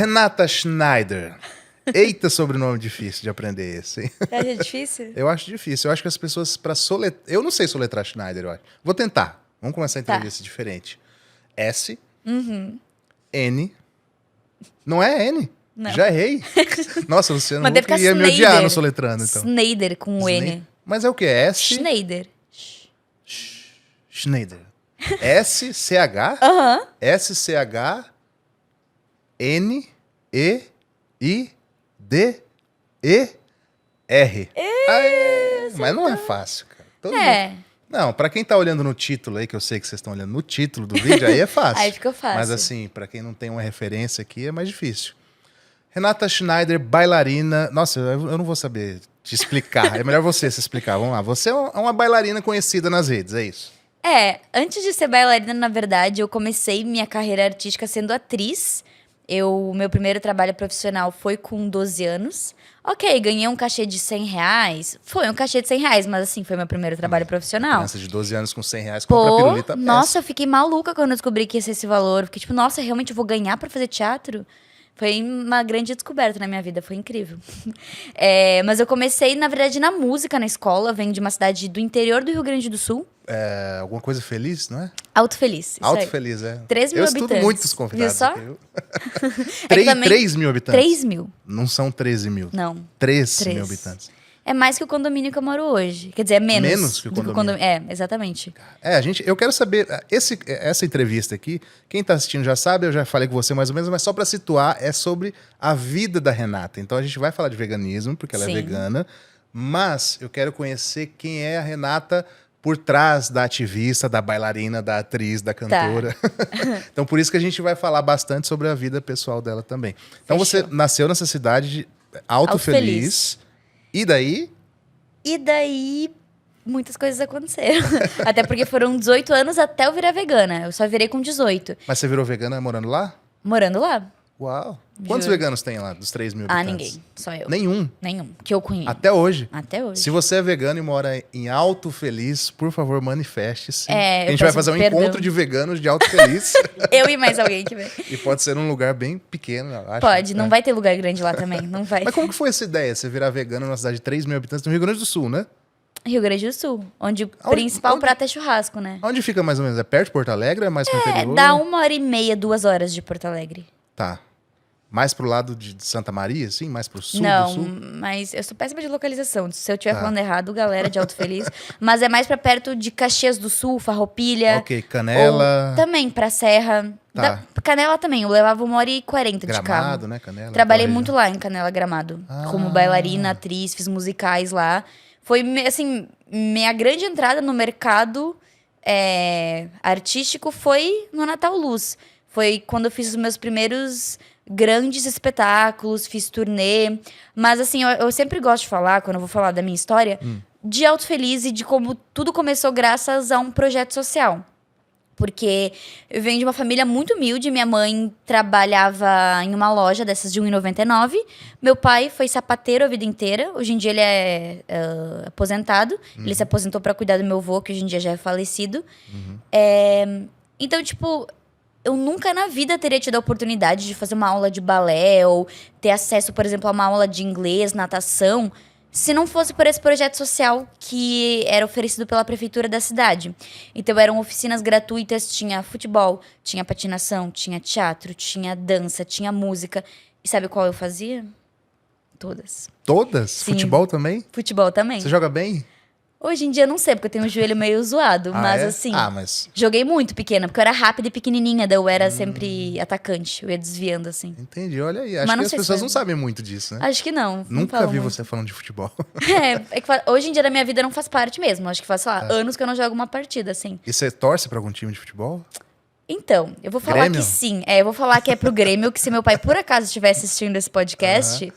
Renata Schneider. Eita, sobrenome difícil de aprender esse, hein? É difícil? Eu acho difícil. Eu acho que as pessoas, para soletrar... Eu não sei soletrar Schneider, eu acho. Vou tentar. Vamos começar a entrevista diferente. S, N... Não é N? Não. Já errei. Nossa, Luciano Mas deve Huck ficar ia me Schneider. odiar no soletrando, então. Schneider com o N. Mas é o quê? S... Schneider. Schneider. S-C-H... Aham. S-C-H-N-E-I-D-E-R. Mas não é fácil, cara. Todo mundo... Não, pra quem tá olhando no título aí, que eu sei que vocês estão olhando no título do vídeo, aí é fácil. Aí fica fácil. Mas assim, pra quem não tem uma referência aqui, é mais difícil. Renata Schneider, bailarina... Nossa, eu não vou saber te explicar. É melhor você se explicar. Vamos lá. Você é uma bailarina conhecida nas redes, é isso? Antes de ser bailarina, na verdade, eu comecei minha carreira artística sendo atriz. Meu primeiro trabalho profissional foi com 12 anos. Ok, ganhei um cachê de R$100. Foi um cachê de R$100, mas assim, foi meu primeiro trabalho profissional. Criança de 12 anos com R$100 compra pirulita. Nossa, eu fiquei maluca quando eu descobri que ia ser esse valor. Fiquei tipo, nossa, realmente eu vou ganhar pra fazer teatro? Foi uma grande descoberta na minha vida, foi incrível. Mas eu comecei, na verdade, na música na escola. Venho de uma cidade do interior do Rio Grande do Sul. Alguma coisa feliz, não é? Alto Feliz. Alto Feliz, é. 3 mil eu habitantes. estudo muitos convidados. Viu só? Aqui. 3 mil habitantes. 3 mil. Não são 13 mil. Não. 3 mil habitantes. É mais que o condomínio que eu moro hoje. Quer dizer, é menos. Menos que o condomínio. Exatamente. Eu quero saber, essa entrevista aqui, quem tá assistindo já sabe, eu já falei com você mais ou menos, mas só pra situar, é sobre a vida da Renata. Então a gente vai falar de veganismo, porque ela é vegana, mas eu quero conhecer quem é a Renata por trás da ativista, da bailarina, da atriz, da cantora. Tá. Então por isso que a gente vai falar bastante sobre a vida pessoal dela também. Então Você nasceu nessa cidade de Alto Feliz. E daí? E daí, muitas coisas aconteceram. Até porque foram 18 anos até eu virar vegana. Eu só virei com 18. Mas você virou vegana morando lá? Morando lá. Uau. Quantos veganos tem lá, dos 3 mil habitantes? Ninguém. Só eu. Nenhum? Nenhum. Que eu conheço. Até hoje? Até hoje. Se você é vegano e mora em Alto Feliz, por favor, manifeste-se. A gente vai fazer um encontro de veganos de Alto Feliz. Eu e mais alguém que vem. E pode ser num lugar bem pequeno, acho. Pode, não vai ter lugar grande lá também, não vai. Mas como que foi essa ideia, você virar vegano numa cidade de 3 mil habitantes no Rio Grande do Sul, né? Rio Grande do Sul, onde o principal prato é churrasco, né? Onde fica mais ou menos? É perto de Porto Alegre ou é mais pro interior? Dá 1h30, 2 horas de Porto Alegre. Tá. Mais pro lado de Santa Maria, assim? Mais pro sul do sul? Não, mas eu sou péssima de localização. Se eu estiver falando errado, galera de Alto Feliz. Mas é mais pra perto de Caxias do Sul, Farroupilha. Ok, Canela. Ou também pra Serra. Canela também, eu levava 1h40 de carro. Gramado, né? Canela. Trabalhei muito lá em Canela, Gramado. Como bailarina, atriz, fiz musicais lá. Foi, assim, minha grande entrada no mercado artístico foi no Natal Luz. Foi quando eu fiz os meus primeiros grandes espetáculos, fiz turnê. Mas, assim, eu sempre gosto de falar, quando eu vou falar da minha história, de Alto Feliz e de como tudo começou graças a um projeto social. Porque eu venho de uma família muito humilde. Minha mãe trabalhava em uma loja dessas de R$1,99. Meu pai foi sapateiro a vida inteira. Hoje em dia ele é aposentado. Ele se aposentou para cuidar do meu avô, que hoje em dia já é falecido. Então, tipo... Eu nunca na vida teria tido a oportunidade de fazer uma aula de balé ou ter acesso, por exemplo, a uma aula de inglês, natação, se não fosse por esse projeto social que era oferecido pela prefeitura da cidade. Então, eram oficinas gratuitas, tinha futebol, tinha patinação, tinha teatro, tinha dança, tinha música. E sabe qual eu fazia? Todas. Todas? Sim. Futebol também? Futebol também. Você joga bem? Hoje em dia não sei, porque eu tenho o joelho meio zoado. Mas assim, joguei muito pequena, porque eu era rápida e pequenininha, daí eu era sempre atacante. Eu ia desviando, assim. Entendi, olha aí. Acho que as pessoas não sabem muito disso, né? Acho que não. Nunca vi você falando de futebol. É que hoje em dia da minha vida não faz parte mesmo. Acho que faz, sei lá, anos que eu não jogo uma partida, assim. E você torce pra algum time de futebol? Então, eu vou falar que sim. Eu vou falar que é pro Grêmio, que se meu pai por acaso estiver assistindo esse podcast,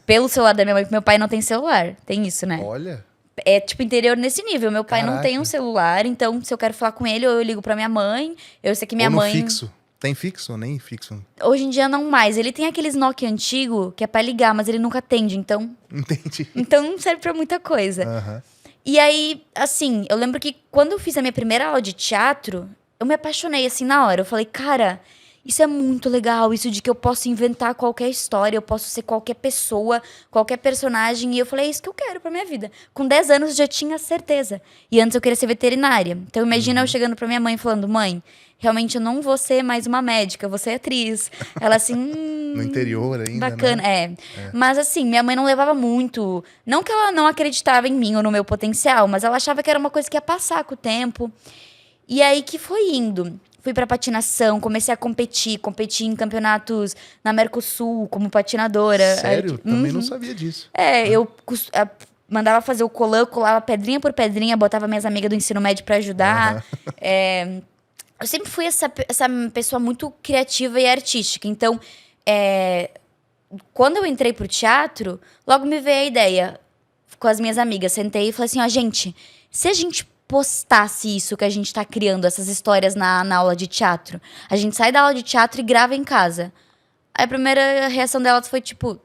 pelo celular da minha mãe, porque meu pai não tem celular. Tem isso, né? Olha... É tipo interior nesse nível. Meu pai não tem um celular, então se eu quero falar com ele, ou eu ligo pra minha mãe. Eu sei que minha mãe. Fixo. Tem fixo ou nem fixo? Hoje em dia não mais. Ele tem aqueles Nokia antigo que é pra ligar, mas ele nunca atende, então. Entendi. Então não serve pra muita coisa. E aí, assim, eu lembro que quando eu fiz a minha primeira aula de teatro, eu me apaixonei assim na hora. Eu falei, cara, isso é muito legal, isso de que eu posso inventar qualquer história, eu posso ser qualquer pessoa, qualquer personagem. E eu falei, é isso que eu quero pra minha vida. Com 10 anos eu já tinha certeza. E antes eu queria ser veterinária. Então imagina eu chegando pra minha mãe falando, mãe, realmente eu não vou ser mais uma médica, eu vou ser atriz. Ela assim, No interior ainda, bacana, né? Mas assim, minha mãe não levava muito. Não que ela não acreditava em mim ou no meu potencial, mas ela achava que era uma coisa que ia passar com o tempo. E aí que foi indo. Fui pra patinação, comecei a competi em campeonatos na Mercosul como patinadora. Sério? Também não sabia disso. Eu mandava fazer o colã, colava pedrinha por pedrinha, botava minhas amigas do ensino médio pra ajudar. Eu sempre fui essa pessoa muito criativa e artística. Então, quando eu entrei pro teatro, logo me veio a ideia com as minhas amigas. Sentei e falei assim, ó, gente, se a gente postasse isso que a gente tá criando, essas histórias na aula de teatro, a gente sai da aula de teatro e grava em casa. Aí a primeira reação delas foi tipo,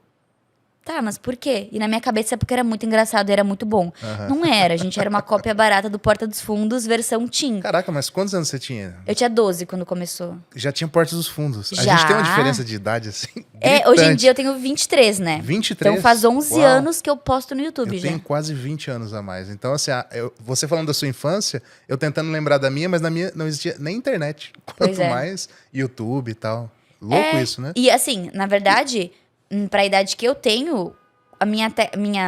tá, mas por quê? E na minha cabeça é porque era muito engraçado e era muito bom. Não era, a gente era uma cópia barata do Porta dos Fundos, versão teen. Caraca, mas quantos anos você tinha? Eu tinha 12 quando começou. Já tinha Porta dos Fundos. A Já. gente tem uma diferença de idade, assim, Hoje em gritante. dia eu tenho 23, né? 23? Então faz 11 Uau. anos que eu posto no YouTube Eu já. tenho quase 20 anos a mais. Então, assim, você falando da sua infância, eu tentando lembrar da minha, mas na minha não existia nem internet. Pois Quanto é. mais YouTube e tal. Louco isso, né? E assim, na verdade, pra idade que eu tenho,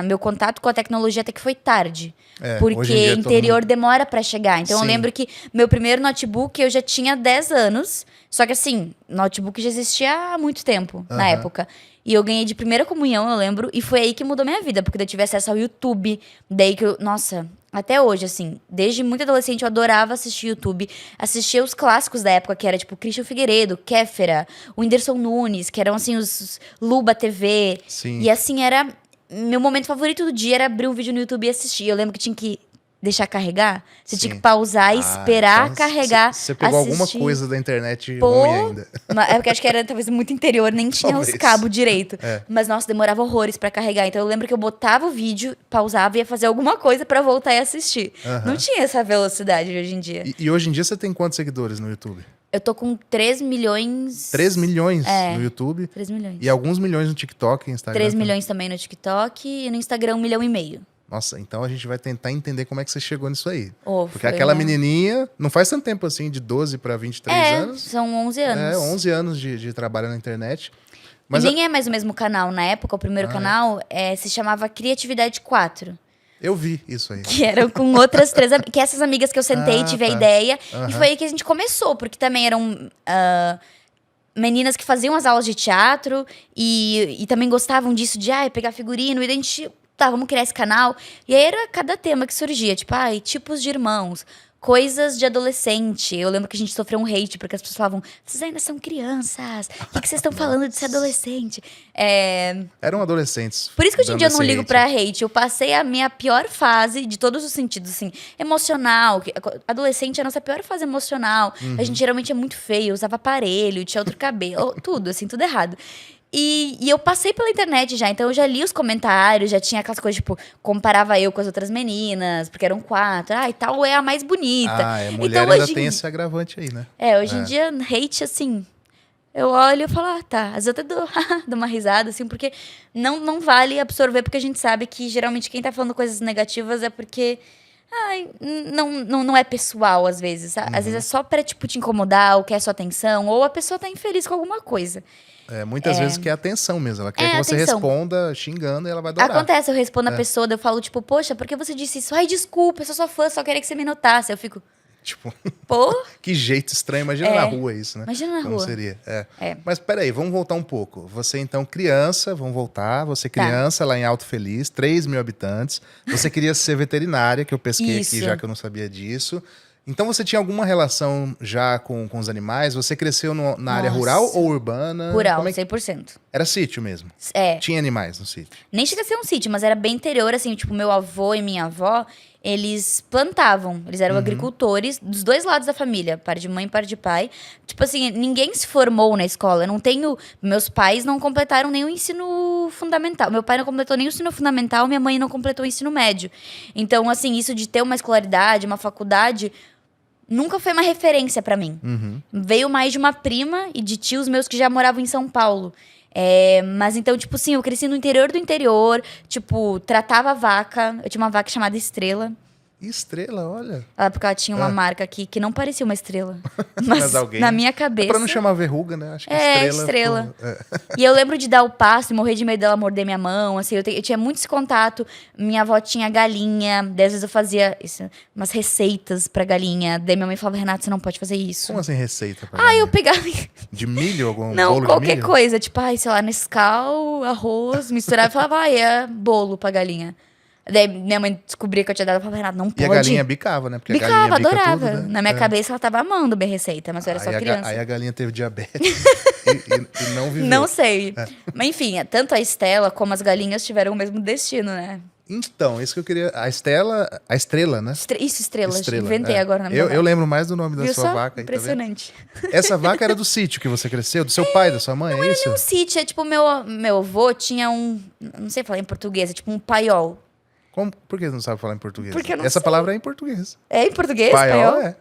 meu contato com a tecnologia até que foi tarde. Hoje em Porque dia todo interior mundo- demora pra chegar. Então eu Sim. lembro que meu primeiro notebook eu já tinha 10 anos. Só que assim, notebook já existia há muito tempo, na época. E eu ganhei de primeira comunhão, eu lembro. E foi aí que mudou minha vida. Porque eu tive acesso ao YouTube. Daí que eu... Nossa, até hoje, assim. Desde muito adolescente eu adorava assistir YouTube. Assistia os clássicos da época, que era tipo Christian Figueiredo, Kéfera, o Whindersson Nunes. Que eram assim, os Luba TV. Sim. E assim, era... Meu momento favorito do dia era abrir um vídeo no YouTube e assistir. Eu lembro que tinha que deixar carregar. Você tinha Sim. que pausar e esperar então carregar. Você pegou alguma assistir. coisa da internet Pô, ruim ainda. É porque acho que era talvez muito interior, nem tinha os Talvez. cabos direito. Mas, nossa, demorava horrores pra carregar. Então eu lembro que eu botava o vídeo, pausava e ia fazer alguma coisa pra voltar e assistir. Não tinha essa velocidade de hoje em dia. E hoje em dia você tem quantos seguidores no YouTube? Eu tô com 3 milhões. 3 milhões no YouTube 3 milhões. e alguns milhões no TikTok e Instagram. 3 também. milhões também no TikTok e no Instagram 1,5 milhão. Nossa, então a gente vai tentar entender como é que você chegou nisso aí. Oh, Porque foi, aquela né? menininha, não faz tanto tempo assim, de 12 para 23 anos. São 11 anos. 11 anos de trabalho na internet. E Mas nem é mais o mesmo canal. Na época, o primeiro canal se chamava Criatividade 4. eu vi isso aí. Que eram com outras 3 que essas amigas que eu sentei, Ah, tive a tá. ideia. E foi aí que a gente começou, porque também eram meninas que faziam as aulas de teatro e também gostavam disso de pegar figurino. E daí a gente, tá, vamos criar esse canal. E aí era cada tema que surgia, tipo, tipos de irmãos. Coisas de adolescente. Eu lembro que a gente sofreu um hate, porque as pessoas falavam, vocês ainda são crianças. O que vocês estão falando de ser adolescente? Eram adolescentes. Por isso que hoje em dando dia eu não esse ligo hate. pra hate. Eu passei a minha pior fase de todos os sentidos, assim, emocional. Adolescente é a nossa pior fase emocional. A gente geralmente é muito feio, usava aparelho, tinha outro cabelo, tudo, assim, tudo errado. E eu passei pela internet já, então eu já li os comentários, já tinha aquelas coisas, tipo, comparava eu com as outras meninas, porque eram 4. E tal é a mais bonita. Mulher então, ainda hoje tem esse agravante aí, né? hoje em dia, hate, assim, eu olho e falo, tá. Às vezes eu até dou uma risada, assim, porque não vale absorver, porque a gente sabe que geralmente quem tá falando coisas negativas é porque não é pessoal, às vezes. Às vezes é só pra, tipo, te incomodar, ou quer sua atenção, ou a pessoa tá infeliz com alguma coisa. Muitas vezes quer atenção mesmo. Ela quer que você atenção. responda xingando e ela vai adorar. Acontece, eu respondo a pessoa, daí eu falo, tipo, poxa, por que você disse isso? Ai, desculpa, eu sou sua fã, só queria que você me notasse. Eu fico, Tipo, pô, que jeito estranho. Imagina na rua isso, né? imagina na Como rua. seria. Mas peraí, vamos voltar um pouco. Você então criança, vamos voltar. Você Tá. criança lá em Alto Feliz, 3 mil habitantes. Você queria ser veterinária, que eu pesquei Isso. aqui já que eu não sabia disso. Então você tinha alguma relação já com os animais? Você cresceu na área Nossa. rural ou urbana? Rural, Como é que... 100%. Era sítio mesmo? É. Tinha animais no sítio? Nem chega a ser um sítio, mas era bem interior, assim, tipo, meu avô e minha avó, eles plantavam, eles eram agricultores dos dois lados da família, par de mãe e par de pai. Tipo assim, ninguém se formou na escola, eu não tenho, meus pais não completaram nem o ensino fundamental, meu pai não completou nem o ensino fundamental, minha mãe não completou o ensino médio. Então, assim, isso de ter uma escolaridade, uma faculdade, nunca foi uma referência pra mim. Veio mais de uma prima e de tios meus que já moravam em São Paulo. Mas então, tipo assim, eu cresci no interior do interior, tipo, tratava a vaca. Eu tinha uma vaca chamada Estrela. Estrela, olha. Porque ela tinha uma marca aqui que não parecia uma estrela. Mas alguém... na minha cabeça... Pra não chamar verruga, né? Acho que estrela. E eu lembro de dar o passo e morrer de medo dela morder minha mão. Assim, eu tinha muito esse contato. Minha avó tinha galinha. Daí, às vezes eu fazia umas receitas pra galinha. Daí minha mãe falava, Renata, você não pode fazer isso. Como assim receita pra galinha? Eu pegava... De milho? Algum Não, bolo qualquer de milho? coisa. Tipo, sei lá, Nescau, arroz, misturava e falava, é bolo pra galinha. Daí minha mãe descobria que eu tinha dado, eu falava, Renato, não pode. E a galinha bicava, né? Porque Bicava, a galinha bica adorava. tudo, né? Na minha cabeça ela tava amando minha receita, mas eu era só criança. Aí a galinha teve diabetes e não viveu. Não sei. Mas enfim, tanto a Estela como as galinhas tiveram o mesmo destino, né? Então, isso que eu queria... A estrela, né? Isso, Estrela. Estrela, Inventei agora na minha eu lembro mais do nome da Viu sua só? vaca. Aí, Impressionante. tá vendo? Essa vaca era do sítio que você cresceu? Do seu pai, da sua mãe, é isso? Um sítio, tipo, meu avô tinha não sei falar em português, é tipo um paiol. Por que você não sabe falar em português? Porque eu não Essa sei. palavra é em português. É em português, Paiol paiol?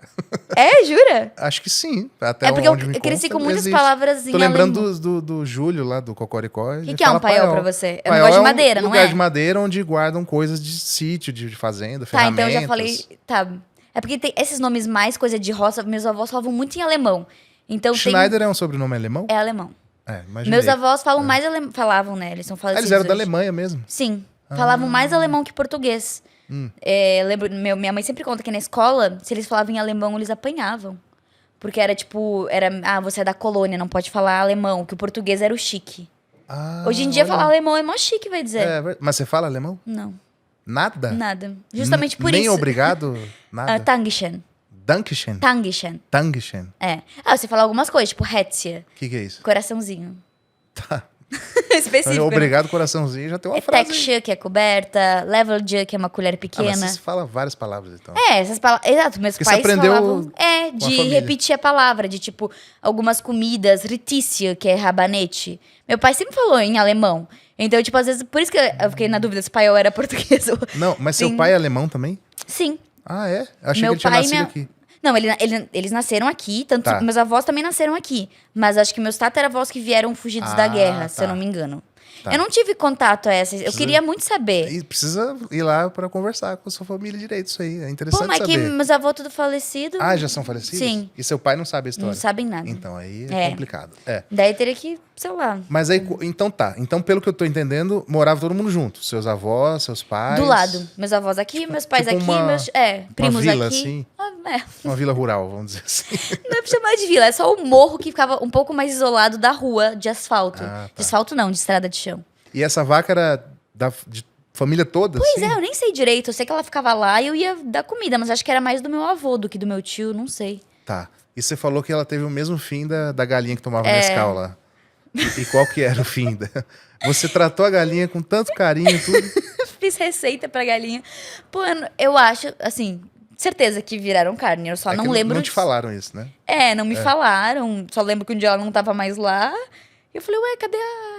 é. Jura? Acho que sim. Até Porque onde me eu cresci consta, com muitas existe. palavras em Tô lembrando alemão. do Júlio lá, do Cocoricó. O que é um paiol pra você? É um negócio de madeira, não é? Um lugar de madeira onde guardam coisas de sítio, de fazenda, Tá, ferramentas. então eu já falei... Tá. É porque tem esses nomes mais, coisa de roça, meus avós falavam muito em alemão. Então Schneider é um sobrenome alemão? É alemão. Imaginei. Meus avós falam mais falavam, né? Eles são falecidos Eles eram da hoje. Alemanha mesmo? Sim. Falavam mais alemão que português. Lembro, minha mãe sempre conta que na escola, se eles falavam em alemão, eles apanhavam. Porque era tipo, você é da colônia, não pode falar alemão, que o português era o chique. Hoje em dia, falar alemão é mó chique, vai dizer. Mas você fala alemão? Não. Nada? Nada. Justamente por Nem isso. Nem obrigado? Nada? Dankeschön. Dankeschön? Dankeschön. Dankeschön. Você fala algumas coisas, tipo Herzia. O que é isso? Coraçãozinho. Tá. Específico. Obrigado, coraçãozinho, já tem uma frase. Tekstje, que é coberta. Levelje, que é uma colher pequena. Mas você fala várias palavras, então. Essas palavras. Exato, meus Porque pais você aprendeu falavam. com a De família. repetir a palavra, de tipo, algumas comidas, ritícia, que é rabanete. Meu pai sempre falou em alemão. Então, tipo, às vezes, por isso que eu fiquei na dúvida se pai ou era português. Não, mas seu pai é alemão também? Sim. Ah, é? Eu achei Meu que ele tinha pai e nascido aqui. Não, eles nasceram aqui, tanto Tá. meus avós também nasceram aqui. Mas acho que meus tataravós que vieram fugidos da guerra, se eu tá. não me engano. Tá. Eu não tive contato a essas. Eu queria muito saber. E precisa ir lá pra conversar com a sua família direito, isso aí. É interessante Mas que saber. meus avós tudo falecidos. Já são falecidos? Sim. E seu pai não sabe a história? Não sabem nada. Então, aí é complicado. Daí teria que, sei lá. Mas aí, então tá. Então, pelo que eu tô entendendo, morava todo mundo junto. Seus avós, seus pais. Do lado. Meus avós aqui, meus pais tipo aqui, uma primos vila, aqui. assim? É. Uma vila rural, vamos dizer assim. Não é pra chamar de vila, é só o morro que ficava um pouco mais isolado da rua de asfalto. Tá. De asfalto não, de estrada de chão. E essa vaca era de família toda? Pois assim? eu nem sei direito. Eu sei que ela ficava lá e eu ia dar comida, mas acho que era mais do meu avô do que do meu tio, não sei. Tá. E você falou que ela teve o mesmo fim da galinha que tomava Nescau lá. E qual que era o fim? Você tratou a galinha com tanto carinho e tudo. Fiz receita pra galinha. Pô, eu acho, assim, certeza que viraram carne. Eu só não que lembro. Não te falaram isso, né? Não me falaram. Só lembro que um dia ela não tava mais lá. E eu falei, ué, cadê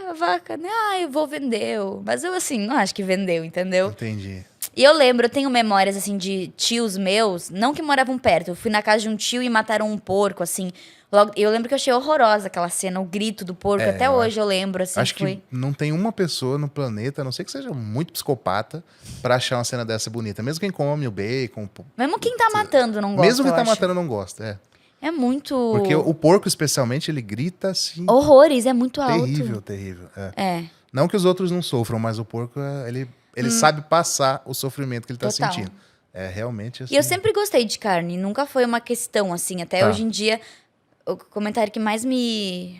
a vaca? Eu vou vendeu. Mas eu, assim, não acho que vendeu, entendeu? Entendi. E eu lembro, eu tenho memórias, assim, de tios meus, não que moravam perto. Eu fui na casa de um tio e mataram um porco, assim. Logo, eu lembro que eu achei horrorosa aquela cena, o grito do porco. Até hoje eu lembro, assim. Acho que não tem uma pessoa no planeta, a não ser que seja muito psicopata, pra achar uma cena dessa bonita. Mesmo quem come o bacon. Mesmo quem tá matando não gosta, Mesmo quem eu tá acho. matando não gosta, É muito... Porque o porco, especialmente, ele grita assim. Horrores, é muito alto. Terrível, terrível. Não que os outros não sofram, mas o porco, ele sabe passar o sofrimento que ele tá Total. sentindo. É realmente assim. E eu sempre gostei de carne, nunca foi uma questão, assim. Até Tá. hoje em dia, o comentário que mais me...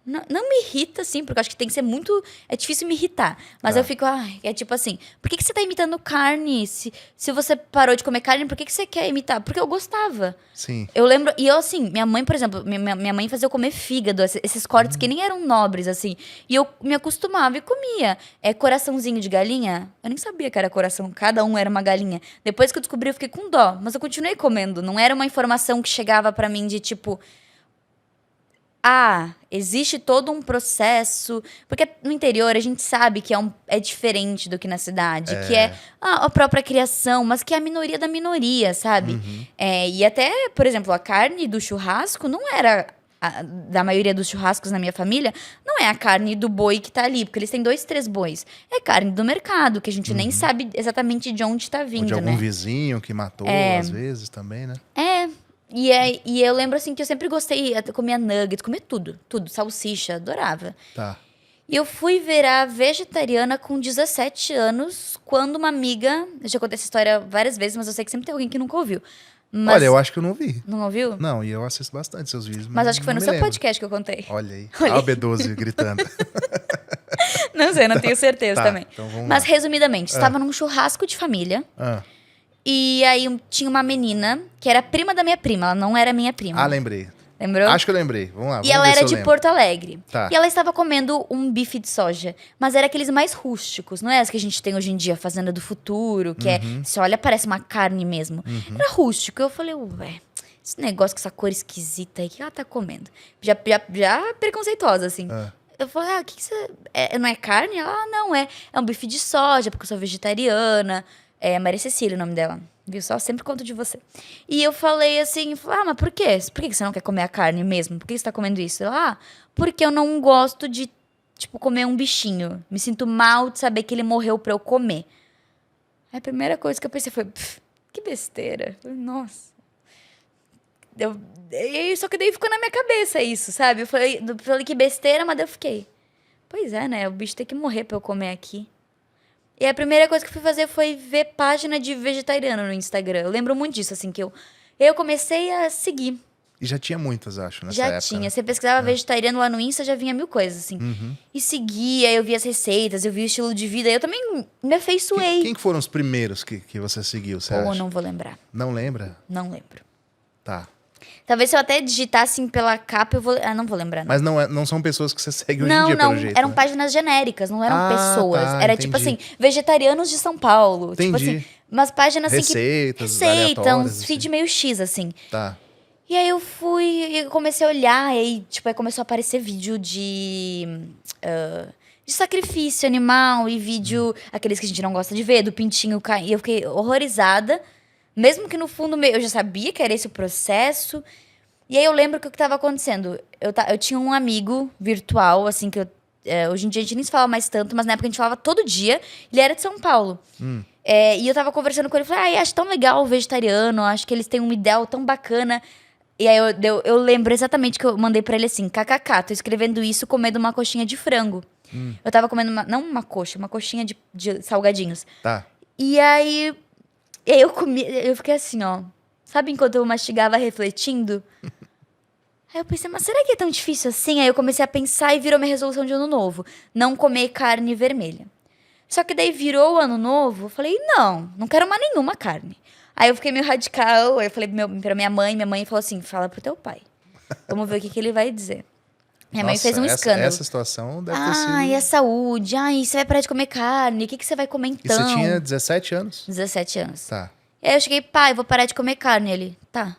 Não me irrita, assim, porque eu acho que tem que ser muito... É difícil me irritar. Mas Tá. eu fico, é tipo assim... Por que você tá imitando carne? Se você parou de comer carne, por que você quer imitar? Porque eu gostava. Sim. Eu lembro... E eu, assim, minha mãe, por exemplo... Minha mãe fazia eu comer fígado. Esses cortes que nem eram nobres, assim. E eu me acostumava e comia. Coraçãozinho de galinha. Eu nem sabia que era coração. Cada um era uma galinha. Depois que eu descobri, eu fiquei com dó. Mas eu continuei comendo. Não era uma informação que chegava pra mim de, tipo... existe todo um processo. Porque no interior a gente sabe que é diferente do que na cidade. Que é a própria criação, mas que é a minoria da minoria, sabe? E até, por exemplo, a carne do churrasco não era... da maioria dos churrascos na minha família, não é a carne do boi que tá ali, porque eles têm 2, 3 bois. É carne do mercado, que a gente nem sabe exatamente de onde tá vindo, Ou de algum né? vizinho que matou, às vezes, também, né? E eu lembro, assim, que eu sempre gostei, eu comia nuggets, comia tudo, salsicha, adorava. Tá. E eu fui virar vegetariana com 17 anos, quando uma amiga, eu já contei essa história várias vezes, mas eu sei que sempre tem alguém que nunca ouviu. Mas, Olha, eu acho que eu não vi. não ouviu? Não, e eu assisto bastante seus vídeos. Mas acho que foi não no me seu lembro. podcast que eu contei. Olha aí. Olha aí. Ah, o B12 gritando. Não sei, não tenho certeza Tá, também. então vamos Mas, lá. resumidamente, estava num churrasco de família. Ah, E aí tinha uma menina que era prima da minha prima. Ela não era minha prima. lembrei. Lembrou? Acho que eu lembrei. Vamos lá. E vamos ela ver se era eu de lembro. Porto Alegre. Tá. E ela estava comendo um bife de soja. Mas era aqueles mais rústicos. Não é as que a gente tem hoje em dia, Fazenda do Futuro. Que você olha, parece uma carne mesmo. Era rústico. Eu falei, ué, esse negócio com essa cor esquisita aí, o que ela tá comendo? Já preconceituosa, assim. Eu falei, o que você... não é carne? Ela, não, é um bife de soja, porque eu sou vegetariana. É Maria Cecília o nome dela. Viu só? Sempre conto de você. E eu falei assim, mas por quê? Por que você não quer comer a carne mesmo? Por que você tá comendo isso? Ela, porque eu não gosto de, tipo, comer um bichinho. Me sinto mal de saber que ele morreu pra eu comer. Aí a primeira coisa que eu pensei foi, que besteira. Eu falei, nossa. Só que daí ficou na minha cabeça isso, sabe? Eu falei que besteira, mas daí eu fiquei. Pois é, né? O bicho tem que morrer pra eu comer aqui. E a primeira coisa que eu fui fazer foi ver página de vegetariano no Instagram. Eu lembro muito disso, assim, que eu comecei a seguir. E já tinha muitas, acho, nessa Já época. tinha. Né? Você pesquisava vegetariano lá no Insta, já vinha 1000 coisas, assim. E seguia, eu via as receitas, eu via o estilo de vida. Eu também me afeiçoei. Quem que foram os primeiros que você seguiu, você acha? Não vou lembrar. Não lembra? Não lembro. Tá. Talvez se eu até digitasse assim, pela capa, eu vou... não vou lembrar, não. Mas não são pessoas que você segue hoje em dia, Não, pelo jeito. eram né? páginas genéricas, não eram pessoas. Tá, Era entendi. tipo assim, vegetarianos de São Paulo. Entendi. Tipo assim, umas páginas assim Receitas, que... Receita, aleatórias, uns assim. feed meio X, assim. Tá. E aí eu fui e comecei a olhar, e aí, tipo, aí começou a aparecer vídeo de sacrifício animal e vídeo, aqueles que a gente não gosta de ver, do pintinho cair. E eu fiquei horrorizada, mesmo que no fundo eu já sabia que era esse o processo. E aí eu lembro que o que estava acontecendo. Eu tinha um amigo virtual, assim, que hoje em dia a gente nem se fala mais tanto, mas na época a gente falava todo dia. Ele era de São Paulo. E eu tava conversando com ele e falei, acho tão legal o vegetariano, acho que eles têm um ideal tão bacana. E aí eu lembro exatamente que eu mandei pra ele assim, kkk, tô escrevendo isso comendo uma coxinha de frango. Eu tava comendo, não uma coxinha de salgadinhos. Tá. E aí eu comi, eu fiquei assim, ó. Sabe enquanto eu mastigava refletindo? Aí eu pensei, mas será que é tão difícil assim? Aí eu comecei a pensar e virou minha resolução de ano novo. Não comer carne vermelha. Só que daí virou o ano novo, eu falei, não quero mais nenhuma carne. Aí eu fiquei meio radical, aí eu falei pra minha mãe falou assim, fala pro teu pai. Vamos ver o que ele vai dizer. Minha mãe fez um escândalo. Essa situação deve ter sido... E a saúde? Você vai parar de comer carne? O que você vai comer E então? você tinha 17 anos? 17 anos. Tá. E aí eu cheguei, pai, vou parar de comer carne. Ele, tá.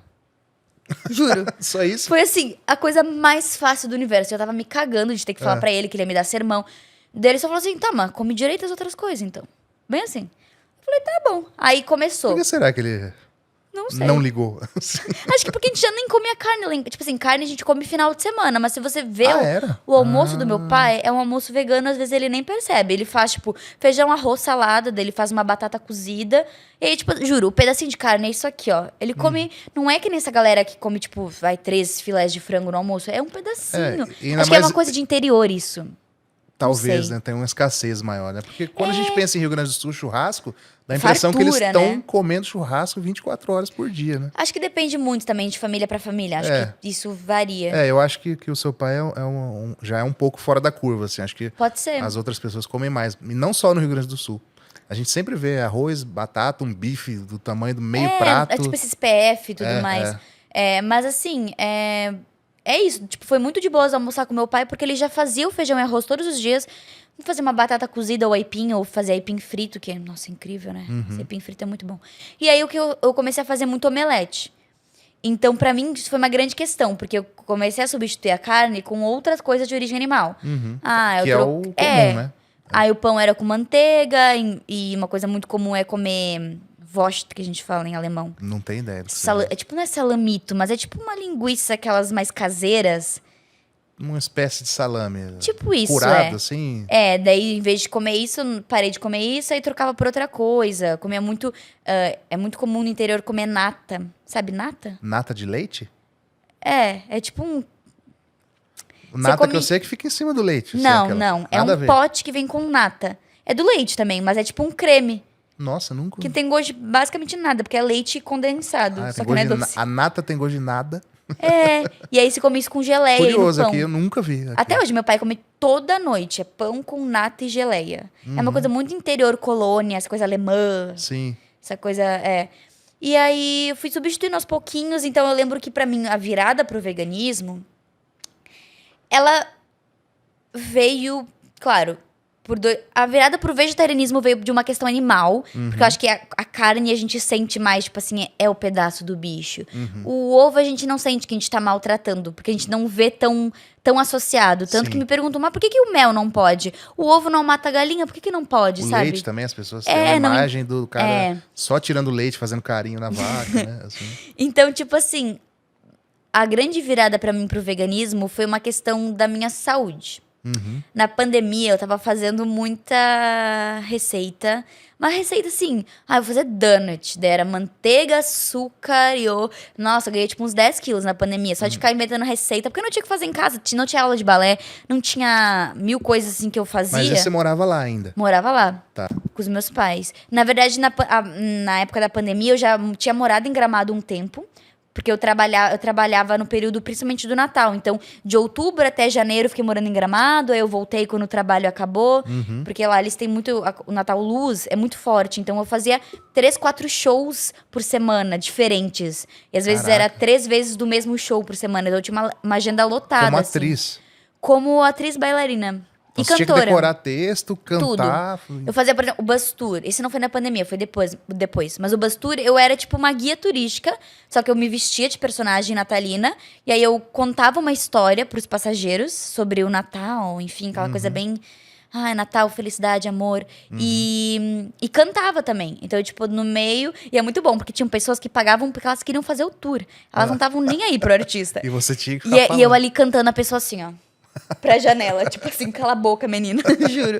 Juro. Só isso? Foi assim, a coisa mais fácil do universo. Eu tava me cagando de ter que falar pra ele que ele ia me dar sermão. Daí ele só falou assim, tá, mas come direito as outras coisas, então. Bem assim. Eu falei, tá bom. Aí começou. Por que será que ele Não sei. não ligou? Acho que porque a gente já nem comia carne. Tipo assim, carne a gente come final de semana. Mas se você vê era? o almoço do meu pai, é um almoço vegano, às vezes ele nem percebe. Ele faz, tipo, feijão, arroz, salada, daí ele faz uma batata cozida. E aí, tipo, juro, o pedacinho de carne é isso aqui, ó. Ele come... Não é que nem essa galera que come, tipo, 3 filés de frango no almoço. É um pedacinho. Acho que é uma coisa de interior isso. Talvez, sei. né? Tem uma escassez maior, né? Porque quando a gente pensa em Rio Grande do Sul, churrasco, dá a impressão que eles Fartura, estão né? comendo churrasco 24 horas por dia, né? Acho que depende muito também de família pra família. Acho que isso varia. Eu acho que o seu pai já é um pouco fora da curva, assim. Acho que Pode ser. as outras pessoas comem mais. E não só no Rio Grande do Sul. A gente sempre vê arroz, batata, um bife do tamanho do meio prato. É tipo esses PF e tudo mais. Mas assim, é isso. Tipo, foi muito de boas almoçar com meu pai, porque ele já fazia o feijão e arroz todos os dias. Fazer uma batata cozida ou aipim, ou fazer aipim frito, que é, nossa, incrível, né? Esse aipim frito é muito bom. E aí, o que eu comecei a fazer muito omelete. Então, pra mim, isso foi uma grande questão, porque eu comecei a substituir a carne com outras coisas de origem animal. Ah, Que é o comum, né? Aí o pão era com manteiga, e uma coisa muito comum é comer Wurst, que a gente fala em alemão. Não tem ideia disso. É tipo, não é salamito, mas é tipo uma linguiça, aquelas mais caseiras. Uma espécie de salame. Tipo isso, curado, assim. Daí em vez de comer isso, parei de comer isso, aí trocava por outra coisa. Comia muito, é muito comum no interior comer nata. Sabe nata? Nata de leite? É tipo um... Nata que eu sei que fica em cima do leite. Não, não, é Nada a um ver. pote que vem com nata. É do leite também, mas é tipo um creme. Nossa, nunca... Que tem gosto de basicamente nada, porque é leite condensado, Ah, só tem que não é gosto de doce. A nata tem gosto de nada. E aí você come isso com geleia Curioso e no pão. aqui, eu nunca vi. Aqui. Até hoje, meu pai come toda noite. É pão com nata e geleia. É uma coisa muito interior, colônia, essa coisa alemã. Sim. Essa coisa, E aí, eu fui substituindo aos pouquinhos. Então, eu lembro que, pra mim, a virada pro veganismo... Ela veio, claro... A virada pro vegetarianismo veio de uma questão animal. Porque eu acho que a carne a gente sente mais, tipo assim, é o pedaço do bicho. O ovo a gente não sente que a gente tá maltratando. Porque a gente não vê tão associado. Tanto Sim. que me perguntam, mas por que o mel não pode? O ovo não mata a galinha, por que não pode, O sabe? leite também, as pessoas têm a não- imagem do cara só tirando leite, fazendo carinho na vaca, né? Assim. Então, tipo assim, a grande virada pra mim pro veganismo foi uma questão da minha saúde. Na pandemia, eu tava fazendo muita receita. Uma receita assim, eu vou fazer donut. Daí era manteiga, açúcar e Nossa, eu ganhei tipo uns 10 quilos na pandemia. Só de ficar inventando receita. Porque eu não tinha o que fazer em casa. Não tinha aula de balé. Não tinha mil coisas assim que eu fazia. Mas você morava lá ainda? Morava lá. Tá. Com os meus pais. Na verdade, na época da pandemia, eu já tinha morado em Gramado um tempo. Porque eu trabalhava no período principalmente do Natal. Então, de outubro até janeiro, eu fiquei morando em Gramado. Aí eu voltei quando o trabalho acabou. Porque lá eles têm muito... O Natal Luz é muito forte. Então, eu fazia 3, 4 shows por semana, diferentes. E às vezes Caraca. era 3 vezes do mesmo show por semana. Então, eu tinha uma agenda lotada. Como assim. atriz. Como atriz bailarina. Então, E você tinha que cantora. decorar texto, cantar. Eu fazia, por exemplo, o bus tour. Esse não foi na pandemia, foi depois. Mas o bus tour, eu era tipo uma guia turística, só que eu me vestia de personagem natalina. E aí eu contava uma história pros passageiros sobre o Natal, enfim, aquela coisa bem... Natal, felicidade, amor. E cantava também. Então, tipo, no meio... E é muito bom, porque tinham pessoas que pagavam porque elas queriam fazer o tour. Elas não estavam nem aí pro artista. E você tinha que E, ficar e eu falando. ali cantando a pessoa assim, ó. Pra janela, tipo assim, cala a boca, menina, juro.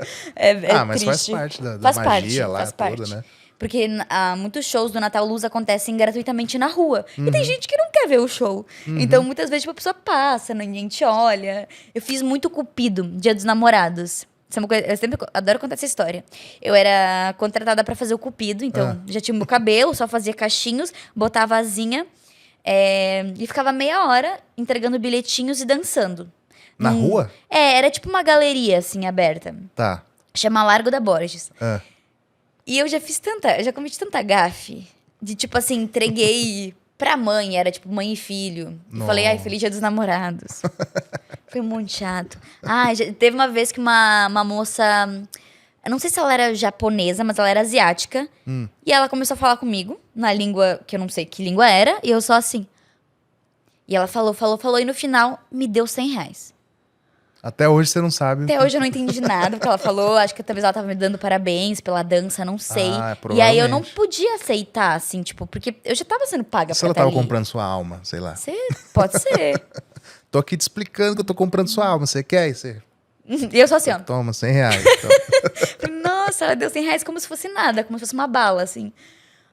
Mas faz triste. parte da Faz magia parte, lá faz toda, parte. né? Porque muitos shows do Natal Luz acontecem gratuitamente na rua. E tem gente que não quer ver o show. Então, muitas vezes, tipo, a pessoa passa, ninguém te olha. Eu fiz muito Cupido, Dia dos Namorados. Isso é uma coisa, eu sempre adoro contar essa história. Eu era contratada pra fazer o Cupido, então já tinha o meu cabelo, só fazia cachinhos, botava asinha e ficava meia hora entregando bilhetinhos e dançando. Na rua? Era tipo uma galeria, assim, aberta. Tá. Chama Largo da Borges. Ah. E eu já cometi tanta gafe. De tipo assim, entreguei pra mãe, era tipo mãe e filho. E falei, feliz Dia dos Namorados. Foi muito chato. Teve uma vez que uma moça... Eu não sei se ela era japonesa, mas ela era asiática. E ela começou a falar comigo, na língua que eu não sei que língua era. E eu só assim... E ela falou. E no final, me deu R$100. Até hoje você não sabe. Até hoje eu não entendi nada do que ela falou. Acho que talvez ela tava me dando parabéns pela dança, não sei. E aí eu não podia aceitar, assim, tipo, porque eu já tava sendo paga Se pra ela tá tava ali. comprando sua alma, sei lá. Pode ser. Tô aqui te explicando que eu tô comprando sua alma. Você quer? Você... E eu só assim, ó. Toma, R$100. Então. Nossa, ela deu R$100 como se fosse nada, como se fosse uma bala, assim.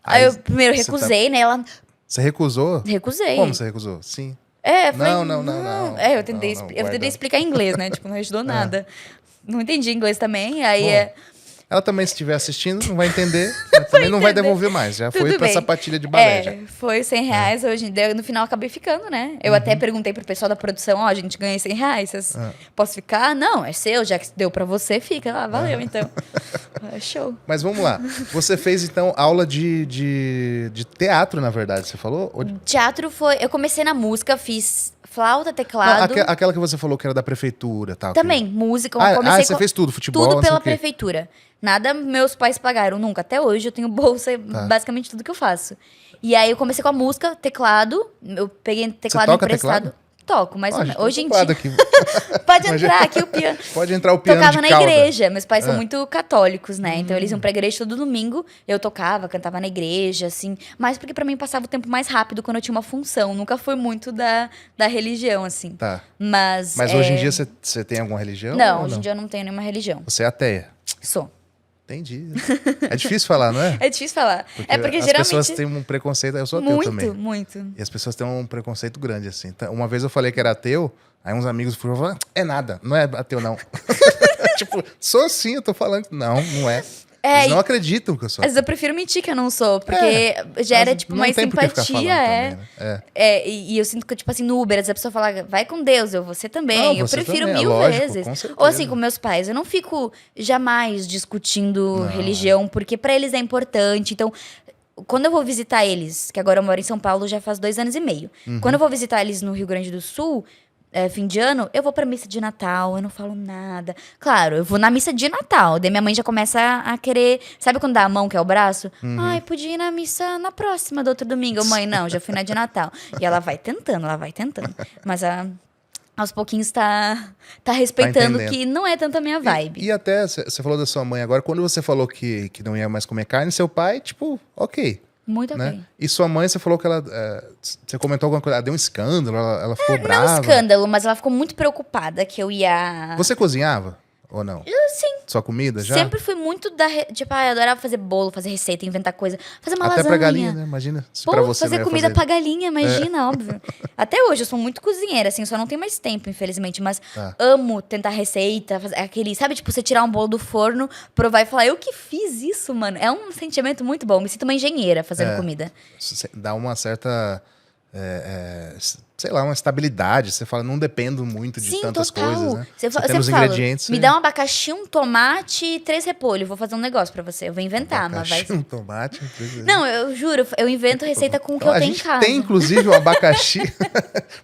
Aí eu primeiro você recusei, né? Ela... Você recusou? Recusei. Como você recusou? Sim. Falei, não. Eu tentei explicar em inglês, né? Tipo, não ajudou nada. Não entendi inglês também, aí Ela também, se estiver assistindo, não vai entender. Mas também não vai devolver mais. Já foi pra sapatilha de balé. Já. Foi R$100. Hoje, no final, eu acabei ficando, né? Eu até perguntei pro pessoal da produção, a gente ganha R$100. Vocês posso ficar? Não, é seu, já que deu pra você, fica. Valeu, então. Show. Mas vamos lá. Você fez, então, aula de teatro, na verdade, você falou? Teatro foi... Eu comecei na música, fiz flauta, Não, teclado. aquela que você falou que era da prefeitura, tal. Também, música. Eu Ah, comecei você fez tudo, futebol, tudo não sei pela o quê. prefeitura. Nada meus pais pagaram nunca. Até hoje eu tenho bolsa, Tá. basicamente tudo que eu faço. E aí eu comecei com a música, teclado. Eu peguei teclado toca emprestado. teclado? Toco, mais Ó, ou a gente menos. tem Hoje em teclado dia. aqui. Pode entrar aqui o piano. Pode entrar o piano Tocava de na cauda. igreja. Meus pais são muito católicos, né? Então eles iam pra igreja todo domingo. Eu tocava, cantava na igreja, assim. Mas porque pra mim passava o tempo mais rápido quando eu tinha uma função. Nunca foi muito da religião, assim. Tá. Mas Hoje em dia você tem alguma religião? Não, ou hoje em dia eu não tenho nenhuma religião. Você é ateia. Sou. Entendi. É difícil falar, não é? É difícil falar. É porque as geralmente. pessoas têm um preconceito. Eu sou ateu Muito, também. muito. E as pessoas têm um preconceito grande, assim. Então, uma vez eu falei que era ateu, aí uns amigos foram falar, é nada, não é ateu, não. Tipo, sou sim, eu tô falando. Não, não é. Eles não acreditam que eu sou Às vezes eu prefiro mentir que eu não sou, porque gera, mas tipo, não mais tem por que ficar simpatia, falando é. também, né? E eu sinto que, tipo assim, no Uber, às vezes a pessoa fala, vai com Deus, você também. Não, eu você prefiro também, 1000 lógico, vezes. com certeza. Ou assim, com meus pais, eu não fico jamais discutindo Não, religião, porque pra eles é importante. Então, quando eu vou visitar eles, que agora eu moro em São Paulo já faz 2 anos e meio. Uhum. Quando eu vou visitar eles no Rio Grande do Sul, fim de ano, eu vou pra missa de Natal, eu não falo nada. Claro, eu vou na missa de Natal, daí minha mãe já começa a querer... Sabe quando dá a mão, que é o braço? Ai, podia ir na missa na próxima, do outro domingo. Eu, mãe, não, já fui na de Natal. E ela vai tentando. Mas aos pouquinhos tá respeitando entendendo. que não é tanto a minha vibe. E até, você falou da sua mãe agora, quando você falou que não ia mais comer carne, seu pai, tipo, ok. Muito ok. Né? E sua mãe, você falou que ela. Você comentou alguma coisa, ela deu um escândalo, ela ficou Não brava. escândalo, mas ela ficou muito preocupada que eu ia... Você cozinhava? Ou não? Sim. Sua comida já? Sempre fui muito Tipo, eu adorava fazer bolo, fazer receita, inventar coisa. Fazer uma Até lasanha. pra galinha, né? Imagina. Se Pô, pra você fazer não ia comida fazer. pra galinha, imagina, óbvio. Até hoje, eu sou muito cozinheira, assim, só não tenho mais tempo, infelizmente. Mas Tá. amo tentar receita, fazer aquele... Sabe, tipo, você tirar um bolo do forno, provar e falar, eu que fiz isso, mano. É um sentimento muito bom. Me sinto uma engenheira fazendo comida. Dá uma certa. Sei lá, uma estabilidade. Você fala, não dependo muito de Sim, tantas total. coisas, né? Você Você sempre tem os fala, ingredientes. me dá um abacaxi, um tomate e 3 repolhos. Vou fazer um negócio pra você. Eu vou inventar, mas vai... Um tomate. Não, eu juro, eu invento receita com o que Então, eu a tenho em gente casa. tem, inclusive, o abacaxi.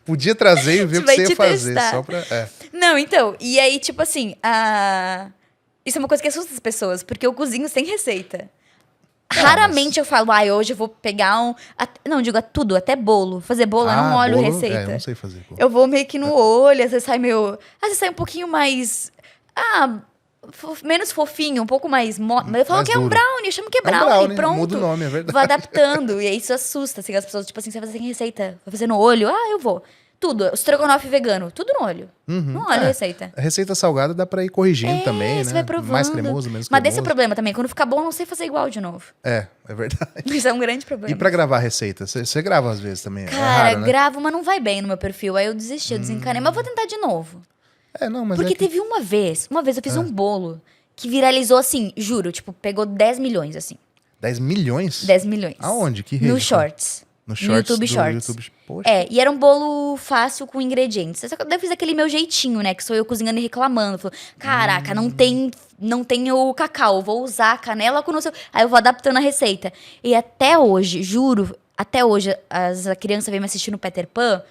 Podia trazer e ver o que Vai você te ia fazer. testar. Só pra. Não, então, e aí, tipo assim, isso é uma coisa que assusta as pessoas, porque eu cozinho sem receita. Raramente eu falo, hoje eu vou pegar não, digo, tudo, até bolo. Fazer bolo, eu não olho bolo, receita. eu não sei fazer. Pô. Eu vou meio que no olho, às vezes sai meio... Às vezes sai um pouquinho mais... menos fofinho, um pouco mais... Mas eu falo Mais que é um duro. brownie, eu chamo que é É um brownie, brownie, pronto. muda o nome, é verdade. Vou adaptando, e aí isso assusta, assim, as pessoas, tipo assim, você vai fazer sem receita, vai fazer no olho, eu vou. Tudo, estrogonofe vegano, tudo no olho. Não olho receita. A receita salgada dá pra ir corrigindo também, Você né? vai provando. Mais cremoso, menos Mas cremoso. desse é o problema também, quando ficar bom, eu não sei fazer igual de novo. É verdade. Isso é um grande problema. E pra gravar receita? Você grava às vezes também? Cara, é raro, né? gravo, mas não vai bem no meu perfil. Aí eu desisti, eu desencanei. Mas eu vou tentar de novo. Não, mas Porque é que... teve uma vez eu fiz um bolo que viralizou assim, juro, tipo, pegou 10 milhões, assim. 10 milhões? 10 milhões. Aonde? Que rede? No Shorts. No Shorts YouTube do Shorts. YouTube. Poxa. E era um bolo fácil com ingredientes. Só que eu fiz aquele meu jeitinho, né? Que sou eu cozinhando e reclamando. Falei, caraca, não tem o cacau. Vou usar a canela com não sei... Aí eu vou adaptando a receita. E até hoje, juro, até hoje, a criança vem me assistir no Peter Pan...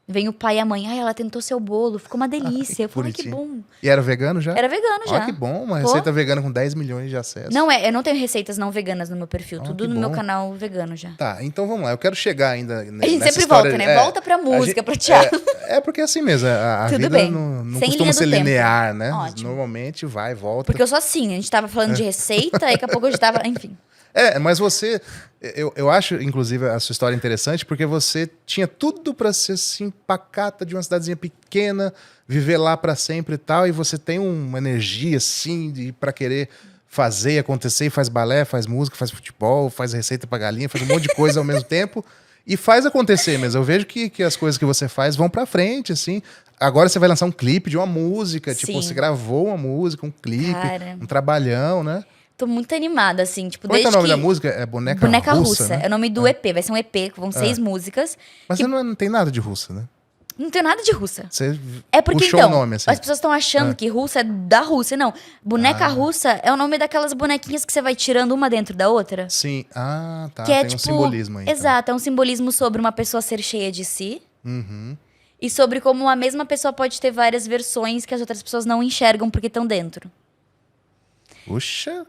Vem o pai e a mãe. Ela tentou seu bolo, ficou uma delícia. Eu falei, que bom. E era vegano já? Era vegano já. Que bom, uma Pô. receita vegana com 10 milhões de acessos. Não, eu não tenho receitas não veganas no meu perfil. Tudo que no meu bom. canal vegano já. Tá, então vamos lá. Eu quero chegar ainda A gente nessa sempre história, volta, né? Volta pra música, pro teatro. É porque é assim mesmo, a Tudo vida bem. não Sem costuma linha ser do tempo. linear, né? Ótimo. Normalmente vai e volta. Porque eu sou assim, a gente tava falando de receita, aí daqui a pouco a gente tava... Enfim. Mas você... Eu acho, inclusive, a sua história interessante, porque você tinha tudo pra ser assim, pacata de uma cidadezinha pequena, viver lá pra sempre e tal, e você tem uma energia, assim, pra querer fazer e acontecer, e faz balé, faz música, faz futebol, faz receita pra galinha, faz um monte de coisa ao mesmo tempo, e faz acontecer mesmo. Eu vejo que as coisas que você faz vão pra frente, assim. Agora você vai lançar um clipe de uma música, tipo, Sim. você gravou uma música, um clipe, Cara. um trabalhão, né? Tô muito animada, assim, tipo, Como é que é o desde nome que... da música? É Boneca Russa. Russa, né? É o nome do EP, vai ser um EP, vão 6 músicas. Mas você não tem nada de russa, né? Não tem nada de russa. Você É porque, puxou então, o nome, assim. as pessoas estão achando que russa é da Rússia. Não, boneca russa é o nome daquelas bonequinhas que você vai tirando uma dentro da outra. Sim. Tá. Que é tem tipo... um simbolismo aí. então. Exato, é um simbolismo sobre uma pessoa ser cheia de si. Uhum. e sobre como a mesma pessoa pode ter várias versões que as outras pessoas não enxergam porque estão dentro. Puxa.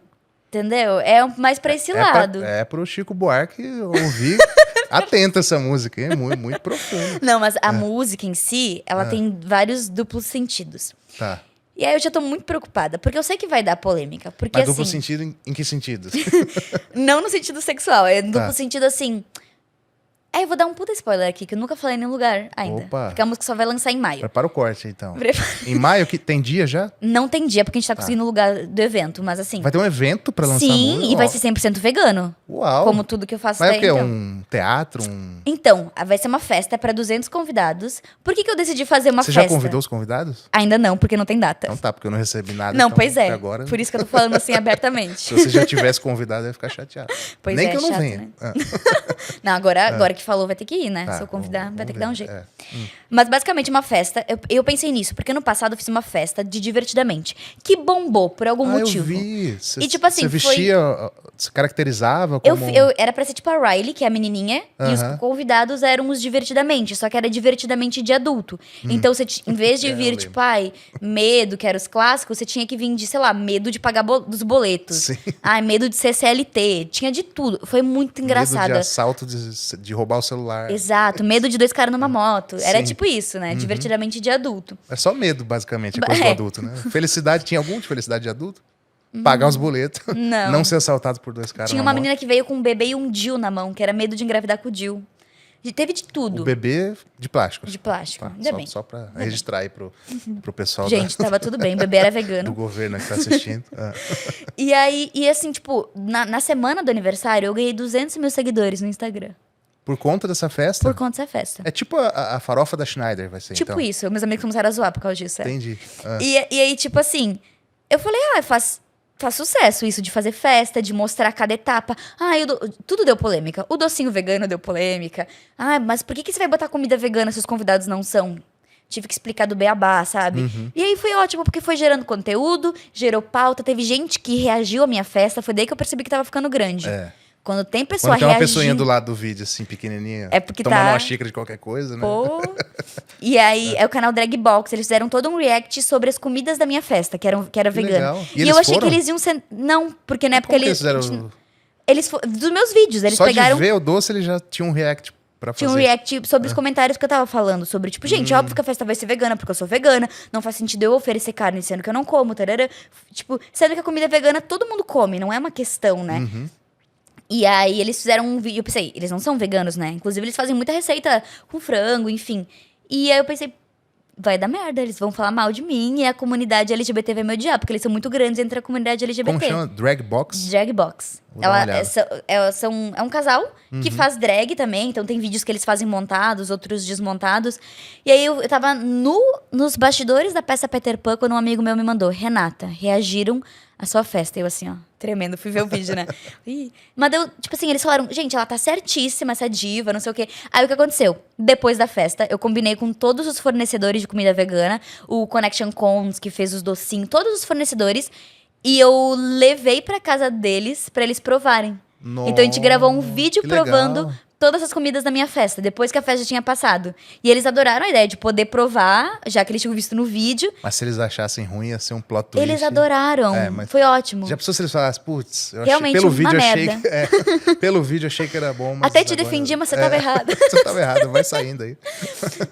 Entendeu? É mais pra esse lado. É pro Chico Buarque ouvir atento essa música, é muito, muito profundo. Não, mas a música em si, ela tem vários duplos sentidos. Tá. E aí eu já tô muito preocupada, porque eu sei que vai dar polêmica. Porque, Mas assim, duplo sentido em que sentido? não no sentido sexual, é no Tá. duplo sentido assim. Aí eu vou dar um puta spoiler aqui, que eu nunca falei em nenhum lugar ainda. Opa. Porque a música só vai lançar em maio. Prepara o corte, então. Em maio, que tem dia já? Não tem dia, porque a gente tá conseguindo o lugar do evento, mas assim. Vai ter um evento pra lançar sim, música? e vai ser 100% vegano. Uau. Como tudo que eu faço Mas é daí, o quê? então. Um teatro? Então, vai ser uma festa pra 200 convidados. Por que eu decidi fazer uma Você festa? já convidou os convidados? Ainda não, porque não tem data. Não tá, porque eu não recebi nada. Não, então, pois é. até agora, Por isso que eu tô falando assim abertamente. se você já tivesse convidado, eu ia ficar chateado. Pois Nem é, que eu não chato, venha. né? Ah, Não, agora que falou vai ter que ir, né? tá, Se eu convidar, vamos vai ter que ver. dar um jeito. É. Mas basicamente uma festa, eu pensei nisso, porque no passado eu fiz uma festa de Divertidamente, que bombou por algum motivo. Eu vi. Você, E, tipo assim, você vestia, se caracterizava Eu, como... eu era pra ser tipo a Riley, que é a menininha, e os Aham. convidados eram os Divertidamente, só que era Divertidamente de adulto. Então, em vez de É, eu vir, lembro. tipo, ai, medo, que era os clássicos, você tinha que vir de, sei lá, medo de pagar dos boletos. Sim. Ai, medo de ser CLT. Tinha de tudo. Foi muito engraçado. Medo de assalto, de roubar o celular. Exato, medo de 2 caras numa moto. Era Sim. tipo isso, né? Divertidamente de adulto. É só medo, basicamente, a coisa do É. adulto, né? Felicidade, tinha algum de felicidade de adulto? Pagar os boletos. Não. Não ser assaltado por 2 caras Tinha na uma moto. menina que veio com um bebê e um DIU na mão, que era medo de engravidar com o DIU. E teve de tudo. O bebê de plástico. De plástico. Tá, Ainda só, bem. só pra registrar aí pro pessoal Gente, tava tudo bem. O bebê era do vegano. governo que tá assistindo. Ah. E aí, e assim, tipo, na semana do aniversário, eu ganhei 200 mil seguidores no Instagram. Por conta dessa festa? Por conta dessa festa. É tipo a farofa da Schneider, vai ser, Tipo então. isso. Meus amigos começaram a zoar por causa disso. É. Entendi. Ah. E aí, tipo assim, eu falei, faz sucesso isso de fazer festa, de mostrar cada etapa. Tudo deu polêmica. O docinho vegano deu polêmica. Mas por que você vai botar comida vegana se os convidados não são? Tive que explicar do beabá, sabe? Uhum. E aí foi ótimo, porque foi gerando conteúdo, gerou pauta, teve gente que reagiu à minha festa. Foi daí que eu percebi que tava ficando grande. É. Quando tem pessoa Quando tem uma reagindo... pessoinha do lado do vídeo, assim, pequenininha, É porque tomando tá- uma xícara de qualquer coisa, né? Pô. E aí, é o canal Drag Box. Eles fizeram todo um react sobre as comidas da minha festa, que era Que vegano. legal. E E eles eu achei foram? que eles iam ser. Não, porque na época Como que eles. eles fizeram? Dos meus vídeos, eles Só pegaram. de ver o doce, ele já tinha um react pra fazer. Tinha um react sobre os comentários que eu tava falando. Sobre, tipo, gente, óbvio que a festa vai ser vegana, porque eu sou vegana. Não faz sentido eu oferecer carne sendo que eu não como, tarará. Tipo, sendo que a comida vegana todo mundo come, não é uma questão, né? Uhum. E aí eles fizeram um vídeo, eu pensei, eles não são veganos, né? Inclusive eles fazem muita receita com frango, enfim. E aí eu pensei, vai dar merda, eles vão falar mal de mim e a comunidade LGBT vai me odiar, porque eles são muito grandes entre a comunidade LGBT. Como chama? Drag Box? Drag Box. Vou dar uma olhada. É um casal que faz drag também, então tem vídeos que eles fazem montados, outros desmontados. E aí eu tava nos bastidores da peça Peter Pan quando um amigo meu me mandou, Renata, reagiram à sua festa. E eu assim, ó, tremendo, fui ver o vídeo, né? Ih. Mas deu, tipo assim, eles falaram, gente, ela tá certíssima, essa diva, não sei o quê. Aí o que aconteceu? Depois da festa, eu combinei com todos os fornecedores de comida vegana, o Connection Cons, que fez os docinhos, todos os fornecedores, e eu levei pra casa deles pra eles provarem. Então a gente gravou um vídeo que legal. provando todas as comidas da minha festa, depois que a festa já tinha passado. E eles adoraram a ideia de poder provar, já que eles tinham visto no vídeo. Mas se eles achassem ruim, ia ser um plot twist. Eles adoraram. É, mas- Foi ótimo. Já pensou se eles falassem, putz, eu Realmente pelo uma vídeo eu achei merda. que, pelo vídeo eu achei que era bom, mas Até te agora- defendi, mas você tava errado. Você tava errado, vai saindo aí.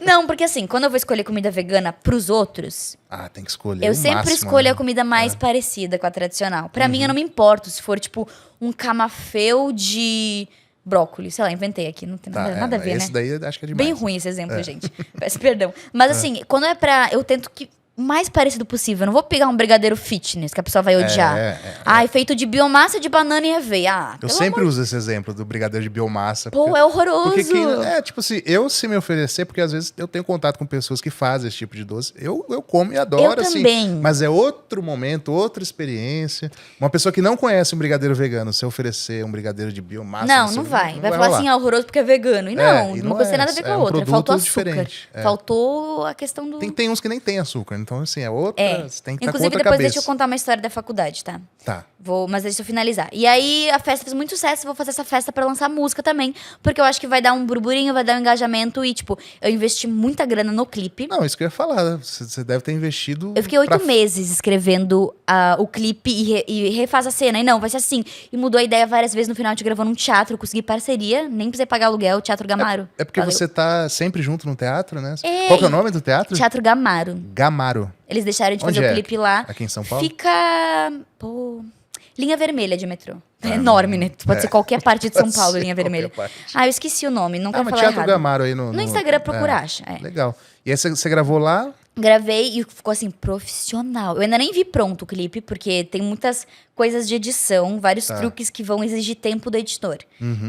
Não, porque assim, quando eu vou escolher comida vegana pros outros, Ah, tem que escolher eu o sempre máximo, escolho né? a comida mais parecida com a tradicional. Pra mim, eu não me importo se for, tipo, um camafeu de brócolis. Sei lá, inventei aqui, não tem Tá, nada a ver, esse né? daí eu acho que é demais. Bem ruim esse exemplo, gente. Peço perdão. Mas assim, quando é pra... Eu tento que o mais parecido possível. Eu não vou pegar um brigadeiro fitness, que a pessoa vai odiar. Ai, feito de biomassa de banana e aveia. Eu sempre uso esse exemplo do brigadeiro de biomassa. Pô, porque- é horroroso. Porque tipo assim, eu se me oferecer, porque às vezes eu tenho contato com pessoas que fazem esse tipo de doce, eu como e adoro, Eu assim. também. Mas é outro momento, outra experiência. Uma pessoa que não conhece um brigadeiro vegano, se eu oferecer um brigadeiro de biomassa... Não, sei, não vai. Vai falar rolar. assim, horroroso porque é vegano. E não, e uma não coisa tem é, nada a ver com é a um outra. produto Faltou açúcar. diferente, é. Faltou a questão do... Tem uns que nem tem açúcar, Então, assim, é outra. Você tem que estar com Inclusive, outra depois cabeça. deixa eu contar uma história da faculdade, tá? Tá. Mas deixa eu finalizar. E aí, a festa fez muito sucesso. Vou fazer essa festa pra lançar música também. Porque eu acho que vai dar um burburinho, vai dar um engajamento. E, tipo, eu investi muita grana no clipe. Não, isso que eu ia falar. Você deve ter investido. Eu fiquei 8 meses escrevendo o clipe e refaz a cena. E não, vai ser assim. E mudou a ideia várias vezes. No final, a gente gravou num teatro. Consegui parceria. Nem precisei pagar aluguel. Teatro Gamaro. É porque Valeu. você tá sempre junto no teatro, né? É, Qual que é o nome do teatro? Teatro Gamaro. Gamaro. Eles deixaram de Onde fazer é? o clipe lá. Aqui em São Paulo? Fica... Pô... Linha Vermelha de metrô. É enorme, né? Pode ser qualquer parte de São Pode Paulo, ser Linha qualquer Vermelha. parte. Ah, eu esqueci o nome. Não quero Mas falar Teatro errado. Gamaro aí no... No Instagram procura, acha. É. Legal. E aí você gravou lá? Gravei e ficou assim, profissional. Eu ainda nem vi pronto o clipe, porque tem muitas coisas de edição, vários truques que vão exigir tempo do editor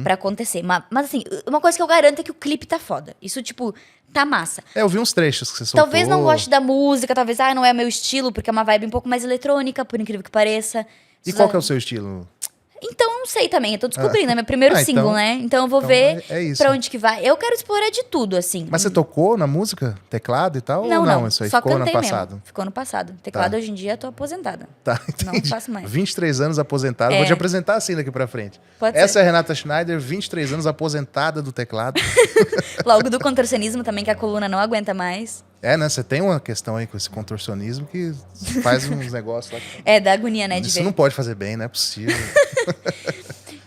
pra acontecer. Mas assim, uma coisa que eu garanto é que o clipe tá foda. Isso, tipo, tá massa. Eu vi uns trechos que você soltou. Talvez não goste da música, talvez, não é meu estilo, porque é uma vibe um pouco mais eletrônica, por incrível que pareça. E qual que é o seu estilo? Então, eu não sei também, eu tô descobrindo, é meu primeiro single, então- né? Então eu vou então ver é isso. pra onde que vai. Eu quero explorar de tudo, assim. Mas você tocou na música? Teclado e tal? Não, ou não, Isso aí só ficou no cantei passado? mesmo. Ficou no passado. Teclado hoje em dia eu tô aposentada. Tá, Não entendi. faço mais. 23 anos aposentada. É. Vou te apresentar assim daqui pra frente. Pode Essa ser. é a Renata Schneider, 23 anos aposentada do teclado. Logo do contorcionismo também, que a coluna não aguenta mais. É, né? Você tem uma questão aí com esse contorcionismo que faz uns negócios lá. É, da agonia, né, de Isso ver. não pode fazer bem, não é possível.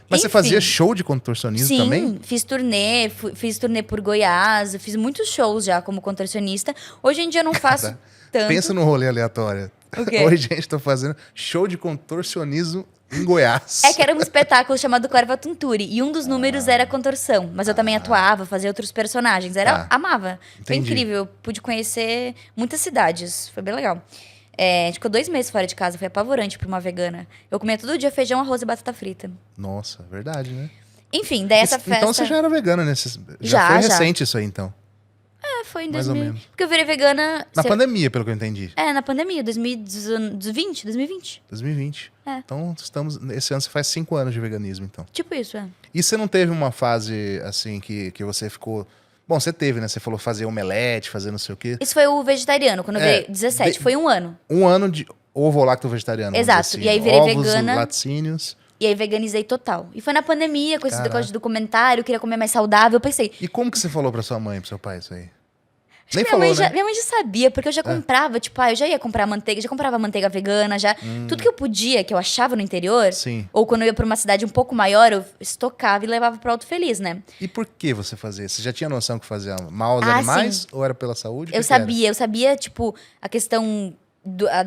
Mas você Enfim. fazia show de contorcionismo Sim, também? fiz turnê, fiz turnê por Goiás, eu fiz muitos shows já como contorcionista. Hoje em dia eu não faço tanto. Pensa no rolê aleatório. O quê? Hoje, gente, tô fazendo show de contorcionismo em Goiás. É que era um espetáculo chamado Corva Tunturi. E um dos números era contorção. Mas eu também atuava, fazia outros personagens. Amava. Foi Entendi. incrível. Eu pude conhecer muitas cidades. Foi bem legal. A gente ficou 2 meses fora de casa. Foi apavorante pra uma vegana. Eu comia todo dia feijão, arroz e batata frita. Nossa, verdade, né? Enfim, daí essa festa... Então você já era vegana, né? Já, foi já. recente isso aí, então. Foi em mais ou 2000. menos. Porque eu virei vegana... Na pandemia, pelo que eu entendi. Na pandemia. 2020. 2020. É. Então, esse ano você faz 5 anos de veganismo, então. Tipo isso, E você não teve uma fase, assim, que você ficou... Bom, você teve, né? Você falou fazer omelete, fazer não sei o quê. Isso foi o vegetariano, quando eu virei 17. Foi 1 ano. Um ano de ovo-lacto-vegetariano. vamos Exato. dizer assim. E aí virei Ovos, vegana. laticínios. E aí veganizei total. E foi na pandemia, com esse Caraca. negócio de documentário, eu queria comer mais saudável. Eu pensei, E como que você falou pra sua mãe e pro seu pai isso aí? acho Nem que falou, né? minha mãe já sabia, porque eu já comprava, tipo, eu já ia comprar manteiga, já comprava manteiga vegana, já. Tudo que eu podia, que eu achava no interior, Sim. ou quando eu ia pra uma cidade um pouco maior, eu estocava e levava pra Alto Feliz, né? E por que você fazia isso? Você já tinha noção que fazia mal aos Ah, animais? sim. Ou era pela saúde? O Eu que que era? sabia, tipo, a questão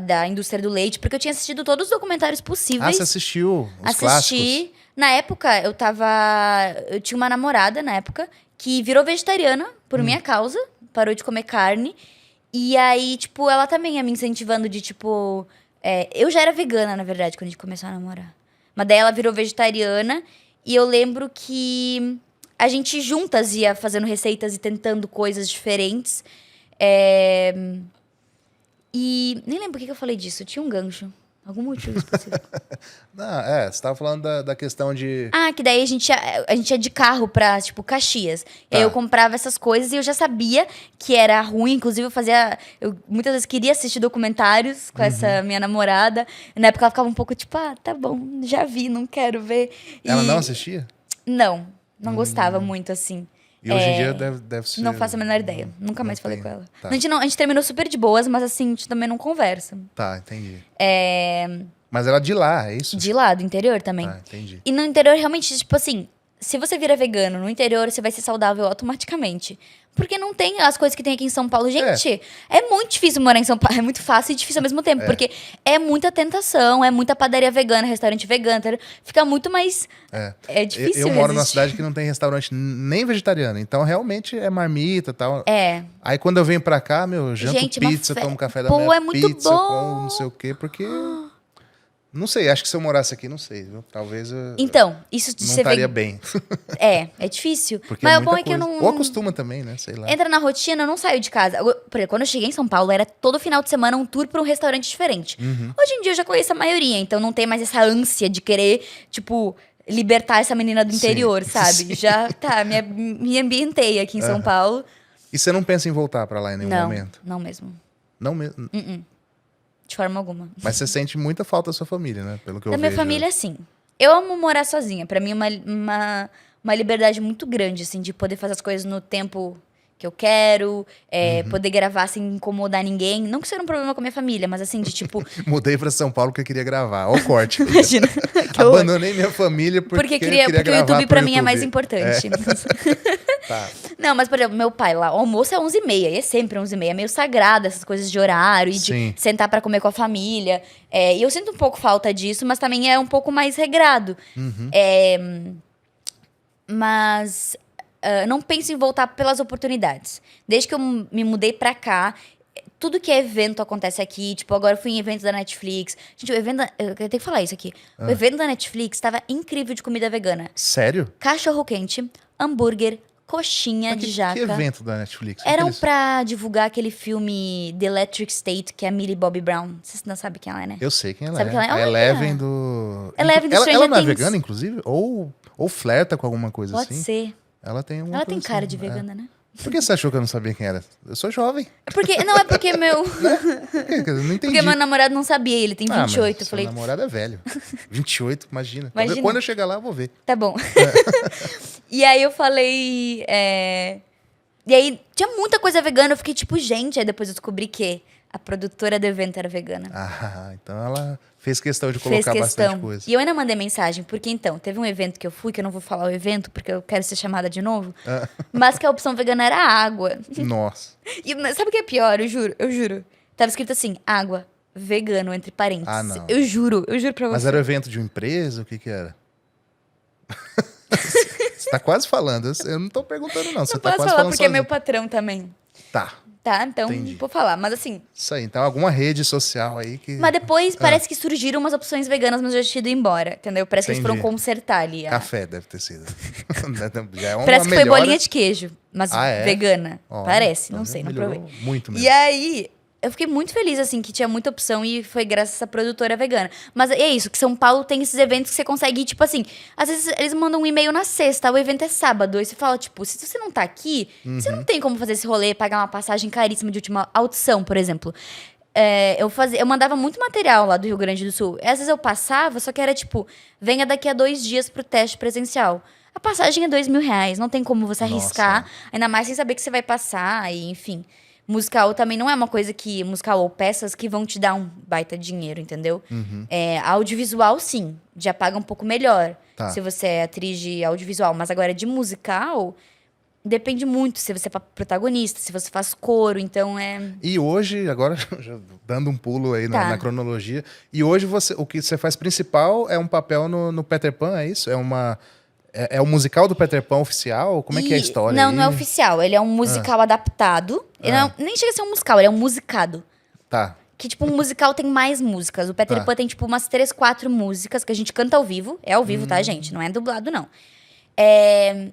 da indústria do leite, porque eu tinha assistido todos os documentários Ah, possíveis. você assistiu os clássicos? Assisti. Na época, eu tinha uma namorada, na época, que virou vegetariana por minha causa, parou de comer carne. E aí, tipo, ela também ia me incentivando de, tipo... eu já era vegana, na verdade, quando a gente começou a namorar. Mas daí ela virou vegetariana. E eu lembro que a gente juntas ia fazendo receitas e tentando coisas diferentes. E nem lembro por que eu falei disso. Tinha um gancho. Algum motivo específico. Não, você tava falando da questão de... Que daí a gente ia de carro pra, tipo, Caxias. E aí eu comprava essas coisas e eu já sabia que era ruim. Inclusive, eu muitas vezes queria assistir documentários com essa minha namorada. E na época ela ficava um pouco tipo, tá bom, já vi, não quero ver. Ela E não assistia? não gostava muito, assim. E hoje em dia deve ser... Não faço a menor ideia. Nunca mais falei tem. com ela. Tá. A gente terminou super de boas, mas assim, a gente também não conversa. Tá, entendi. Mas ela de lá, é isso? De lá, do interior também. Ah, entendi. E no interior, realmente, tipo assim, se você vira vegano no interior, você vai ser saudável automaticamente. Porque não tem as coisas que tem aqui em São Paulo. Gente, é muito difícil morar em São Paulo. É muito fácil e difícil ao mesmo tempo. Porque é muita tentação, é muita padaria vegana, restaurante vegano. Fica muito mais... É difícil Eu moro numa resistir. cidade que não tem restaurante nem vegetariano. Então, realmente, é marmita e tal. É. Aí, quando eu venho pra cá, eu janto Gente, uma pizza, tomo café da Pô, manhã, é muito pizza, eu bom. como não sei o quê, porque... Não sei, acho que se eu morasse aqui, não sei, viu? Talvez eu Então, isso de não ser estaria vegano... bem. É difícil. Porque Mas é o bom muita é que eu coisa. não... Ou acostuma também, né? Sei lá. Entra na rotina, eu não saio de casa. Por exemplo, quando eu cheguei em São Paulo, era todo final de semana um tour pra um restaurante diferente. Hoje em dia eu já conheço a maioria, então não tem mais essa ânsia de querer, tipo, libertar essa menina do Sim, interior, sabe? sim. Já, me ambientei aqui em São Paulo. E você não pensa em voltar pra lá em nenhum Não, momento? não mesmo. Não mesmo. De forma alguma. Mas você sente muita falta da sua família, né? Pelo que eu Da minha vejo. família, sim. Eu amo morar sozinha. Pra mim é uma liberdade muito grande, assim, de poder fazer as coisas no tempo que eu quero, poder gravar sem incomodar ninguém. Não que isso era um problema com a minha família, mas assim, de tipo... Mudei pra São Paulo porque eu queria gravar. Olha o corte. Imagina. Que horror. Abandonei minha família porque Porque o gravar YouTube pro pra mim é YouTube. mais importante. Tá. Não, mas, por exemplo, meu pai lá, o almoço é 11h30, e é sempre 11h30. É meio sagrado essas coisas de horário e Sim. de sentar pra comer com a família. E eu sinto um pouco falta disso, mas também é um pouco mais regrado. Mas não penso em voltar pelas oportunidades. Desde que eu me mudei pra cá, tudo que é evento acontece aqui. Tipo, agora eu fui em evento da Netflix. Gente, o evento eu tenho que falar isso aqui. O evento da Netflix tava incrível de comida vegana. Sério? Cachorro-quente, hambúrguer, coxinha Mas de que jaca. evento da Netflix? Eram Eles- pra divulgar aquele filme The Electric State, que é a Millie Bobby Brown. Vocês não sabem quem ela é, né? Eu sei quem ela Sabe é. quem ela é? A Olha! Eleven do... Eleven do ela Stranger não é Things. vegana, inclusive? Ou flerta com alguma coisa Pode assim? ser. Ela tem uma Ela coisa tem cara assim, de vegana, né? Por que você achou que eu não sabia quem era? Eu sou jovem. Não, é porque meu... Eu não entendi. Porque meu namorado não sabia, ele tem 28. mas Eu seu falei, namorado é velho. 28, imagina. Imagina. Quando eu chegar lá, eu vou ver. tá bom. E aí eu falei... E aí tinha muita coisa vegana, eu fiquei tipo, gente... Aí depois eu descobri que a produtora do evento era vegana. Ah, então ela fez questão de Fez colocar bastante questão. coisa. E eu ainda mandei mensagem, porque então, teve um evento que eu fui, que eu não vou falar o evento, porque eu quero ser chamada de novo, mas que a opção vegana era água. Nossa. E sabe o que é pior? Eu juro. Tava escrito assim, água, vegano, entre parênteses. Ah, não. Eu juro pra você. Mas era o evento de uma empresa? O que era? Você tá quase falando. Eu não tô perguntando, não. Você Não tá posso quase falar falando porque é sozinho. meu patrão também. Tá, Tá? Então, Entendi. vou falar. Mas assim, isso aí. Então, alguma rede social aí que... mas depois parece que surgiram umas opções veganas, mas eu já tinha ido embora, entendeu? Parece que eles foram Entendi. consertar ali. Café deve ter sido. Já é uma Parece que foi melhora. bolinha de queijo, mas Ah, é? vegana. Ó, Parece, então não já sei, não melhorou provei. muito mesmo. E aí, eu fiquei muito feliz, assim, que tinha muita opção e foi graças a essa produtora vegana. Mas é isso, que São Paulo tem esses eventos que você consegue ir, tipo assim, às vezes eles mandam um e-mail na sexta, o evento é sábado, aí você fala, tipo, se você não tá aqui, você não tem como fazer esse rolê, pagar uma passagem caríssima de última audição, por exemplo. Eu mandava muito material lá do Rio Grande do Sul. E, às vezes eu passava, só que era tipo, venha daqui a 2 dias pro teste presencial. A passagem é R$2.000, não tem como você arriscar, ainda mais sem saber que você vai passar, e enfim. Musical também não é uma coisa que... Musical ou peças que vão te dar um baita dinheiro, entendeu? Audiovisual, sim. Já paga um pouco melhor. Tá. Se você é atriz de audiovisual. Mas agora de musical... Depende muito se você é protagonista, se você faz coro. Então E hoje, agora já dando um pulo aí Tá. na cronologia, e hoje o que você faz principal é um papel no Peter Pan, é isso? É o musical do Peter Pan oficial? Como é que é a história Não, aí? não é oficial. Ele é um musical adaptado. Ele nem chega a ser um musical, ele é um musicado. Tá. Que, tipo, um musical tem mais músicas. O Peter Tá. Pan tem, tipo, umas 3, 4 músicas que a gente canta ao vivo. É ao vivo, tá, gente? Não é dublado, não.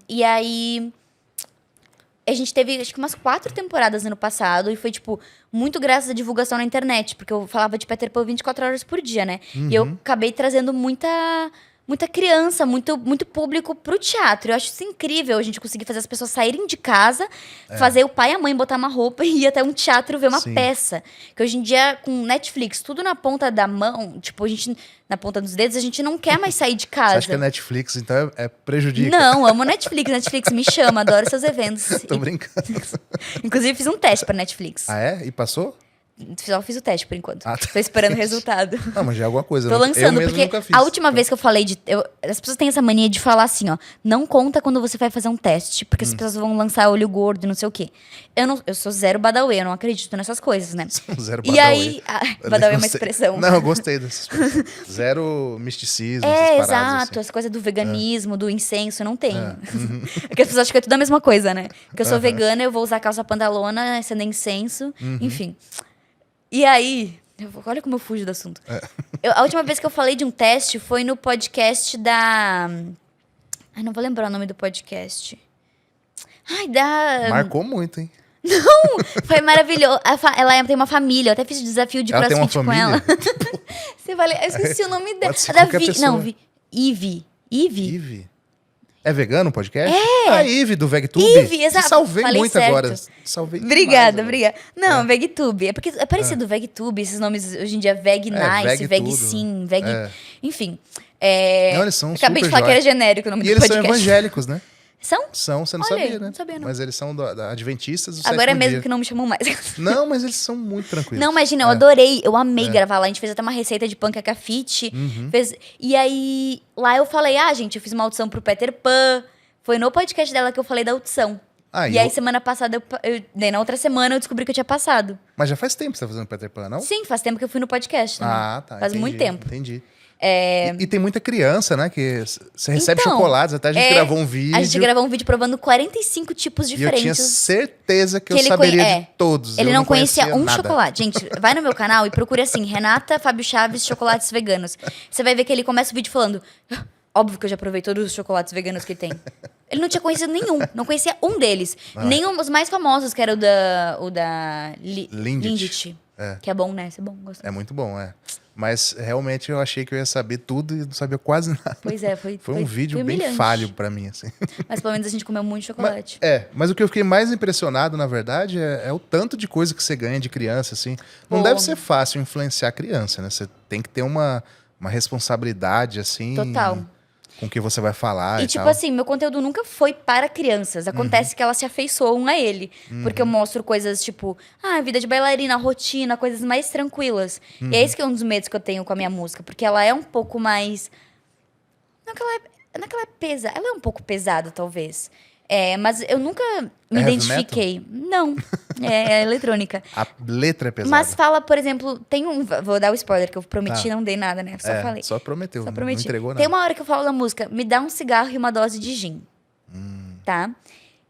E aí... A gente teve, acho que umas 4 temporadas ano passado. E foi, tipo, muito graças à divulgação na internet. Porque eu falava de Peter Pan 24 horas por dia, né? E eu acabei trazendo muita criança, muito público pro teatro. Eu acho isso incrível, a gente conseguir fazer as pessoas saírem de casa, fazer o pai e a mãe botar uma roupa e ir até um teatro ver uma Sim. peça. Que hoje em dia, com Netflix, tudo na ponta da mão, tipo, a gente, na ponta dos dedos, a gente não quer mais sair de Você casa. acha que a Netflix, então, prejudica? Não, amo Netflix. Netflix me chama, adoro seus eventos. Tô brincando. Inclusive, fiz um teste pra Netflix. Ah, é? E passou? Só fiz o teste por enquanto. Ah, tá. Tô esperando o resultado. Não, mas já é alguma coisa. Tô eu lançando, mesmo porque nunca fiz. a última vez que eu falei de... as pessoas têm essa mania de falar assim, ó. Não conta quando você vai fazer um teste, porque as pessoas vão lançar olho gordo e não sei o quê. Eu sou zero badauê, eu não acredito nessas coisas, né? Zero E badauê. aí... badauê é uma Gostei. expressão. Não, eu gostei dessa expressão. Zero misticismo, essas paradas Exato. assim. As coisas do veganismo, do incenso, não tem. Porque as pessoas acham que é tudo a mesma coisa, né? Porque eu sou vegana, eu vou usar calça pantalona, acender incenso, enfim. E aí... Olha como eu fujo do assunto. A última vez que eu falei de um teste foi no podcast da... Ai, não vou lembrar o nome do podcast. Ai, Marcou muito, hein? Foi maravilhoso. Ela tem uma família. Eu até fiz o desafio de Ela tem uma crossfit com família? ela. Você vai... Eu esqueci o nome dela. Pode ser qualquer pessoa. Não, Ivy. Ive? É vegano o podcast? A Ive, do VegTube. Ive, exato. Te salvei Falei muito certo. agora. Salvei Obrigada, demais, obrigada. Não, VegTube. É porque é parecido VegTube, esses nomes hoje em dia, Veg Nice, Veg Veg tudo. Sim, Veg... Enfim. Não, eles são Acabei de super falar que era jóia. genérico o nome E do eles são podcast. evangélicos, né? São? São, você não Olha aí, sabia, né? não sabia, não. Mas eles são da adventistas do Agora é sétimo mesmo dia. que não me chamam mais. Não, mas eles são muito tranquilos. Não, imagina, eu adorei, eu amei gravar lá. A gente fez até uma receita de panqueca fit. E aí, lá eu falei, gente, eu fiz uma audição pro Peter Pan. Foi no podcast dela que eu falei da audição. E aí, semana passada, daí na outra semana, eu descobri que eu tinha passado. Mas já faz tempo que você tá fazendo Peter Pan, não? Sim, faz tempo que eu fui no podcast, né? Tá. Faz muito tempo. Entendi. E tem muita criança, né? Que você recebe Então, chocolates. Até a gente gravou um vídeo. A gente gravou um vídeo provando 45 tipos E eu diferentes. tinha certeza que eu ele saberia conhe- de todos. Ele Eu não conhecia um nada. chocolate. Gente, vai no meu canal e procure assim, Renata Fábio Chaves chocolates veganos. Você vai ver que ele começa o vídeo falando, óbvio que eu já provei todos os chocolates veganos que tem. Ele não tinha conhecido nenhum, não conhecia um deles. Nem os mais famosos, que era o da Lindt. Que é bom, né? Isso é bom, gosto. É muito bom, Mas realmente eu achei que eu ia saber tudo e não sabia quase nada. Pois é, foi um vídeo foi bem humilhante. falho pra mim, assim. Mas pelo menos a gente comeu muito chocolate. Mas o que eu fiquei mais impressionado, na verdade, é o tanto de coisa que você ganha de criança, assim. Não Pô. deve ser fácil influenciar a criança, né? Você tem que ter uma responsabilidade, assim. Total. Com o que você vai falar e tipo tal. assim, meu conteúdo nunca foi para crianças. Acontece que elas se afeiçoam a ele. Porque eu mostro coisas tipo, vida de bailarina, rotina, coisas mais tranquilas. E é esse que é um dos medos que eu tenho com a minha música. Porque ela é um pouco mais... Não é que ela é pesada. Ela é um pouco pesada, talvez. Mas eu nunca me heavy identifiquei. Não. É eletrônica. A letra é pesada. Mas fala, por exemplo, tem um... Vou dar o spoiler, que eu prometi, não dei nada, né? Só falei. Só prometeu, Só não prometi. entregou nada. Tem uma hora que eu falo da música, me dá um cigarro e uma dose de gin. Tá?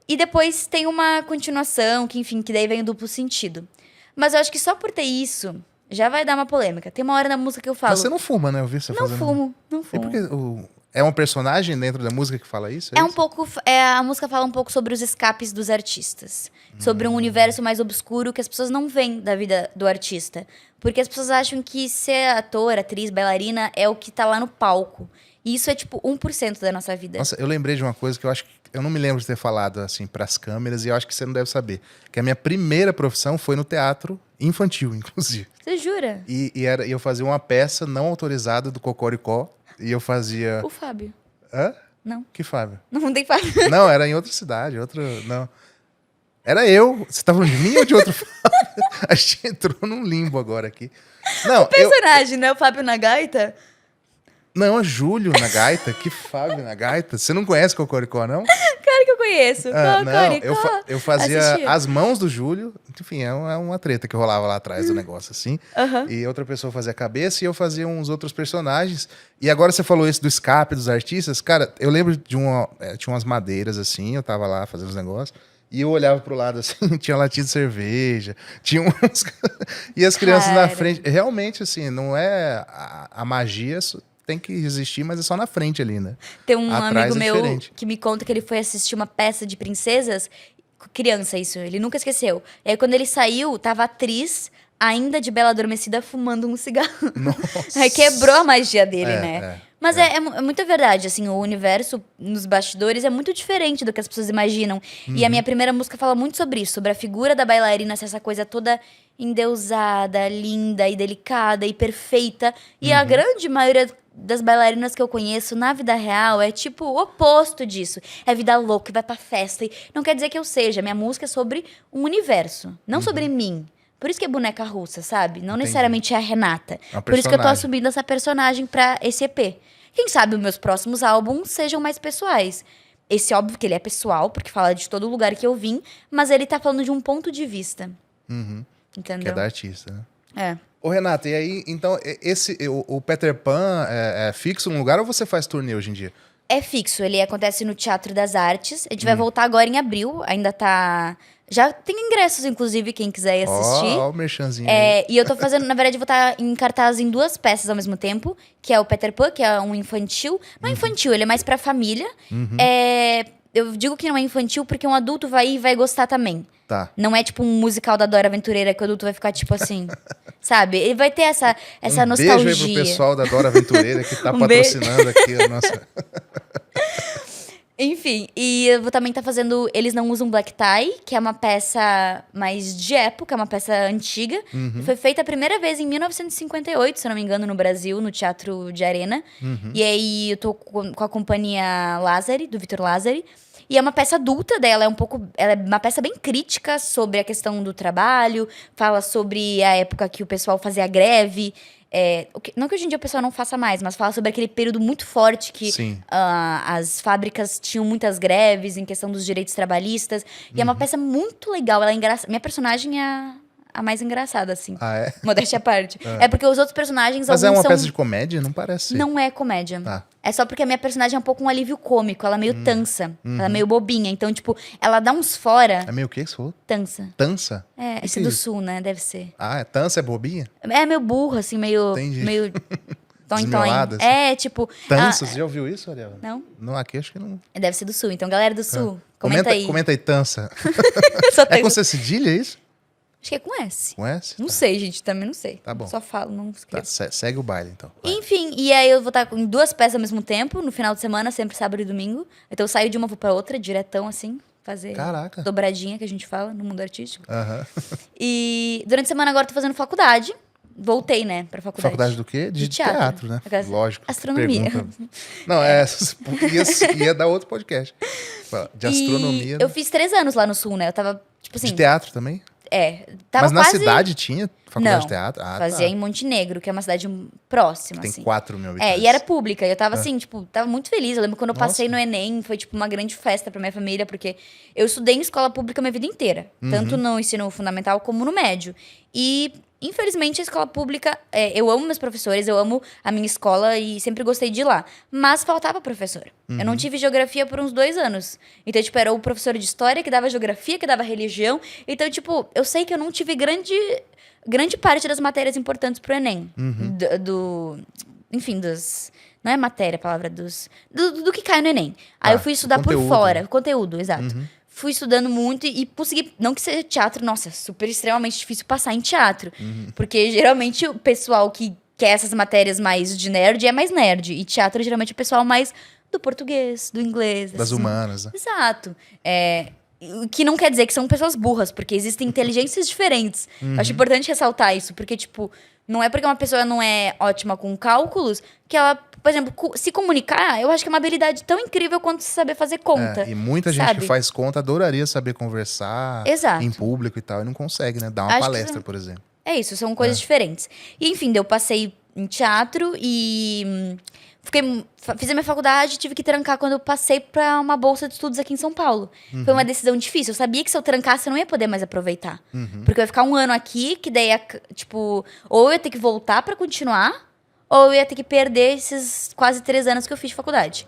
E depois tem uma continuação, que enfim, que daí vem o duplo sentido. Mas eu acho que só por ter isso, já vai dar uma polêmica. Tem uma hora na música que eu falo... Mas você não fuma, né? Eu vi você Não fazendo... fumo, não E fumo. por que é um personagem dentro da música que fala isso? É um isso? pouco... a música fala um pouco sobre os escapes dos artistas. Sobre um universo mais obscuro que as pessoas não veem da vida do artista. Porque as pessoas acham que ser ator, atriz, bailarina é o que tá lá no palco. E isso é tipo 1% da nossa vida. Nossa, eu lembrei de uma coisa que eu acho que... Eu não me lembro de ter falado assim pras câmeras e eu acho que você não deve saber. Que a minha primeira profissão foi no teatro infantil, inclusive. Você jura? E eu fazia uma peça não autorizada do Cocoricó. E eu fazia... O Fábio. Hã? Não. Que Fábio? Não tem Fábio. Não, era em outra cidade, não. Era eu. Você tá falando de mim ou de outro Fábio? A gente entrou num limbo agora aqui. Não, Personagem, né? O Fábio na gaita. Não, é Júlio na gaita. Que Fábio na gaita? Você não conhece Cocoricó, não? Claro que eu conheço. Não, eu fazia Assistia. as mãos do Júlio. Enfim, é uma treta que rolava lá atrás do negócio, assim. E outra pessoa fazia a cabeça e eu fazia uns outros personagens. E agora você falou isso do escape dos artistas. Cara, eu lembro de tinha umas madeiras, assim, eu tava lá fazendo os negócios. E eu olhava pro lado, assim, tinha latinha de cerveja, tinha uns... E as crianças na frente. Realmente, assim, não é... A magia tem que existir, mas é só na frente ali, né? Tem um Atrás amigo é meu diferente. que me conta que ele foi assistir uma peça de princesas, criança isso, ele nunca esqueceu. E aí quando ele saiu, tava a atriz, ainda de bela adormecida, fumando um cigarro. Nossa. Aí quebrou a magia dele, É, né? Mas é muita verdade, assim, o universo nos bastidores é muito diferente do que as pessoas imaginam. E a minha primeira música fala muito sobre isso, sobre a figura da bailarina, ser essa coisa toda endeusada, linda e delicada e perfeita. E a grande maioria das bailarinas que eu conheço na vida real é tipo o oposto disso. É vida louca, vai pra festa. E não quer dizer que eu seja. Minha música é sobre um universo, não sobre mim. Por isso que é boneca russa, sabe? Não necessariamente é a Renata. Uma Por isso que eu tô personagem. assumindo essa personagem pra esse EP. Quem sabe os meus próximos álbuns sejam mais pessoais. Esse, óbvio que ele é pessoal, porque fala de todo lugar que eu vim, mas ele tá falando de um ponto de vista. Entendeu? Que é da artista, né? É. Ô, Renata, e aí, então, o Peter Pan é fixo num lugar ou você faz turnê hoje em dia? É fixo, ele acontece no Teatro das Artes. A gente vai voltar agora em abril, ainda tá... Já tem ingressos, inclusive, quem quiser ir assistir. Ó o merchanzinho aí. E eu tô fazendo, na verdade, eu vou estar em cartaz em 2 peças ao mesmo tempo, que é o Peter Pan, que é um infantil. Não é infantil, ele é mais pra família. Eu digo que não é infantil porque um adulto vai ir e vai gostar também. Tá. Não é tipo um musical da Dora Aventureira que o adulto vai ficar tipo assim, sabe? Ele vai ter essa nostalgia. Beijo aí pro pessoal da Dora Aventureira que tá Um beijo. patrocinando aqui a nossa... Enfim, e eu vou também estar fazendo Eles Não Usam Black Tie, que é uma peça mais de época, uma peça antiga. Foi feita a primeira vez em 1958, se eu não me engano, no Brasil, no Teatro de Arena. E aí eu tô com a companhia Lázari, do Vitor Lázari. E é uma peça adulta dela, ela é uma peça bem crítica sobre a questão do trabalho, fala sobre a época que o pessoal fazia greve. Não que hoje em dia o pessoal não faça mais, mas fala sobre aquele período muito forte que as fábricas tinham muitas greves em questão dos direitos trabalhistas. E é uma peça muito legal, ela é engraçada. Minha personagem é a mais engraçada, assim. Ah, é? Modéstia à parte. É porque os outros personagens, Mas é alguns uma peça de comédia? Não parece ser. Não é comédia. Tá. É só porque a minha personagem é um pouco um alívio cômico. Ela é meio tansa. Ela é meio bobinha. Então, tipo, ela dá uns fora. É meio o que você falou? Tansa. Tansa? É, Que esse que é do isso? sul, né? Deve ser. Ah, tansa é bobinha? É meio burro, assim, meio... Entendi. Meio... Desmiolada, assim. É, tipo... Tansa, você já ouviu isso, Ariel? Não? Não, aqui acho que não. Deve ser do sul. Então, galera do sul, comenta aí. Comenta aí, tansa. Só É tem- com C cedilha, é isso? Acho que é com S. Com S? Não Tá. sei, gente. Também não sei. Tá bom. Só falo, não Tá, escrevo. segue o baile, então. Vai. Enfim, e aí eu vou estar com 2 peças ao mesmo tempo, no final de semana, sempre sábado e domingo. Então eu saio de uma, vou pra outra, diretão, assim, fazer Caraca. dobradinha, que a gente fala no mundo artístico. Aham. E durante a semana agora eu tô fazendo faculdade. Voltei, né, pra faculdade. Faculdade do quê? De teatro, né? Aquelas- Lógico. Astronomia. Pergunta. Não, ia dar outro podcast. De astronomia. E eu fiz 3 anos lá no sul, né? Eu tava, tipo assim... De teatro também? Tava Mas na quase... cidade tinha faculdade Não, de teatro? Ah, fazia tá. em Montenegro, que é uma cidade próxima, Tem assim. 4 mil habitantes. E era pública. E eu tava assim, tipo, tava muito feliz. Eu lembro quando eu passei Nossa. no Enem, foi tipo uma grande festa pra minha família, porque eu estudei em escola pública minha vida inteira. Tanto no ensino fundamental como no médio. E, infelizmente, a escola pública, eu amo meus professores, eu amo a minha escola e sempre gostei de ir lá. Mas faltava professor. Eu não tive geografia por uns 2 anos. Então, tipo, era o professor de história que dava geografia, que dava religião. Então, tipo, eu sei que eu não tive grande parte das matérias importantes pro Enem. Enfim, dos... Não é matéria a palavra, do que cai no Enem. Aí eu fui estudar conteúdo, por fora. né? Conteúdo, exato. Fui estudando muito e consegui... Não que seja teatro, nossa, super extremamente difícil passar em teatro. Porque geralmente o pessoal que quer essas matérias mais de nerd é mais nerd. E teatro geralmente é o pessoal mais do português, do inglês. Das assim. humanas, né? Exato. O que não quer dizer que são pessoas burras, porque existem inteligências diferentes. Eu acho importante ressaltar isso, porque, tipo, não é porque uma pessoa não é ótima com cálculos que ela, por exemplo, se comunicar, eu acho que é uma habilidade tão incrível quanto saber fazer conta. E muita gente sabe? que faz conta adoraria saber conversar Exato. em público e tal, e não consegue, né? Dar uma Acho que palestra, por exemplo. É isso, são coisas diferentes. E, enfim, eu passei em teatro e fiz a minha faculdade, tive que trancar quando eu passei pra uma bolsa de estudos aqui em São Paulo. Foi uma decisão difícil. Eu sabia que se eu trancasse, eu não ia poder mais aproveitar. Porque eu ia ficar 1 ano aqui, que daí, tipo, ou eu ia ter que voltar pra continuar, ou eu ia ter que perder esses quase 3 anos que eu fiz de faculdade.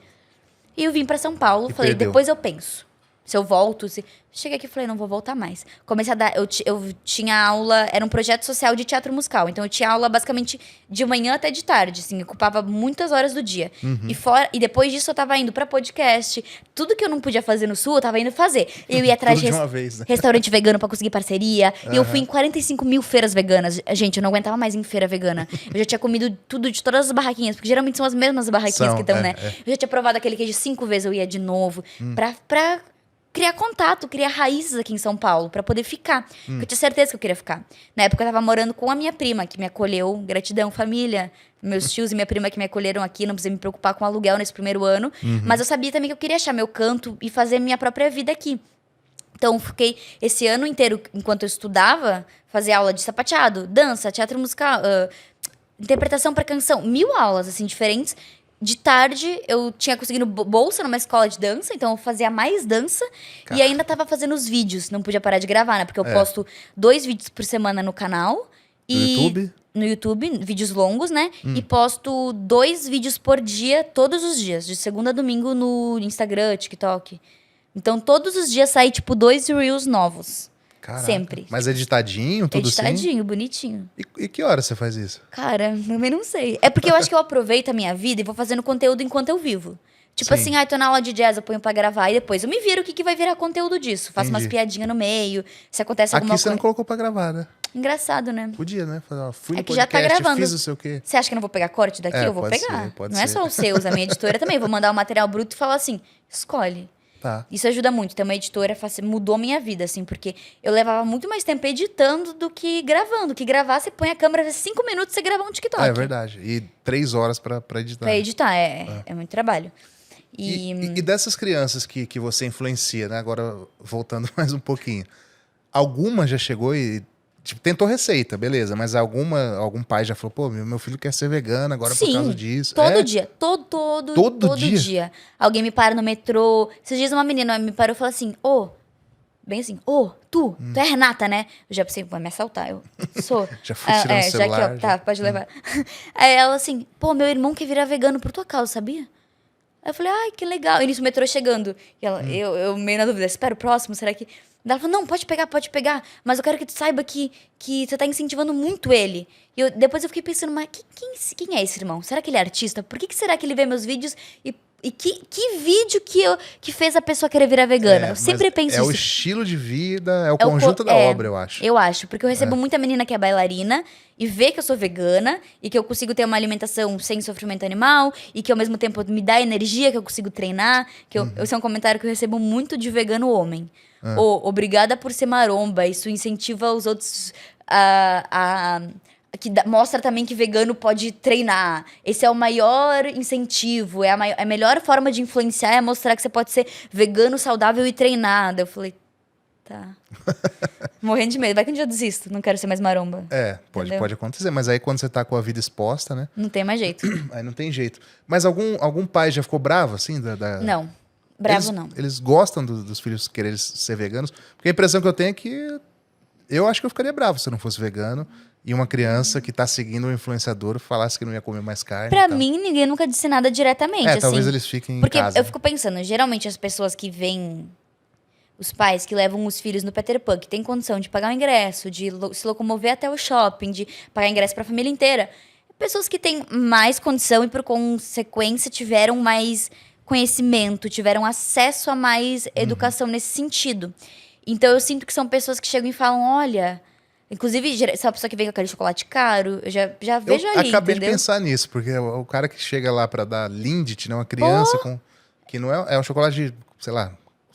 E eu vim pra São Paulo, E falei, perdeu. depois eu penso. Se eu volto, Cheguei aqui e falei, não vou voltar mais. Comecei a dar... Eu tinha aula... Era um projeto social de teatro musical. Então, eu tinha aula, basicamente, de manhã até de tarde, assim. Ocupava muitas horas do dia. E depois disso, eu tava indo pra podcast. Tudo que eu não podia fazer no Sul, eu tava indo fazer. Eu ia atrás Tudo de de uma vez, né? restaurante vegano pra conseguir parceria. E eu fui em 45 mil feiras veganas. Gente, eu não aguentava mais em feira vegana. Eu já tinha comido tudo de todas as barraquinhas. Porque geralmente são as mesmas barraquinhas São, que estão, é, né? é. Eu já tinha provado aquele queijo 5 vezes, eu ia de novo. Pra criar contato, criar raízes aqui em São Paulo, pra poder ficar. Porque eu tinha certeza que eu queria ficar. Na época eu tava morando com a minha prima, que me acolheu. Gratidão, família. Meus tios e minha prima que me acolheram aqui, não precisei me preocupar com aluguel nesse primeiro ano. Mas eu sabia também que eu queria achar meu canto e fazer minha própria vida aqui. Então, fiquei esse ano inteiro, enquanto eu estudava, fazer aula de sapateado, dança, teatro musical, interpretação pra canção. 1000 aulas, assim, diferentes. De tarde, eu tinha conseguido bolsa numa escola de dança, então eu fazia mais dança. E ainda tava fazendo os vídeos, não podia parar de gravar, né? Porque eu posto 2 vídeos por semana no canal. No YouTube? No YouTube, vídeos longos, né? E posto 2 vídeos por dia, todos os dias. De segunda a domingo no Instagram, TikTok. Então, todos os dias sai, tipo, 2 Reels novos. Caraca. Sempre. Mas editadinho, tudo assim? Editadinho, bonitinho. E que hora você faz isso? Cara, também não sei. É porque eu acho que eu aproveito a minha vida e vou fazendo conteúdo enquanto eu vivo. Tipo Sim. assim, tô na aula de jazz, eu ponho pra gravar e depois eu me viro o que vai virar conteúdo disso. Faço umas Entendi. piadinhas no meio, se acontece Aqui alguma você não coisa. colocou pra gravar, né? Engraçado, né? Podia, né? Falar, ó, fui no É que já tá podcast, gravando. fiz não sei o quê. Você acha que eu não vou pegar corte daqui? Eu vou pode pegar. ser, pode Não é ser. só os seus, a minha editora também. Vou mandar o material bruto e falar assim, escolhe. Tá. Isso ajuda muito. Ter uma editora mudou minha vida, assim, porque eu levava muito mais tempo editando do que gravando. Que gravar, você põe a câmera 5 minutos e você grava um TikTok. É verdade. E 3 horas pra editar. Pra editar, é muito trabalho. E dessas crianças que você influencia, né? Agora, voltando mais um pouquinho. Alguma já chegou e tipo, tentou receita, beleza. Mas algum pai já falou, pô, meu filho quer ser vegano agora por causa disso. Todo dia. Todo dia. Alguém me para no metrô. Esses dias uma menina me parou e falou assim, bem assim, tu é Renata, né? Eu já pensei, vai me assaltar. Eu sou. Já fui tirando o celular. Já que, tá, pode levar. Aí ela assim, meu irmão quer virar vegano por tua causa, sabia? Aí eu falei, ai, que legal. E nisso o metrô chegando. E ela, eu meio na dúvida, espera o próximo, será que... Ela falou, não, pode pegar. Mas eu quero que tu saiba que você tá incentivando muito ele. E depois eu fiquei pensando, mas quem é esse irmão? Será que ele é artista? Por que será que ele vê meus vídeos e que vídeo que fez a pessoa querer virar vegana? Eu sempre penso isso. É o estilo de vida, é o conjunto da obra, eu acho. Eu acho, porque eu recebo muita menina que é bailarina e vê que eu sou vegana e que eu consigo ter uma alimentação sem sofrimento animal e que ao mesmo tempo me dá energia, que eu consigo treinar. Esse é um comentário que eu recebo muito de vegano homem. Obrigada por ser maromba, isso incentiva os outros mostra também que vegano pode treinar. Esse é o maior incentivo, a melhor forma de influenciar é mostrar que você pode ser vegano, saudável e treinado. Eu falei, tá. Morrendo de medo. Vai que um dia eu desisto, não quero ser mais maromba. Pode acontecer, mas aí quando você tá com a vida exposta, né? Não tem mais jeito. Aí não tem jeito. Mas algum pai já ficou bravo, assim? Não. Bravo não. Eles gostam dos filhos quererem ser veganos? Porque a impressão que eu tenho é que eu acho que eu ficaria bravo se eu não fosse vegano e uma criança que tá seguindo um influenciador falasse que não ia comer mais carne. Pra mim, ninguém nunca disse nada diretamente, assim. Talvez eles fiquem em porque casa. Eu fico pensando, geralmente as pessoas que vêm, os pais que levam os filhos no Peter Pan, que tem condição de pagar o ingresso, de se locomover até o shopping, de pagar ingresso pra família inteira, pessoas que têm mais condição e por consequência tiveram mais conhecimento, tiveram acesso a mais educação nesse sentido. Então eu sinto que são pessoas que chegam e falam, olha... Inclusive, essa pessoa que vem com aquele chocolate caro, eu já vejo ali, acabei entendeu? de pensar nisso, porque o cara que chega lá pra dar Lindt, né? Uma criança que não é um chocolate de, sei lá,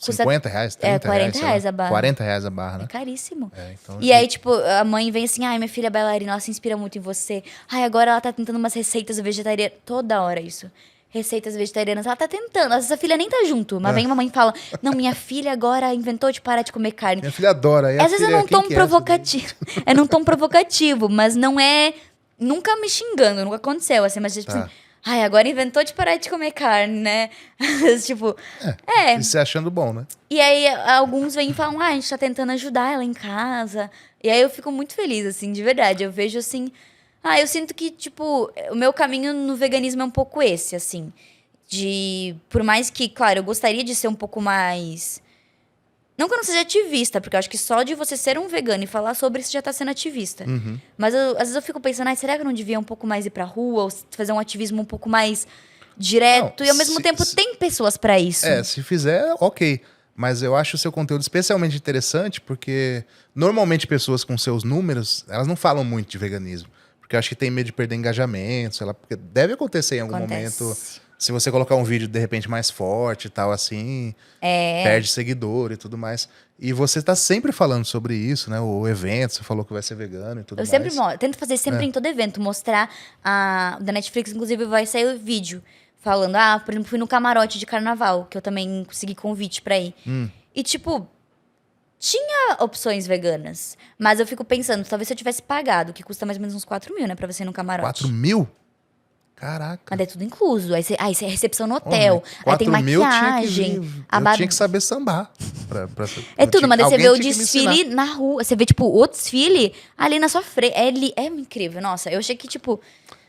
R$50, R$30, R$40 a barra. R$40 a barra, né? É caríssimo. Então, e aí, tipo, a mãe vem assim, ai, minha filha é bailarina, ela se inspira muito em você. Ai, agora ela tá tentando umas receitas vegetarianas. Toda hora isso. Receitas vegetarianas, ela tá tentando. Às vezes a filha nem tá junto, mas vem uma mãe e fala, não, minha filha agora inventou de parar de comer carne. Minha filha adora. Às vezes é num tom provocativo. É num tom provocativo, mas não é... Nunca me xingando, nunca aconteceu, assim, mas tipo assim... Ai, agora inventou de parar de comer carne, né? Tipo... E se achando bom, né? E aí, alguns vêm e falam, a gente tá tentando ajudar ela em casa. E aí eu fico muito feliz, assim, de verdade. Eu vejo, assim... eu sinto que, tipo, o meu caminho no veganismo é um pouco esse, assim. Por mais que, claro, eu gostaria de ser um pouco mais... Não que eu não seja ativista, porque eu acho que só de você ser um vegano e falar sobre isso já tá sendo ativista. Mas às vezes eu fico pensando, será que eu não devia um pouco mais ir pra rua? Ou fazer um ativismo um pouco mais direto? E ao mesmo tempo tem pessoas pra isso. Se fizer, ok. Mas eu acho o seu conteúdo especialmente interessante porque normalmente pessoas com seus números, elas não falam muito de veganismo. Porque eu acho que tem medo de perder engajamento, sei lá, porque deve acontecer em algum momento. Se você colocar um vídeo, de repente, mais forte e tal, assim, perde seguidor e tudo mais. E você tá sempre falando sobre isso, né? O evento, você falou que vai ser vegano e tudo mais. Eu sempre tento fazer sempre em todo evento, mostrar da Netflix, inclusive, vai sair o vídeo falando, por exemplo, fui no camarote de carnaval, que eu também consegui convite pra ir. E, tipo, tinha opções veganas, mas eu fico pensando, talvez se eu tivesse pagado, que custa mais ou menos uns 4 mil, né, pra você ir no camarote. 4 mil? Caraca. Mas é tudo incluso. Aí é recepção no hotel. Aí tem maquiagem. Eu tinha que saber sambar. É tudo, mas daí você vê o desfile na rua. Você vê, tipo, o desfile ali na sua frente. É incrível. Nossa, eu achei que, tipo...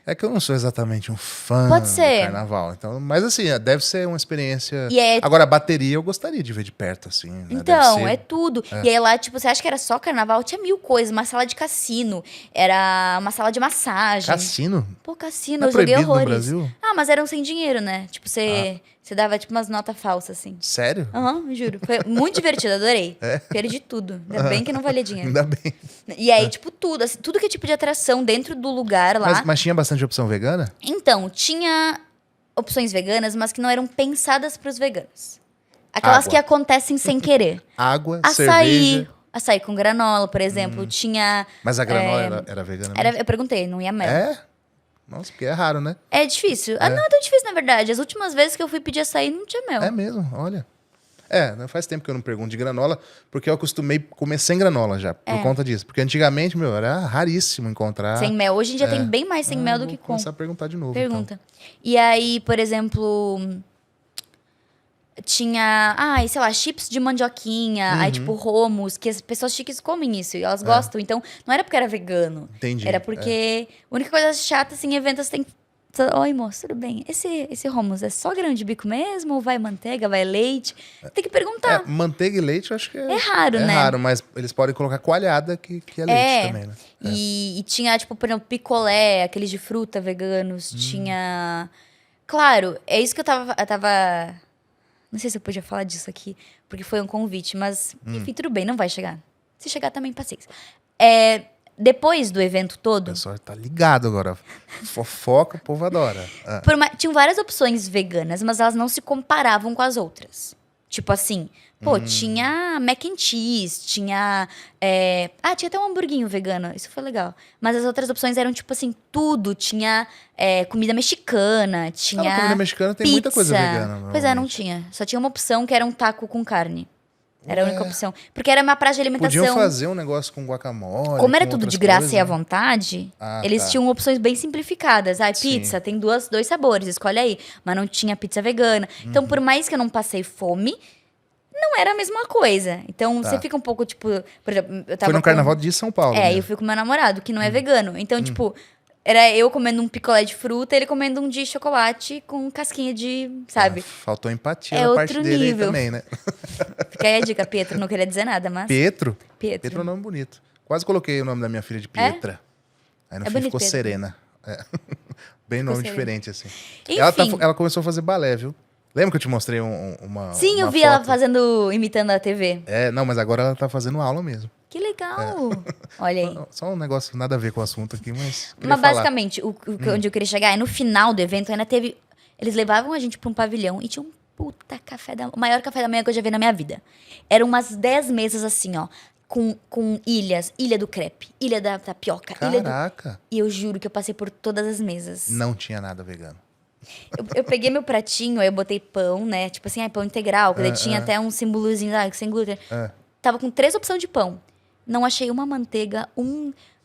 É que eu não sou exatamente um fã Pode ser. do carnaval. Então, mas assim, deve ser uma experiência... E Agora, a bateria eu gostaria de ver de perto, assim. Né? Então, é tudo. E aí lá, tipo, você acha que era só carnaval? Tinha 1000 coisas. Uma sala de cassino. Era uma sala de massagem. Cassino? Pô, cassino. Não é eu joguei proibido horrores. no Brasil? Mas eram sem dinheiro, né? Tipo, você Você dava, tipo, umas notas falsas, assim. Sério? Aham, juro. Foi muito divertido, adorei. Perdi tudo. Ainda bem que não valia dinheiro. Ainda bem. E aí, tipo, tudo. Assim, tudo que é tipo de atração dentro do lugar lá. Mas tinha bastante opção vegana? Então, tinha opções veganas, mas que não eram pensadas pros veganos. Aquelas Água. que acontecem sem querer. Água, Açaí. cerveja. Açaí com granola, por exemplo. Tinha... Mas a granola era vegana mesmo? Eu perguntei, não ia mel. É? Nossa, porque é raro, né? É difícil. Ah, não é tão difícil, na verdade. As últimas vezes que eu fui pedir açaí, não tinha mel. É mesmo, olha. Faz tempo que eu não pergunto de granola, porque eu acostumei comer sem granola já, por conta disso. Porque antigamente, meu, era raríssimo encontrar. Sem mel. Hoje em dia tem bem mais sem mel do que Vou com. começar a perguntar de novo. Pergunta. E aí, por exemplo, tinha, sei lá, chips de mandioquinha, aí tipo hummus, que as pessoas chiques comem isso e elas gostam. Então, não era porque era vegano. Entendi. Era porque a única coisa chata, assim, em eventos tem... Oi, moço, tudo bem? Esse hummus é só grão de bico mesmo? Ou vai manteiga, vai leite? Tem que perguntar. Manteiga e leite, eu acho que É raro, né? É raro, mas eles podem colocar coalhada, que é leite também, né? E tinha, tipo, por exemplo, picolé, aqueles de fruta veganos. Tinha... Claro, é isso que eu tava... Não sei se eu podia falar disso aqui, porque foi um convite, mas, enfim, tudo bem, não vai chegar. Se chegar também, paciência. Depois do evento O todo, pessoal tá ligado agora. Fofoca, o povo adora. tinham várias opções veganas, mas elas não se comparavam com as outras. Tipo assim, tinha mac and cheese, tinha... tinha até um hamburguinho vegano, isso foi legal. Mas as outras opções eram, tipo assim, tudo. Tinha comida mexicana, tinha comida mexicana tem muita coisa pizza. vegana, Pois é, não normalmente. tinha. Só tinha uma opção que era um taco com carne. Era a única opção. Porque era uma praça de alimentação... Podiam fazer um negócio com guacamole. Como era com tudo outras de graça coisas, e à né? vontade, Ah, eles tá. tinham opções bem simplificadas. Sim. Pizza, tem dois sabores, escolhe aí. Mas não tinha pizza vegana. Então, por mais que eu não passei fome, não era a mesma coisa. Então, Tá. você fica um pouco, tipo... Por exemplo, eu tava Foi no com- Carnaval de São Paulo. eu mesmo. fui com meu namorado, que não é vegano. Então, tipo... Era eu comendo um picolé de fruta, ele comendo um de chocolate com casquinha de... Sabe? Faltou empatia É na parte outro dele aí nível. também, né? Fica aí a dica, Pietro. Não queria dizer nada, mas... Pietro? Pietro. Pietro é um nome bonito. Quase coloquei o nome da minha filha de Pietra. Aí no É fim bonito, ficou Pedro. Serena. Bem nome Serena. diferente, assim. Enfim. Ela começou a fazer balé, viu? Lembra que eu te mostrei uma Sim, eu uma vi ela foto? imitando a TV. Não, mas agora ela tá fazendo aula mesmo. Que legal! Olha aí. Só um negócio nada a ver com o assunto aqui, mas queria Mas falar. basicamente, onde eu queria chegar é no final do evento ainda teve. Eles levavam a gente pra um pavilhão e tinha um puta café da o maior café da manhã que eu já vi na minha vida. Eram umas 10 mesas assim, ó. Com ilhas, ilha do crepe, ilha da tapioca, ilha do... Caraca, E eu juro que eu passei por todas as mesas. não tinha nada vegano. Eu peguei meu pratinho, aí eu botei pão, né? Tipo assim, pão integral, que daí tinha até um símbolozinho sem glúten. Tava com 3 opções de pão. Não achei uma manteiga,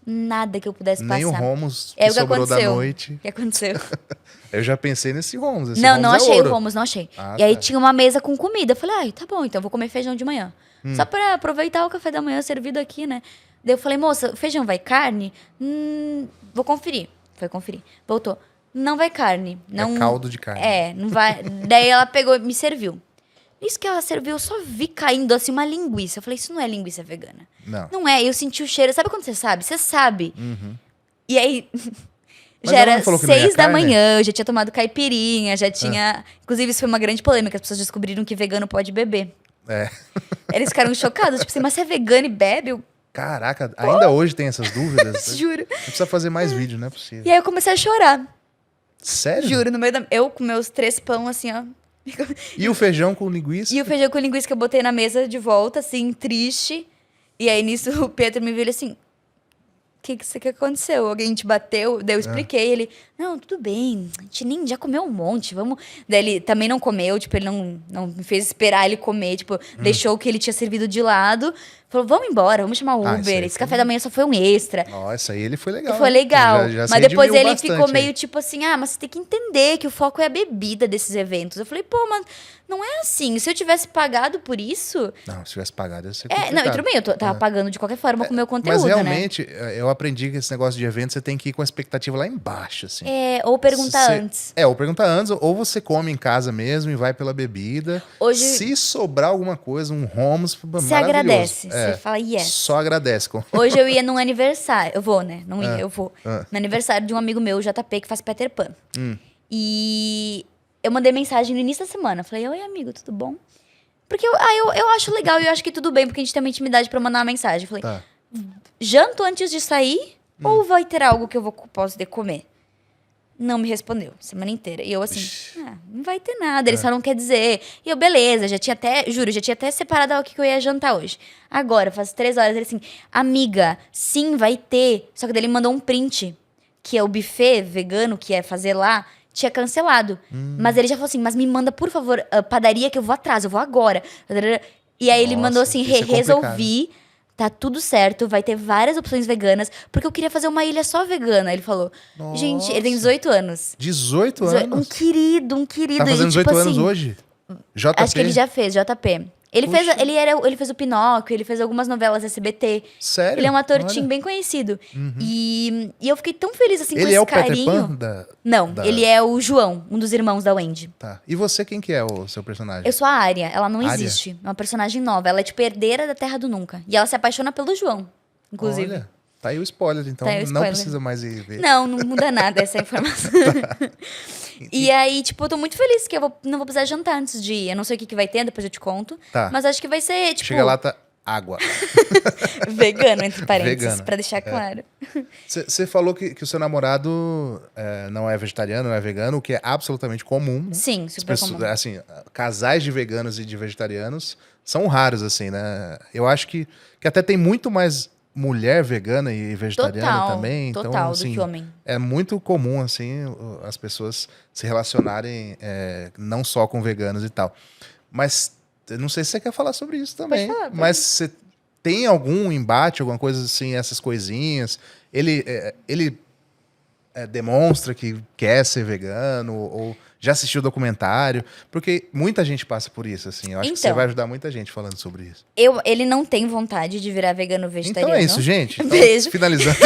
nada que eu pudesse Nem o passar. hummus que É o que sobrou da aconteceu. noite. O que aconteceu? Eu já pensei nesse hummus. Esse Não, hummus não é achei ouro. o hummus, não achei. Ah, E aí tá. tinha uma mesa com comida. Eu falei, tá bom, então eu vou comer feijão de manhã. Só pra aproveitar o café da manhã servido aqui, né? Daí eu falei, moça, feijão vai carne? Vou conferir. Foi conferir. Voltou. Não vai carne. Não... É caldo de carne. Não vai. Daí ela pegou e me serviu. Isso que ela serviu, eu só vi caindo assim uma linguiça. Eu falei, isso não é linguiça vegana. Não. Não é, eu senti o cheiro. Sabe quando você sabe? Você sabe. E aí, Mas já ela era não falou que não ia 6 da carne? manhã, eu já tinha tomado caipirinha, já tinha... Inclusive, isso foi uma grande polêmica, as pessoas descobriram que vegano pode beber. É. Eles ficaram chocados, tipo assim, mas você é vegano e bebe? Eu Caraca, ainda hoje tem essas dúvidas. juro. Precisa fazer mais vídeo, não é possível. E aí eu comecei a chorar, Sério? juro, no meio da... Eu com meus 3 pão, assim, ó. E o feijão com linguiça? E o feijão com linguiça que eu botei na mesa de volta, assim, triste. E aí, nisso, o Pedro me viu ele assim... O que aconteceu? Alguém te bateu? Daí eu expliquei. Ele, não, tudo bem. A gente nem já comeu um monte, vamos... Daí ele também não comeu, tipo, ele não me fez esperar ele comer. Tipo, deixou o que ele tinha servido de lado. Falou, vamos embora, vamos chamar o Ah, isso Uber. aí Esse foi café da manhã só foi um extra. Nossa, aí ele foi legal. E foi né? legal. Já se Mas depois redimiu ele bastante ficou aí. meio tipo assim, mas você tem que entender que o foco é a bebida desses eventos. Eu falei, pô, mas não é assim. Se eu tivesse pagado por isso... Não, se tivesse pagado, ia ser Não, e complicado. tudo bem, eu tava pagando de qualquer forma com o meu conteúdo, Mas né? realmente, eu aprendi que esse negócio de evento, você tem que ir com a expectativa lá embaixo, assim. Ou perguntar Se- antes. Ou perguntar antes, ou você come em casa mesmo e vai pela bebida. Hoje- Se sobrar alguma coisa, um hummus, Você maravilhoso. agradece, É, você fala yes. Só agradece. Hoje eu ia num aniversário, eu vou, né? Eu vou. Ah. No aniversário de um amigo meu, o JP, que faz Peter Pan. E eu mandei mensagem no início da semana. Falei, oi, amigo, tudo bom? Porque eu acho legal e eu acho que tudo bem, porque a gente tem uma intimidade pra mandar uma mensagem. Falei, janto antes de sair ou vai ter algo que eu posso comer? Não me respondeu, semana inteira. E eu assim, não vai ter nada, ele só não quer dizer. E eu, beleza, já tinha até separado o que eu ia jantar hoje. Agora, faz 3 horas, ele assim, amiga, sim, vai ter. Só que daí ele mandou um print, que é o buffet vegano, que é fazer lá, tinha cancelado. Mas ele já falou assim, mas me manda, por favor, a padaria que eu vou atrás, eu vou agora. E aí ele mandou assim, resolvi, tá tudo certo, vai ter várias opções veganas, porque eu queria fazer uma ilha só vegana. Ele falou, gente, ele tem 18 anos. 18 anos? Um querido. Tá fazendo 18 tipo anos assim, hoje? JP? acho que ele já fez, JP. Ele fez o Pinóquio, ele fez algumas novelas SBT. Sério? Ele é um ator Olha. teen bem conhecido. E eu fiquei tão feliz assim com Ele esse é o carinho. Peter Pan da... Não, ele é o João, um dos irmãos da Wendy. Tá. E você, quem que é o seu personagem? Eu sou a Arya, ela não Arya? existe. É uma personagem nova. Ela é tipo herdeira da Terra do Nunca. E ela se apaixona pelo João, inclusive. Olha, tá aí o spoiler, então Tá aí o não spoiler. precisa mais ir ver. Não muda nada essa informação. E aí, tipo, eu tô muito feliz que não vou precisar jantar antes de ir. Eu não sei o que vai ter, depois eu te conto. Tá. Mas acho que vai ser, tipo... Chega lá, tá água. Vegano, entre parênteses, Vegano, pra deixar claro. Você falou que o seu namorado não é vegetariano, não é vegano, o que é absolutamente comum. Né? Sim, super comum. Assim, casais de veganos e de vegetarianos são raros, assim, né? Eu acho que até tem muito mais mulher vegana e vegetariana também. Total, então, assim, do que homem. é muito comum, assim, as pessoas se relacionarem não só com veganos e tal. Mas eu não sei se você quer falar sobre isso também. Pode falar, mas você tem algum embate, alguma coisa assim, essas coisinhas? Ele demonstra que quer ser vegano ou já assistiu o documentário? Porque muita gente passa por isso, assim. Eu acho que você Então. vai ajudar muita gente falando sobre isso. Ele não tem vontade de virar vegano ou vegetariano. Então é isso, gente. Então, Beijo. finalizando.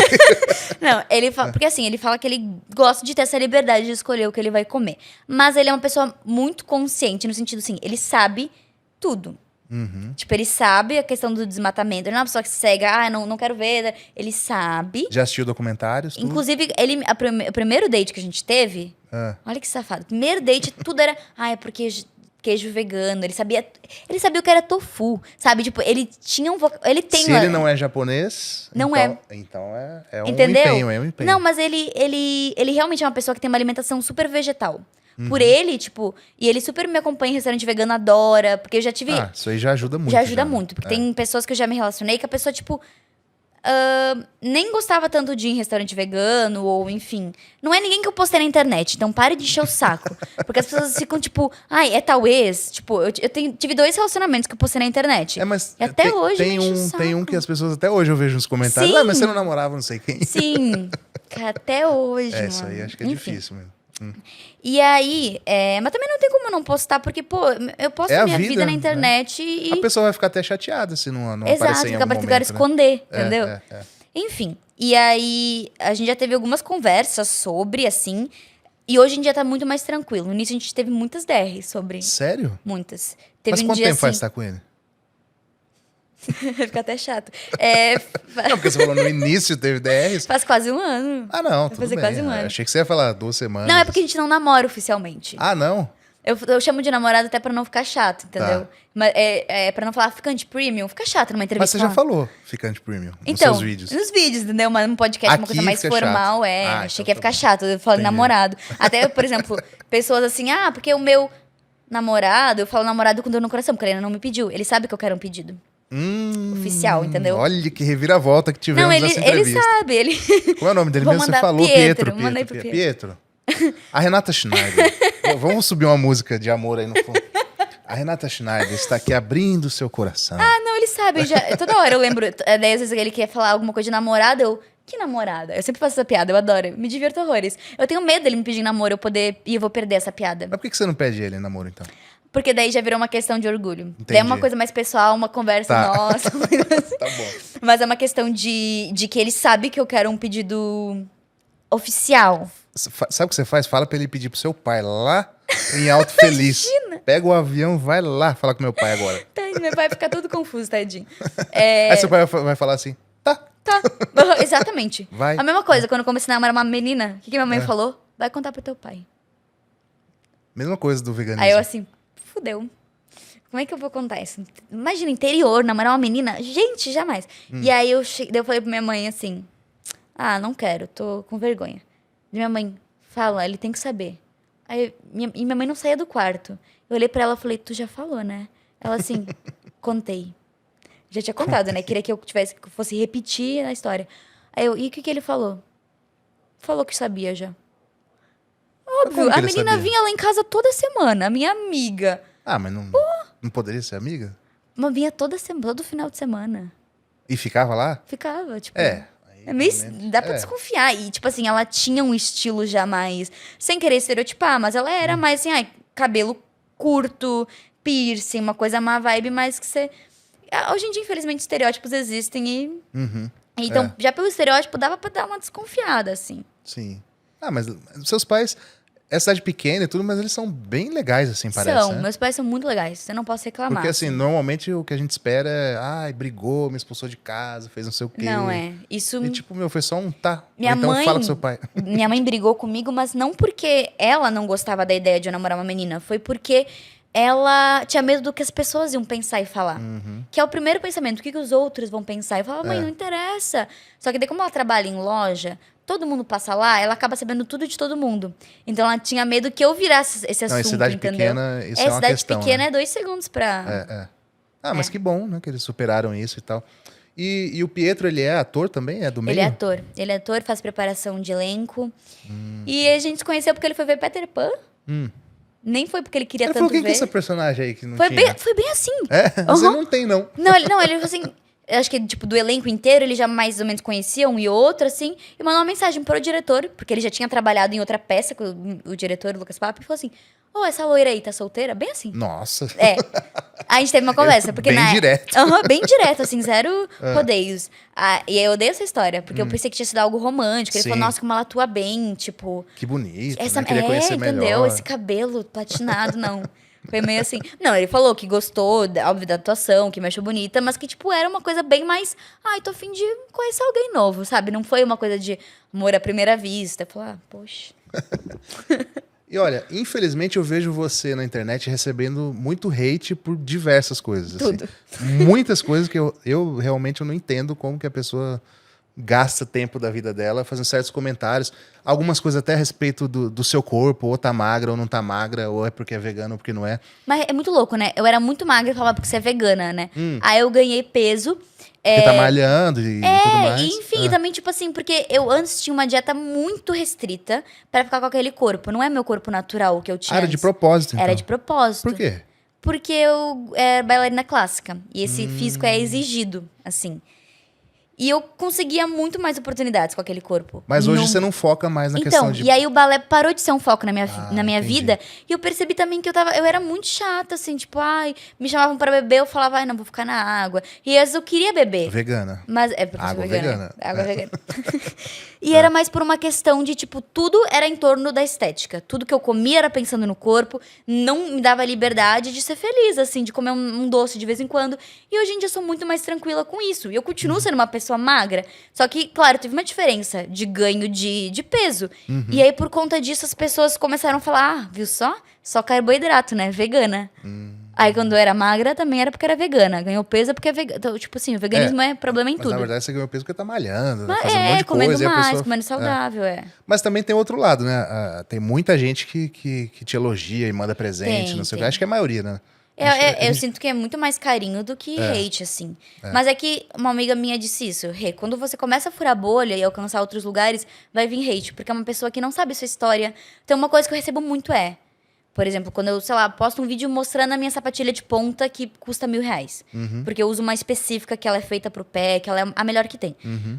Não, ele fala, porque assim, ele fala que ele gosta de ter essa liberdade de escolher o que ele vai comer. Mas ele é uma pessoa muito consciente, no sentido assim, ele sabe tudo. Uhum. Tipo, ele sabe a questão do desmatamento. Ele não é uma pessoa que cega, não quero ver. Ele sabe. Já assistiu documentários? Tudo? Inclusive, o primeiro date que a gente teve, olha que safado. Primeiro date, tudo era, é porque queijo vegano. Ele sabia o que era tofu, sabe? Tipo, ele tinha ele tem Se ele não é japonês, Não então é um Entendeu? empenho, é um empenho. Não, mas ele realmente é uma pessoa que tem uma alimentação super vegetal. Por ele, tipo, e ele super me acompanha em restaurante vegano, adora, porque eu já tive. Isso aí já ajuda muito. Já ajuda né? muito, porque tem pessoas que eu já me relacionei que a pessoa, tipo, nem gostava tanto de ir em restaurante vegano, ou enfim. Não é ninguém que eu postei na internet, então pare de encher o saco. Porque as pessoas ficam, tipo, é tal ex. Tipo, eu tive 2 relacionamentos que eu postei na internet. Mas E até hoje me enche o saco. tem um que as pessoas até hoje eu vejo nos comentários. Sim. Mas você não namorava não sei quem. Sim, até hoje, mano. Isso aí acho que é Enfim. difícil mesmo. E aí, mas também não tem como eu não postar, porque, pô, eu posto É a minha vida vida, na internet e... A pessoa vai ficar até chateada se não Exato, aparecer em fica algum pra ficar momento, né? esconder, entendeu? É. Enfim, e aí a gente já teve algumas conversas sobre, assim, e hoje em dia tá muito mais tranquilo. No início a gente teve muitas DRs sobre... Sério? Muitas. Teve Mas um quanto dia tempo faz assim... que tá com ele? Vai ficar até chato. Não, porque você falou no início teve DRs. Faz quase um ano. Ah, não, Vai tudo fazer bem. quase um ano. Achei que você ia falar 2 semanas. Não, é porque a gente não namora oficialmente. Ah, não? Eu chamo de namorado até pra não ficar chato, entendeu? Tá. Mas pra não falar ficante premium, fica chato numa entrevista. Mas você já falar. falou ficante premium nos Então, seus vídeos. nos vídeos, entendeu? Mas num podcast, uma coisa Aqui mais fica formal, chato. achei Então que ia tá ficar bom. chato. Eu falo Entendi. namorado. Até, por exemplo, pessoas assim, porque o meu namorado, eu falo namorado com dor no coração, porque ele ainda não me pediu. Ele sabe que eu quero um pedido oficial, entendeu? Olha que reviravolta que tivemos Não, nessa ele entrevista. sabe, ele... Qual é o nome dele Vou mesmo? Você mandar falou Pietro, mandei pro Pietro. A Renata Schneider. Vamos subir uma música de amor aí no fundo. A Renata Schneider está aqui abrindo o seu coração. Não, ele sabe. Toda hora eu lembro. Daí, às vezes, ele quer falar alguma coisa de namorada, que namorada? Eu sempre faço essa piada, eu adoro. Me divirto horrores. Eu tenho medo dele me pedir namoro, e eu vou perder essa piada. Mas por que você não pede ele em namoro, então? Porque daí já virou uma questão de orgulho. Entendi. Daí é uma coisa mais pessoal, uma conversa nossa. Tá bom. Mas é uma questão de que ele sabe que eu quero um pedido oficial. Sabe o que você faz? Fala pra ele pedir pro seu pai lá em Alto Feliz. Pega o avião, vai lá falar com meu pai agora. Tadinho, meu pai fica todo confuso, tadinho. Aí seu pai vai falar assim, tá. Exatamente. Vai. A mesma coisa, quando eu comecei a namorar uma menina, o que minha mãe falou? Vai contar pro teu pai. Mesma coisa do veganismo. Aí eu assim, fudeu. Como é que eu vou contar isso? Imagina, interior, namorar uma menina. Gente, jamais. E aí daí eu falei pra minha mãe assim, não quero, tô com vergonha. E minha mãe, fala, ele tem que saber. Aí minha mãe não saía do quarto. Eu olhei pra ela e falei, tu já falou, né? Ela assim, contei. Já tinha contado, né? Queria que eu fosse repetir a história. Aí e o que ele falou? Falou que sabia já. Óbvio, a menina vinha lá em casa toda semana, a minha amiga. Mas não poderia ser amiga? Mas vinha toda semana, todo final de semana. E ficava lá? Ficava, tipo... Aí, meio, dá pra desconfiar. E, tipo assim, ela tinha um estilo já mais... Sem querer estereotipar, mas ela era mais assim, cabelo curto, piercing, uma coisa má vibe, mas que você... Hoje em dia, infelizmente, estereótipos existem e... Então, já pelo estereótipo, dava pra dar uma desconfiada, assim. Sim. Mas seus pais... É cidade pequena e tudo, mas eles são bem legais, assim, parece, São, né? meus pais são muito legais, eu não posso reclamar. Porque, assim, normalmente o que a gente espera é... brigou, me expulsou de casa, fez não sei o quê. Não, isso... E, tipo, foi só um tá. Minha então mãe, fala com seu pai. Minha mãe brigou comigo, mas não porque ela não gostava da ideia de eu namorar uma menina. Foi porque ela tinha medo do que as pessoas iam pensar e falar. Que é o primeiro pensamento, o que os outros vão pensar. Eu falava, mãe, não interessa. Só que daí, como ela trabalha em loja... Todo mundo passa lá, ela acaba sabendo tudo de todo mundo. Então ela tinha medo que eu virasse esse assunto, Não, em cidade entendeu? pequena, isso é uma cidade questão. Pequena né? é 2 segundos pra... Mas que bom, né? Que eles superaram isso e tal. E o Pietro, ele é ator também? É do meio? Ele é ator, faz preparação de elenco. E a gente se conheceu porque ele foi ver Peter Pan. Nem foi porque ele queria Ele tanto falou, quem ver. que é essa personagem aí que não Foi tinha? foi bem assim. Você não tem, não. Não, ele falou assim... Eu acho que, tipo, do elenco inteiro, ele já mais ou menos conhecia um e outro, assim. E mandou uma mensagem pro diretor, porque ele já tinha trabalhado em outra peça com o diretor, o Lucas Papo, e falou assim, essa loira aí tá solteira? Bem assim. Nossa. Aí a gente teve uma conversa. Porque bem direto. Bem direto, assim, zero rodeios. E aí eu odeio essa história, porque eu pensei que tinha sido algo romântico. Ele falou, nossa, como ela atua bem, tipo... Que bonito, essa, né? Queria conhecer entendeu? melhor. Esse cabelo platinado, não. Foi meio assim... Não, ele falou que gostou, óbvio, da atuação, que me achou bonita, mas que, tipo, era uma coisa bem mais... tô a fim de conhecer alguém novo, sabe? Não foi uma coisa de amor à primeira vista. Eu falei, poxa... E olha, infelizmente eu vejo você na internet recebendo muito hate por diversas coisas. Tudo. Assim. Muitas coisas que eu realmente não entendo como que a pessoa gasta tempo da vida dela fazendo certos comentários. Algumas coisas até a respeito do seu corpo, ou tá magra ou não tá magra, ou é porque é vegana ou porque não é. Mas é muito louco, né? Eu era muito magra e falava porque você é vegana, né? Aí eu ganhei peso. Porque tá malhando e tudo mais. Enfim, também, tipo assim, porque eu antes tinha uma dieta muito restrita pra ficar com aquele corpo. Não é meu corpo natural que eu tinha. Era de propósito, então. Era de propósito. Por quê? Porque eu era bailarina clássica. E esse físico é exigido, assim. E eu conseguia muito mais oportunidades com aquele corpo. Mas hoje você não foca mais na questão de... E aí o balé parou de ser um foco na minha entendi. vida. E eu percebi também que eu era muito chata, assim, tipo, me chamavam pra beber, eu falava, não, vou ficar na água. E às vezes eu queria beber. Vegana. Mas é porque Água eu sou vegana. vegana. Água vegana. E era mais por uma questão de, tipo, tudo era em torno da estética. Tudo que eu comia era pensando no corpo, não me dava liberdade de ser feliz, assim, de comer um doce de vez em quando. E hoje em dia eu sou muito mais tranquila com isso. E eu continuo sendo uma pessoa magra. Só que, claro, teve uma diferença de ganho de peso. E aí, por conta disso, as pessoas começaram a falar, viu só? Só carboidrato, né? Vegana. Aí, quando eu era magra, também era porque era vegana. Ganhou peso é porque é vegana. Então, tipo assim, o veganismo é problema em Mas tudo. na verdade você ganhou peso porque tá malhando, Mas fazendo um monte de comendo coisa. mais, E a pessoa... comendo saudável, Mas também tem outro lado, né? Tem muita gente que te elogia e manda presente, não sei o que. Acho que é a maioria, né? Eu sinto que é muito mais carinho do que hate, assim. Mas é que uma amiga minha disse isso. Rê, quando você começa a furar bolha e alcançar outros lugares, vai vir hate. Porque é uma pessoa que não sabe sua história. Então, uma coisa que eu recebo muito por exemplo, quando eu, sei lá, posto um vídeo mostrando a minha sapatilha de ponta que custa R$1.000. Porque eu uso uma específica que ela é feita pro pé, que ela é a melhor que tem.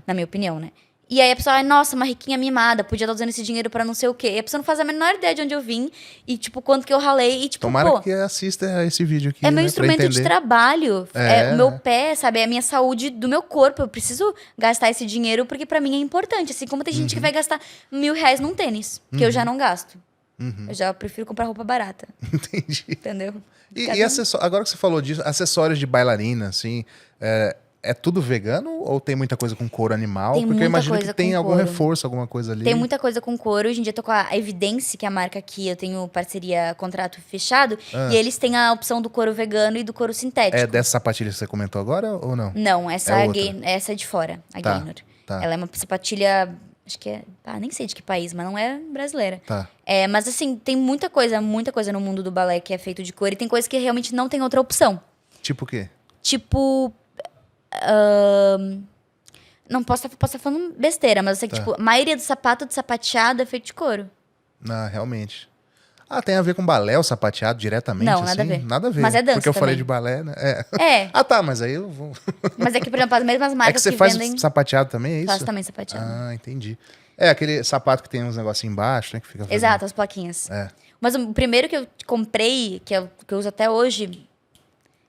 Na minha opinião, né? E aí a pessoa, nossa, uma riquinha mimada, podia estar usando esse dinheiro pra não sei o quê. E a pessoa não faz a menor ideia de onde eu vim e, tipo, quanto que eu ralei. E, tipo, Tomara que assista esse vídeo aqui, é meu né, instrumento de trabalho. É o meu pé, sabe? É a minha saúde do meu corpo. Eu preciso gastar esse dinheiro porque pra mim é importante. Assim como tem gente que vai gastar R$1.000 num tênis, que eu já não gasto. Eu já prefiro comprar roupa barata. Entendi. Entendeu? E agora que você falou disso, acessórios de bailarina, assim... É tudo vegano ou tem muita coisa com couro animal? Tem Porque eu muita imagino que coisa tem com algum couro. reforço, alguma coisa ali. Tem muita coisa com couro. Hoje em dia eu tô com a Evidence, que é a marca aqui, eu tenho parceria, contrato fechado. E eles têm a opção do couro vegano e do couro sintético. É dessa sapatilha que você comentou agora ou não? Não, essa É é, outra. essa é de fora, a Tá, Gaynor. tá. Ela é uma sapatilha, acho que é... nem sei de que país, mas não é brasileira. Tá. Mas assim, tem muita coisa no mundo do balé que é feito de couro. E tem coisa que realmente não tem outra opção. Tipo o quê? Tipo... não posso estar falando besteira, mas eu sei que, tipo, a maioria do sapato de sapateado é feito de couro. Não, realmente. Ah, tem a ver com balé, o sapateado diretamente? Não, assim? nada a ver. Nada a ver. Mas é dança Porque eu falei também. de balé, né? É, Ah, tá, mas aí eu vou. mas é que, por exemplo, as mesmas É que marcas você que faz vendem... sapateado também, é isso? Faço também sapateado. Ah, entendi. É aquele sapato que tem uns negocinhos embaixo, né? Que fica fazendo... Exato, as plaquinhas. É. Mas o primeiro que eu comprei, que eu uso até hoje,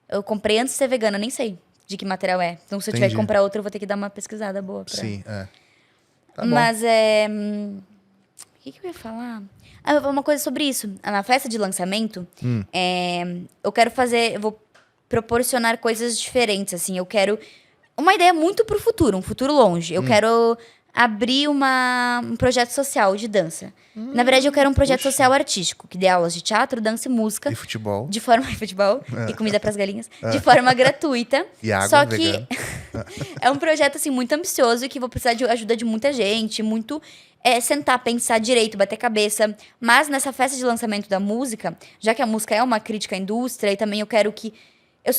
eu comprei antes de ser vegana, nem sei de que material é. Então, se eu tiver que Entendi. comprar outro, eu vou ter que dar uma pesquisada boa. Sim, é. Tá bom. Mas o que eu ia falar? Uma coisa sobre isso. Na festa de lançamento, eu vou proporcionar coisas diferentes, assim. Eu quero uma ideia muito pro futuro, um futuro longe. Eu quero abrir um projeto social de dança. Na verdade, eu quero um projeto social artístico, que dê aulas de teatro, dança e música. E futebol. De forma futebol e comida pras galinhas, de forma gratuita. E água Só que vegana. é um projeto assim muito ambicioso e que vou precisar de ajuda de muita gente, muito sentar, pensar direito, bater cabeça. Mas nessa festa de lançamento da música, já que a música é uma crítica à indústria e também eu quero que eu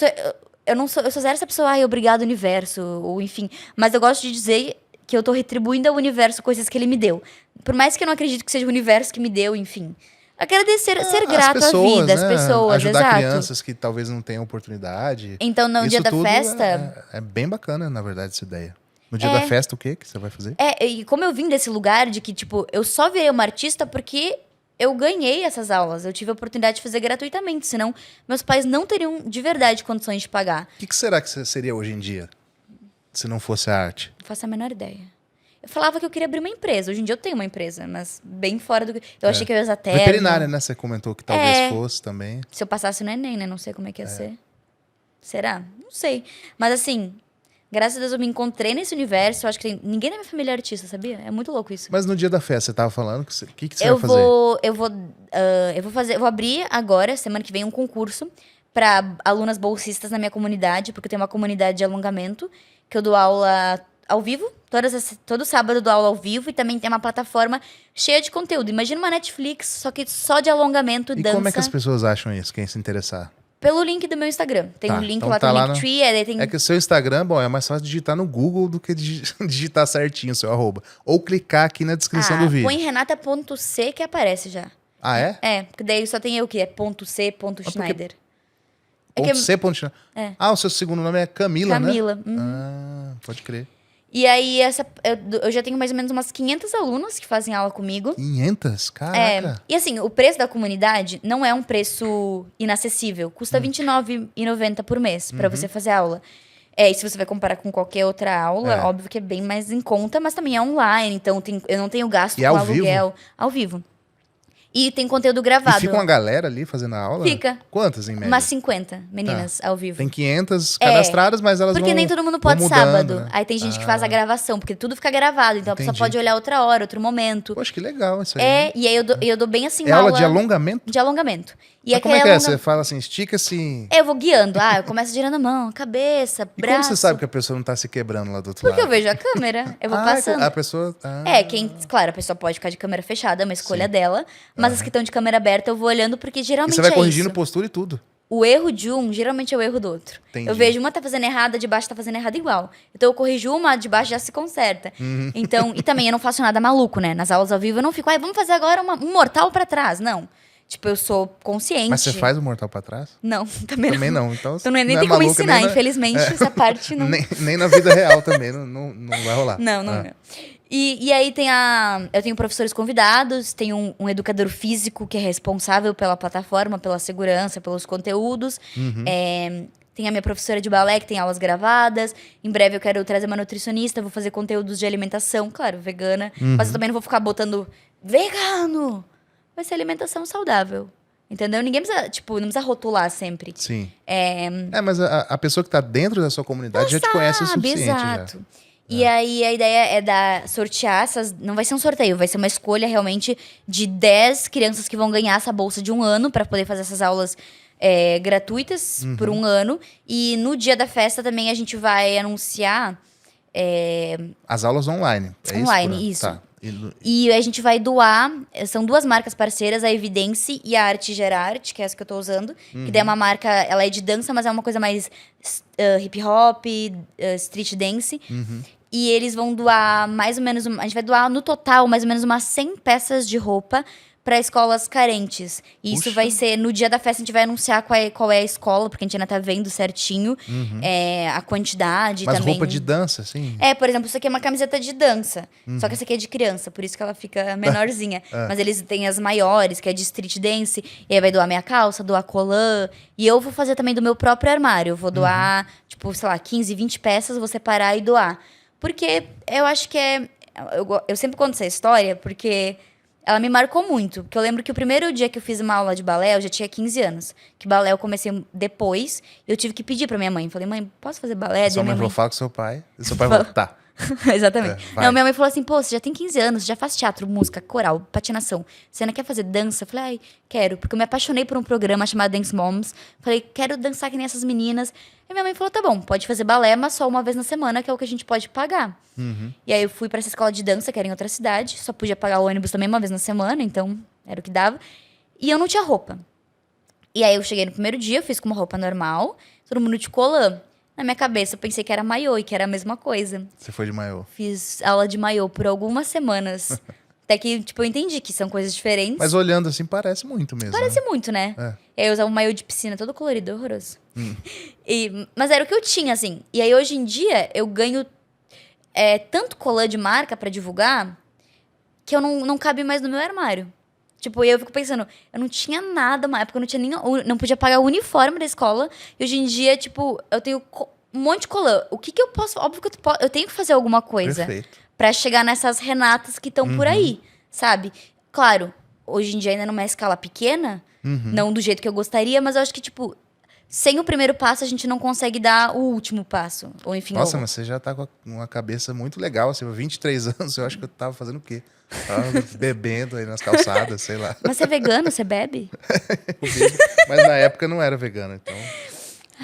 sou zero essa pessoa, obrigado universo, ou enfim, mas eu gosto de dizer que eu tô retribuindo ao universo coisas que ele me deu. Por mais que eu não acredite que seja o universo que me deu, enfim. Agradecer, ser grato à vida, às pessoas, Ajudar exato. crianças que talvez não tenham oportunidade. Então, no Isso dia da tudo festa... É bem bacana, na verdade, essa ideia. No dia da festa, o que você vai fazer? E como eu vim desse lugar de que, tipo, eu só virei uma artista porque eu ganhei essas aulas. Eu tive a oportunidade de fazer gratuitamente, senão meus pais não teriam de verdade condições de pagar. O que será que você seria hoje em dia, se não fosse a arte? Não faço a menor ideia. Eu falava que eu queria abrir uma empresa. Hoje em dia eu tenho uma empresa, mas bem fora do que... Eu achei que eu ia usar terno. Veterinária, né? Você comentou que talvez fosse também. Se eu passasse no Enem, né? Não sei como é que ia ser. Será? Não sei. Mas assim, graças a Deus eu me encontrei nesse universo. Eu acho que ninguém da minha família é artista, sabia? É muito louco isso. Mas no dia da festa, você tava falando, o que você vai fazer? Eu vou abrir agora, semana que vem, um concurso para alunas bolsistas na minha comunidade, porque eu tenho uma comunidade de alongamento, que eu dou aula ao vivo, todo sábado eu dou aula ao vivo, e também tem uma plataforma cheia de conteúdo. Imagina uma Netflix, só que só de alongamento, E dança. como é que as pessoas acham isso, quem se interessar? Pelo link do meu Instagram. Tem um link então lá, tá tem lá o Linktree, aí tem... É que o seu Instagram, bom, é mais fácil digitar no Google do que digitar certinho o seu arroba. Ou clicar aqui na descrição do vídeo. Põe renata.c que aparece já. Ah, é? É, porque daí só tem eu que é .c.schneider. Ponto C, ponto Schneider. Ah, o seu segundo nome é Camila, né? Camila. Ah, pode crer. E aí, eu já tenho mais ou menos umas 500 alunas que fazem aula comigo. 500? Caraca. E assim, o preço da comunidade não é um preço inacessível. Custa R$29,90 por mês pra você fazer aula. E se você vai comparar com qualquer outra aula, óbvio que é bem mais em conta, mas também é online, então eu não tenho gasto E com ao aluguel. vivo? Ao vivo. E tem conteúdo gravado. E fica uma galera ali fazendo a aula? Fica. Quantas em média? Umas 50 meninas ao vivo. Tem 500 cadastradas, mas elas Porque vão nem todo mundo vão pode mudando, sábado. né? Aí tem gente que faz a gravação, porque tudo fica gravado. Então a pessoa Entendi. pode olhar outra hora, outro momento. Poxa, que legal isso aí. E aí eu dou bem assim É aula de alongamento? de alongamento. E Mas como é aquele que é? Você fala assim, estica assim... Eu vou guiando. Eu começo girando a mão, cabeça, E braço. como você sabe que a pessoa não tá se quebrando lá do outro Porque eu lado? vejo a câmera, eu vou passando. A pessoa... Claro, a pessoa pode ficar de câmera fechada, é uma escolha dela. Mas as que estão de câmera aberta, eu vou olhando, porque E geralmente você vai é corrigindo isso. postura e tudo. O erro de um, geralmente é o erro do outro. Entendi. Eu vejo uma tá fazendo errada, de baixo tá fazendo errado igual. Então eu corrijo uma, de baixo já se conserta. Então, e também eu não faço nada maluco, né? Nas aulas ao vivo eu não fico, vamos fazer agora um mortal pra trás. Não. Tipo, eu sou consciente. Mas você faz o mortal pra trás? Não, também não. Então nem não é tem como maluca, ensinar, nem na- infelizmente, essa parte não... Nem na vida real também, não vai rolar. Não. E aí eu tenho professores convidados, tenho um educador físico que é responsável pela plataforma, pela segurança, pelos conteúdos. Tem a minha professora de balé que tem aulas gravadas. Em breve eu quero trazer uma nutricionista, vou fazer conteúdos de alimentação, claro, vegana. Mas eu também não vou ficar botando vegano. Vai ser alimentação saudável. Entendeu? Ninguém precisa, tipo, não precisa rotular sempre. Sim. Mas a pessoa que tá dentro da sua comunidade já te conhece o suficiente. Exato. Já. E aí a ideia é sortear essas. Não vai ser um sorteio, vai ser uma escolha realmente de 10 crianças que vão ganhar essa bolsa de 1 ano para poder fazer essas aulas gratuitas por 1 ano. E no dia da festa também a gente vai anunciar. As aulas online. Online, isso. Tá. E a gente vai doar. São 2 marcas parceiras, a Evidence e a Arte Gera Arte, que é essa que eu tô usando. Que daí é uma marca, ela é de dança, mas é uma coisa mais hip hop, street dance. E eles vão doar mais ou menos. A gente vai doar no total mais ou menos umas 100 peças de roupa para escolas carentes. E isso vai ser. No dia da festa, a gente vai anunciar qual é a escola, porque a gente ainda tá vendo certinho a quantidade. Mas também. Roupa de dança, assim? Por exemplo, isso aqui é uma camiseta de dança. Só que essa aqui é de criança, por isso que ela fica menorzinha. Mas eles têm as maiores, que é de street dance. E aí vai doar minha calça, doar colã. E eu vou fazer também do meu próprio armário. Eu vou doar, tipo, sei lá, 15, 20 peças, vou separar e doar. Porque eu acho que eu sempre conto essa história, porque ela me marcou muito. Porque eu lembro que o primeiro dia que eu fiz uma aula de balé, eu já tinha 15 anos. Que balé eu comecei depois. Eu tive que pedir pra minha mãe. Falei, mãe, posso fazer balé? Sua mãe falou, fala com seu pai. E seu pai falou, tá. Exatamente. Não, minha mãe falou assim, pô, você já tem 15 anos, você já faz teatro, música, coral, patinação. Você não quer fazer dança? Eu falei, ai, quero. Porque eu me apaixonei por um programa chamado Dance Moms. Falei, quero dançar que nem essas meninas. E minha mãe falou, tá bom, pode fazer balé, mas só uma vez na semana, que é o que a gente pode pagar. E aí eu fui pra essa escola de dança, que era em outra cidade. Só podia pagar o ônibus também uma vez na semana, então era o que dava. E eu não tinha roupa. E aí eu cheguei no primeiro dia, eu fiz com uma roupa normal, todo mundo de colã. Na minha cabeça, eu pensei que era maiô e que era a mesma coisa. Você foi de maiô? Fiz aula de maiô por algumas semanas. Até que, tipo, eu entendi que são coisas diferentes. Mas olhando assim, parece muito mesmo. Parece muito, né? E aí eu usava um maiô de piscina todo colorido, horroroso. Mas era o que eu tinha, assim. E aí, hoje em dia, eu ganho tanto colã de marca pra divulgar que eu não cabe mais no meu armário. Tipo, eu fico pensando, eu não tinha nada, uma época eu não tinha nem. Não podia pagar o uniforme da escola. E hoje em dia, tipo, eu tenho um monte de colã. O que eu posso. Óbvio que eu tenho que fazer alguma coisa. Perfeito. Pra chegar nessas Renatas que estão por aí, sabe? Claro, hoje em dia ainda numa escala pequena, não do jeito que eu gostaria, mas eu acho que, tipo, sem o primeiro passo a gente não consegue dar o último passo. Ou enfim. Nossa, mas você já tá com uma cabeça muito legal. Assim, 23 anos, eu acho que eu tava fazendo o quê? Tava bebendo aí nas calçadas, sei lá. Mas você é vegano? Você bebe? Mas na época eu não era vegano, então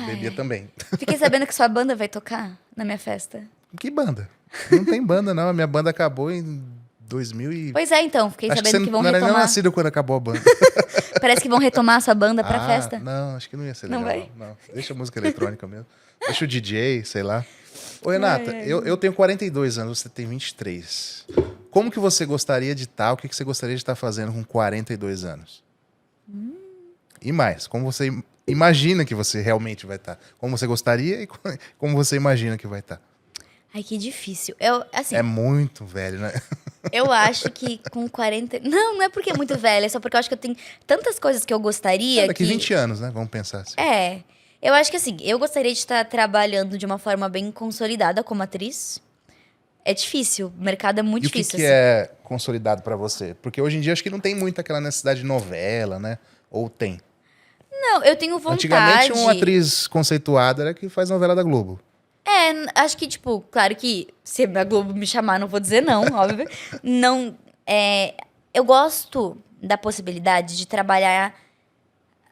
bebia também. Fiquei sabendo que sua banda vai tocar na minha festa. Que banda? Não tem banda, não. A minha banda acabou em 2000 e... Pois é, então. Fiquei acho sabendo que vão não era nem retomar. nascido quando acabou a banda. Parece que vão retomar a sua banda pra festa. Não, acho que não ia ser legal. Não vai? Não. Deixa a música eletrônica mesmo. Deixa o DJ, sei lá. Ô, Renata, eu tenho 42 anos, você tem 23. Como que você gostaria de estar? O que você gostaria de estar fazendo com 42 anos? E mais, como você imagina que você realmente vai estar? Como você gostaria e como você imagina que vai estar? Ai, que difícil. Assim, É muito velho, né? eu acho que com 40... Não é porque é muito velha, é só porque eu acho que eu tenho tantas coisas que eu gostaria Daqui 20 anos, né? Vamos pensar assim. Eu acho que assim, eu gostaria de estar trabalhando de uma forma bem consolidada como atriz. É difícil, o mercado é muito E o que, difícil. que é consolidado pra você? Porque hoje em dia acho que não tem muito aquela necessidade de novela, né? Ou tem? Não, eu tenho vontade. Antigamente, uma atriz conceituada era que faz novela da Globo. Acho que, tipo, claro que se a Globo me chamar, não vou dizer não, óbvio. Não, eu gosto da possibilidade de trabalhar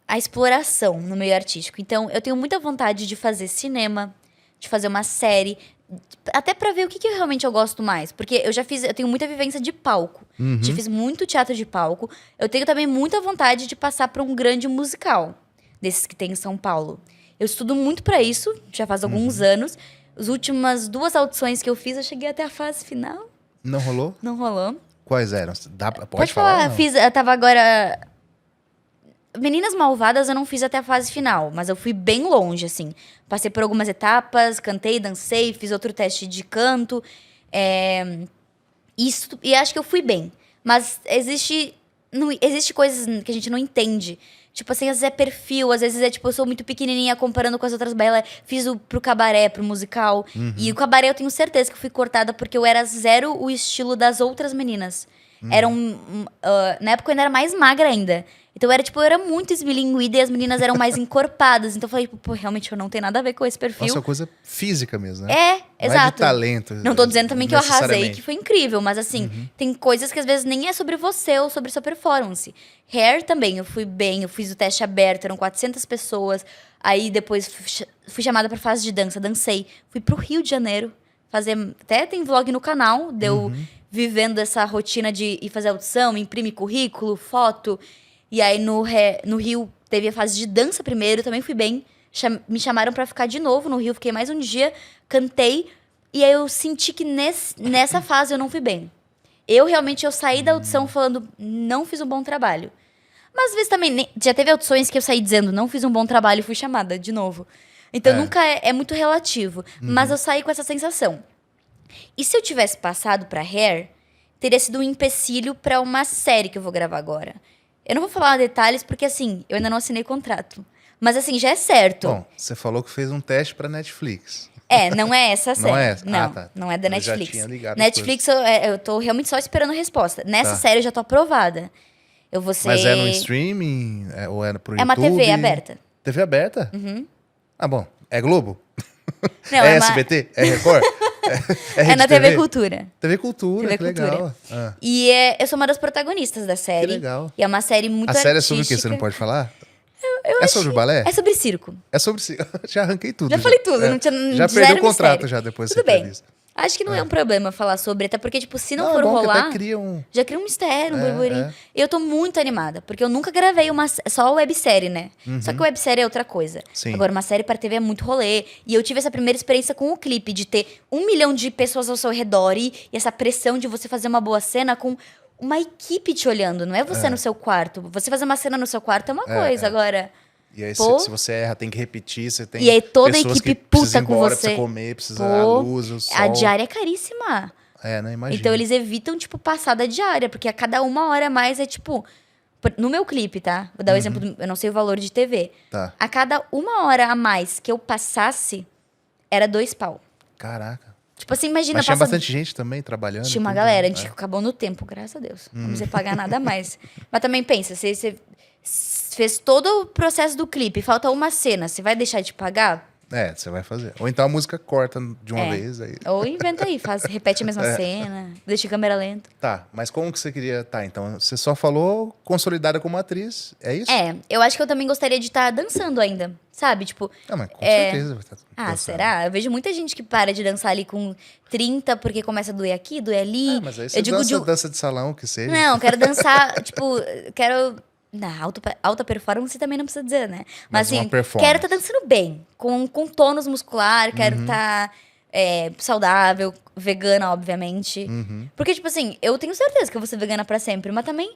a exploração no meio artístico. Então, eu tenho muita vontade de fazer cinema, de fazer uma série, até pra ver o que realmente eu gosto mais. Porque eu tenho muita vivência de palco. Já fiz muito teatro de palco. Eu tenho também muita vontade de passar pra um grande musical, desses que tem em São Paulo. Eu estudo muito pra isso, já faz alguns anos. As últimas 2 audições que eu fiz, eu cheguei até a fase final. Não rolou? Não rolou. Quais eram? Pode falar? Não? Eu tava agora... Meninas Malvadas eu não fiz até a fase final, mas eu fui bem longe, assim. Passei por algumas etapas, cantei, dancei, fiz outro teste de canto. E acho que eu fui bem. Mas existe coisas que a gente não entende. Tipo assim, às vezes é perfil, às vezes é tipo, eu sou muito pequenininha comparando com as outras bailas. Fiz pro cabaré, pro musical. E o cabaré eu tenho certeza que eu fui cortada porque eu era zero o estilo das outras meninas. Era na época eu ainda era mais magra ainda. Então eu era muito esmilinguida e as meninas eram mais encorpadas. Então eu falei, pô, realmente eu não tenho nada a ver com esse perfil. Nossa, é coisa física mesmo, né? É, Não é exato. de talento. Não tô dizendo também que eu arrasei, necessariamente. que foi incrível, mas assim, tem coisas que às vezes nem é sobre você ou sobre sua performance. Hair também, eu fui bem, eu fiz o teste aberto, eram 400 pessoas. Aí depois fui chamada pra fase de dança, dancei. Fui pro Rio de Janeiro fazer. Até tem vlog no canal, deu vivendo essa rotina de ir fazer audição, imprimir currículo, foto. E aí no Rio teve a fase de dança primeiro, também fui bem. Me chamaram pra ficar de novo no Rio, fiquei mais um dia, cantei. E aí eu senti que nessa fase eu não fui bem. Eu saí da audição falando, não fiz um bom trabalho. Mas às vezes também, já teve audições que eu saí dizendo, não fiz um bom trabalho e fui chamada de novo. Então nunca é muito relativo. Mas eu saí com essa sensação. E se eu tivesse passado pra Hair, teria sido um empecilho pra uma série que eu vou gravar agora. Eu não vou falar detalhes porque, assim, eu ainda não assinei contrato. Mas, assim, já é certo. Bom, você falou que fez um teste pra Netflix. Não é essa a série. Não é essa? Não, Tá. não é da Eu já Netflix. tinha ligado Netflix, eu tô realmente só esperando a resposta. Nessa série eu já tô aprovada. Eu vou ser... Mas é no streaming? Ou é pro YouTube? É uma TV aberta. TV aberta? Ah, bom. É Globo? Não, é uma- SBT? É Record? É É na Rede TV Cultura. TV Cultura, TV que Cultura. legal. Ah, E eu sou uma das protagonistas da série. Que legal. E é uma série muito a série é artística. sobre o quê? Você não pode falar? É sobre o balé? É sobre circo. É sobre... Já arranquei tudo. Já falei tudo, É. não tinha Já zero perdi o contrato mistério. já depois Tudo dessa bem. entrevista. Acho que não é um problema falar sobre, até porque, tipo, se não, é for bom que rolar, até cria um... já cria um mistério, um burburinho. é. Eu tô muito animada, porque eu nunca gravei só websérie, né? Só que websérie é outra coisa. Sim. Agora, uma série para TV é muito rolê. E eu tive essa primeira experiência com o clipe, de ter 1 milhão de pessoas ao seu redor e essa pressão de você fazer uma boa cena com uma equipe te olhando. Não é você no seu quarto. Você fazer uma cena no seu quarto é uma coisa, agora... E aí, Pô. se você erra, tem que repetir. Você tem E aí toda a pessoas equipe que precisam puta ir com embora, você. Precisa comer, precisa Pô, a luz, o sol. a diária é caríssima. É, né? Imagina. Então eles evitam, tipo, passar da diária, porque a cada 1 hora a mais é tipo. No meu clipe, tá? Vou dar o exemplo, eu não sei o valor de TV. Tá. A cada 1 hora a mais que eu passasse, era 2 pau. Caraca. Tipo assim, imagina, Mas tinha passa... bastante gente também trabalhando. Tinha uma tudo, galera, a né? gente acabou no tempo, graças a Deus. Não precisa pagar nada mais. Mas também pensa, você fez todo o processo do clipe, falta uma cena, você vai deixar de pagar? É, você vai fazer. Ou então a música corta de uma vez. Aí... Ou inventa aí, repete a mesma cena, deixa a câmera lenta. Tá, mas como que você queria... Tá, então você só falou consolidada como atriz, é isso? Eu acho que eu também gostaria de estar dançando ainda, sabe? Tipo, Ah, mas com certeza vai estar dançando. será? Eu vejo muita gente que para de dançar ali com 30 porque começa a doer aqui, doer ali. Mas aí você eu digo dança de salão, o que seja. Não, quero dançar, tipo, quero... Na alta performance também não precisa dizer, né? Mas Mas uma assim, performance. quero estar dançando bem, com tônus muscular, quero estar saudável, vegana, obviamente. Porque, tipo assim, eu tenho certeza que eu vou ser vegana pra sempre, mas também...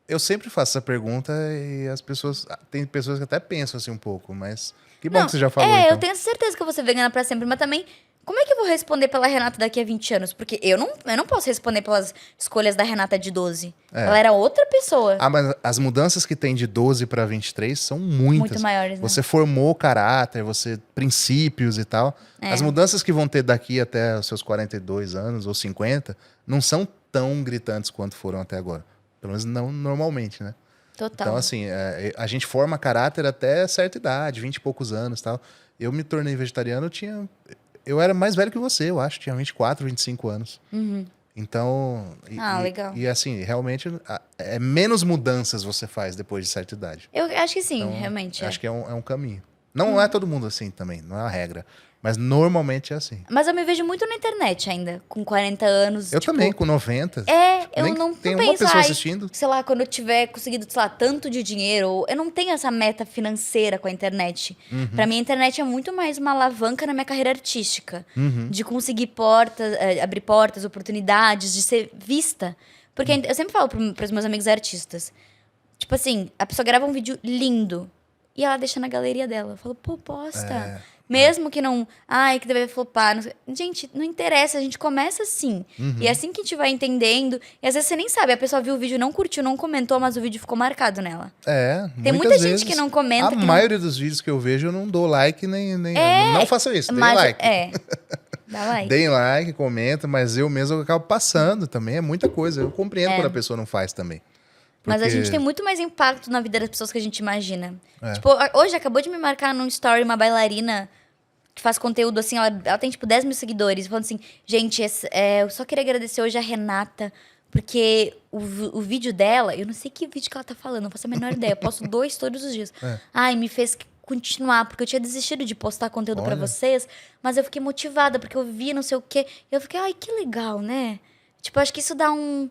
Eu sempre faço essa pergunta e as pessoas... Tem pessoas que até pensam assim um pouco, mas... Que bom que você já falou, então. eu tenho certeza que eu vou ser vegana pra sempre, mas também... Como é que eu vou responder pela Renata daqui a 20 anos? Porque eu não posso responder pelas escolhas da Renata de 12. Ela era outra pessoa. Ah, mas as mudanças que tem de 12 para 23 são muitas. Muito maiores, né? Você formou caráter, princípios e tal. As mudanças que vão ter daqui até os seus 42 anos ou 50 não são tão gritantes quanto foram até agora. Pelo menos não normalmente, né? Total. Então, assim, a gente forma caráter até certa idade, 20 e poucos anos e tal. Eu me tornei vegetariano, eu era mais velho que você, eu acho. Tinha 24, 25 anos. Então... Legal. E assim, realmente, é menos mudanças você faz depois de certa idade. Eu acho que sim, Então, realmente. Acho que é um caminho. Não é todo mundo assim também, não é uma regra. Mas normalmente é assim. Mas eu me vejo muito na internet ainda, com 40 anos. Eu tipo, também, com 90. Eu Nem não tem penso, uma pessoa assistindo. sei lá, quando eu tiver conseguido, sei lá, tanto de dinheiro, eu não tenho essa meta financeira com a internet. Pra mim, a internet é muito mais uma alavanca na minha carreira artística. De conseguir portas, abrir portas, oportunidades, de ser vista. Porque eu sempre falo pros meus amigos artistas, tipo assim, a pessoa grava um vídeo lindo e ela deixa na galeria dela. Eu falo, pô, posta. Mesmo que não... Ai, que deve flopar. Não sei. Gente, não interessa. A gente começa assim. E é assim que a gente vai entendendo. E às vezes você nem sabe. A pessoa viu o vídeo, não curtiu, não comentou, mas o vídeo ficou marcado nela. Tem muita gente vezes, que não comenta. A maioria dos vídeos que eu vejo, eu não dou like nem... Não faço isso, dê mas, like. Dá like. Deem like, comenta, mas eu mesmo acabo passando também. É muita coisa. Eu compreendo quando a pessoa não faz também. Mas a Porque- gente tem muito mais impacto na vida das pessoas que a gente imagina. É. Tipo, hoje acabou de me marcar num story uma bailarina que faz conteúdo assim, ela tem tipo 10 mil seguidores, falando assim, gente, eu só queria agradecer hoje a Renata, porque o vídeo dela, eu não sei que vídeo que ela tá falando, não faço a menor ideia, eu posto 2 todos os dias. Ai, me fez continuar, porque eu tinha desistido de postar conteúdo pra Olha. vocês, mas eu fiquei motivada, porque eu vi não sei o quê, e eu fiquei, ai, que legal, né? Tipo, acho que isso dá um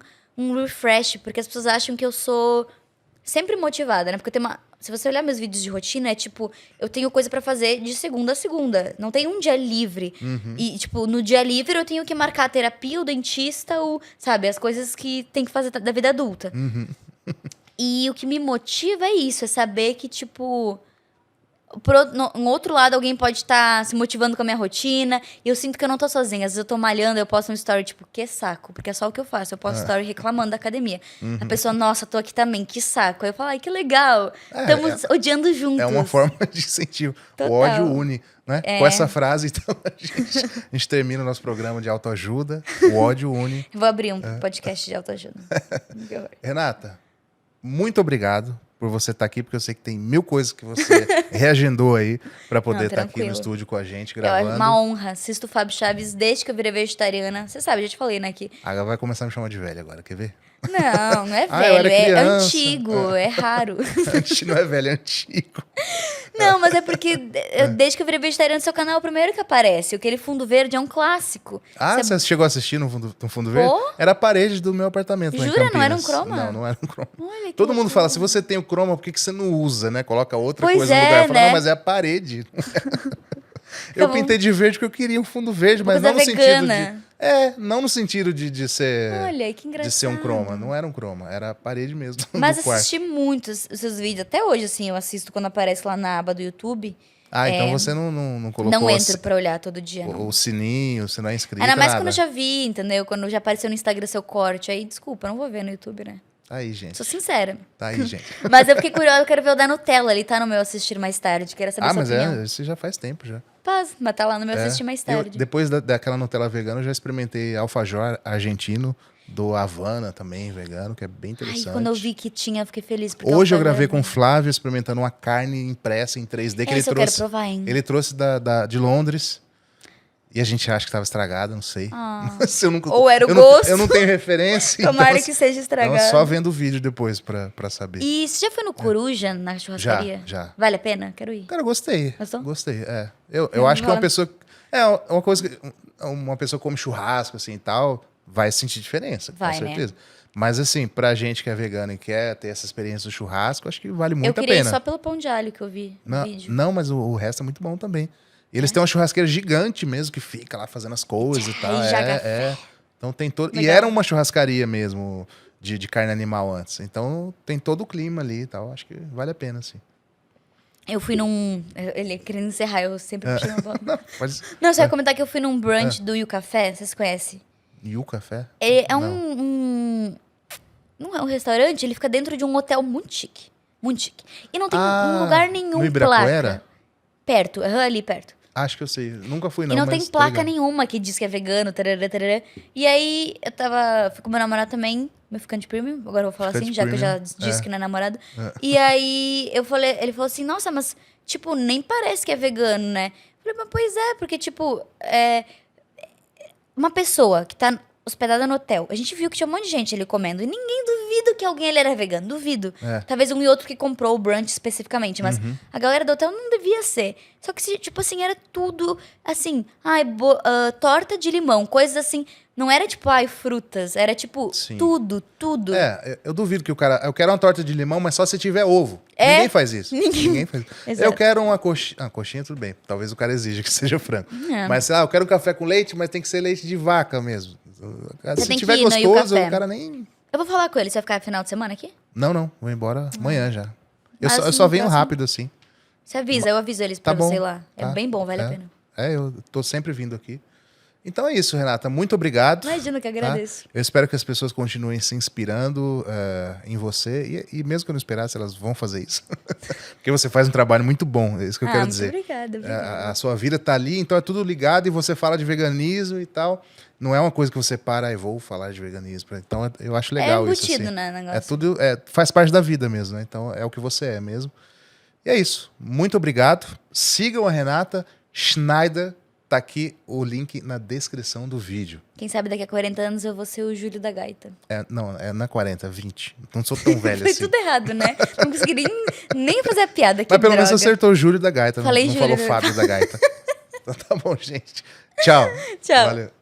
refresh, porque as pessoas acham que eu sou sempre motivada, né? Porque eu tenho se você olhar meus vídeos de rotina, é tipo, eu tenho coisa pra fazer de segunda a segunda. Não tem um dia livre. E, tipo, no dia livre eu tenho que marcar a terapia, o dentista, sabe? As coisas que tem que fazer da vida adulta. E o que me motiva é isso, é saber que, tipo, no outro lado, alguém pode estar se motivando com a minha rotina. E eu sinto que eu não tô sozinha. Às vezes eu tô malhando, eu posto um story, tipo, que saco. Porque é só o que eu faço. Eu posto story reclamando da academia. A pessoa, nossa, tô aqui também, que saco. Aí eu falo, ai, que legal. Estamos odiando juntos. É uma forma de incentivo. Total. O ódio une, né? Com essa frase, então, a gente termina o nosso programa de autoajuda. O ódio une. Vou abrir um podcast de autoajuda. Que horror. Renata, muito obrigado por você estar aqui, porque eu sei que tem 1000 coisas que você reagendou aí para poder estar aqui no tranquilo. estúdio com a gente, É gravando. uma honra. Assisto o Fábio Chaves desde que eu virei vegetariana. Você sabe, já te falei, né? Que... Ela vai começar a me chamar de velho agora, quer ver? Não é Ah, eu era velho, é criança. antigo, é raro. Não é velho, é antigo. Não, mas é porque desde que eu virei vegetariana, seu canal é o primeiro que aparece. Aquele fundo verde é um clássico. Ah, Você- você chegou a assistir no fundo verde? Pô? Era a parede do meu apartamento lá em Jura? Não era um Campinas. croma? Não, não era um croma. Olha que Todo mundo loucura. fala, se você tem o croma, por que você não usa, né? Coloca outra Pois coisa no é, lugar. Eu falo, né? não, mas é a parede. Eu Então, pintei de verde porque eu queria um fundo verde, mas coisa não no sentido vegana. de... não no sentido de ser... Olha, que engraçado. De ser um croma. Não era um croma, era a parede mesmo Mas do quarto. assisti muitos os seus vídeos. Até hoje, assim, eu assisto quando aparece lá na aba do YouTube. Ah, então você não colocou Não entro pra olhar todo dia, não. o sininho, você não é inscrito, Ainda mais nada. quando eu já vi, entendeu? Quando já apareceu no Instagram seu corte. Aí, desculpa, eu não vou ver no YouTube, né? Tá aí, gente. Sou sincera. Tá aí, gente. Mas eu fiquei curiosa, eu quero ver o da Nutella. Ele tá no meu assistir mais tarde. Quero saber Ah, sua mas opinião. isso já faz tempo já. Paz, mas tá lá no meu assistir mais tarde. Depois daquela Nutella vegana, eu já experimentei alfajor argentino do Havana também, vegano, que é bem interessante. Ai, quando eu vi que tinha, eu fiquei feliz. porque Hoje eu alfajor gravei é com o bom. Flávio experimentando uma carne impressa em 3D que ele Essa eu quero trouxe. provar, hein? Ele trouxe de Londres. E a gente acha que estava estragada, não sei. Mas eu nunca, Ou era o eu gosto. eu não tenho referência. Tomara então, que seja estragado. Então, só vendo o vídeo depois pra saber. E você já foi no Coruja, na churrascaria? Já. Vale a pena? Quero ir. Cara, eu gostei. Gostou? Gostei, é. Eu acho que uma pessoa... uma coisa que... Uma pessoa come churrasco, assim, e tal, vai sentir diferença, Vai, com né? certeza. Mas, assim, pra gente que é vegano e quer ter essa experiência do churrasco, acho que vale muito Eu a queria ir pena. só pelo pão de alho que eu vi no Não, vídeo. não, mas o resto é muito bom também. E eles têm uma churrasqueira gigante mesmo, que fica lá fazendo as coisas e tal. E joga Então tem todo... E Legal. era uma churrascaria mesmo, de carne animal antes. Então tem todo o clima ali e tal. Acho que vale a pena, sim. Eu fui num... Ele querendo encerrar, eu sempre puxei uma bola. Não, mas... Não, você vai comentar que eu fui num brunch do You Café, vocês conhecem? E o café? É Não. Não é um restaurante, ele fica dentro de um hotel muito chique. Muito chique. E não tem Ah, lugar nenhum no Ibirapuera? placa. Perto, ali perto. Acho que eu sei. Nunca fui, não. E não mas tem tô placa ligado. nenhuma que diz que é vegano, tarará, tarará. E aí, fui com meu namorado também, meu ficante premium, agora eu vou falar Ficante assim, já que eu já premium, disse que não é namorado. E aí, ele falou assim, nossa, mas, tipo, nem parece que é vegano, né? Eu falei, mas pois é, porque, tipo, uma pessoa que tá hospedada no hotel, a gente viu que tinha um monte de gente ali comendo, e ninguém duvido que alguém ali era vegano, duvido. É. Talvez um e outro que comprou o brunch especificamente, mas a galera do hotel não devia ser. Só que, tipo assim, era tudo, assim, torta de limão, coisas assim. Não era tipo, frutas, era tipo, Sim. tudo. Eu duvido que o cara... Eu quero uma torta de limão, mas só se tiver ovo. É? Ninguém faz isso. Ninguém- faz isso. Exato. Eu quero uma coxinha... Ah, coxinha tudo bem. Talvez o cara exija que seja frango. É. Mas, sei lá, eu quero um café com leite, mas tem que ser leite de vaca mesmo. Se tem tiver que ir no You gostoso, Café. o cara nem... Eu vou falar com ele, você vai ficar final de semana aqui? Não. Vou embora amanhã já. Mas Eu só no venho próximo- rápido, assim. Você avisa, eu aviso eles Tá pra bom. você ir lá. É Tá. bem bom, vale a pena. Eu tô sempre vindo aqui. Então é isso, Renata. Muito obrigado. Imagina que eu agradeço. Eu espero que as pessoas continuem se inspirando em você. E mesmo que eu não esperasse, elas vão fazer isso. Porque você faz um trabalho muito bom, é isso que eu quero dizer. Obrigada. A sua vida tá ali, então é tudo ligado e você fala de veganismo e tal. Não é uma coisa que você para e vou falar de veganismo. Então eu acho legal isso. É embutido, Assim. né, negócio. É tudo, faz parte da vida mesmo, né? Então é o que você é mesmo. E é isso. Muito obrigado. Sigam a Renata Schneider. Tá aqui o link na descrição do vídeo. Quem sabe daqui a 40 anos eu vou ser o Júlio da Gaita. Não é 40, 20. Não sou tão velho Foi assim. tudo errado, né? Não consegui nem fazer a piada. Que Mas pelo menos droga. acertou o Júlio da Gaita. Falei não Júlio. falou Fábio da Gaita. Então tá bom, gente. Tchau. Tchau. Valeu.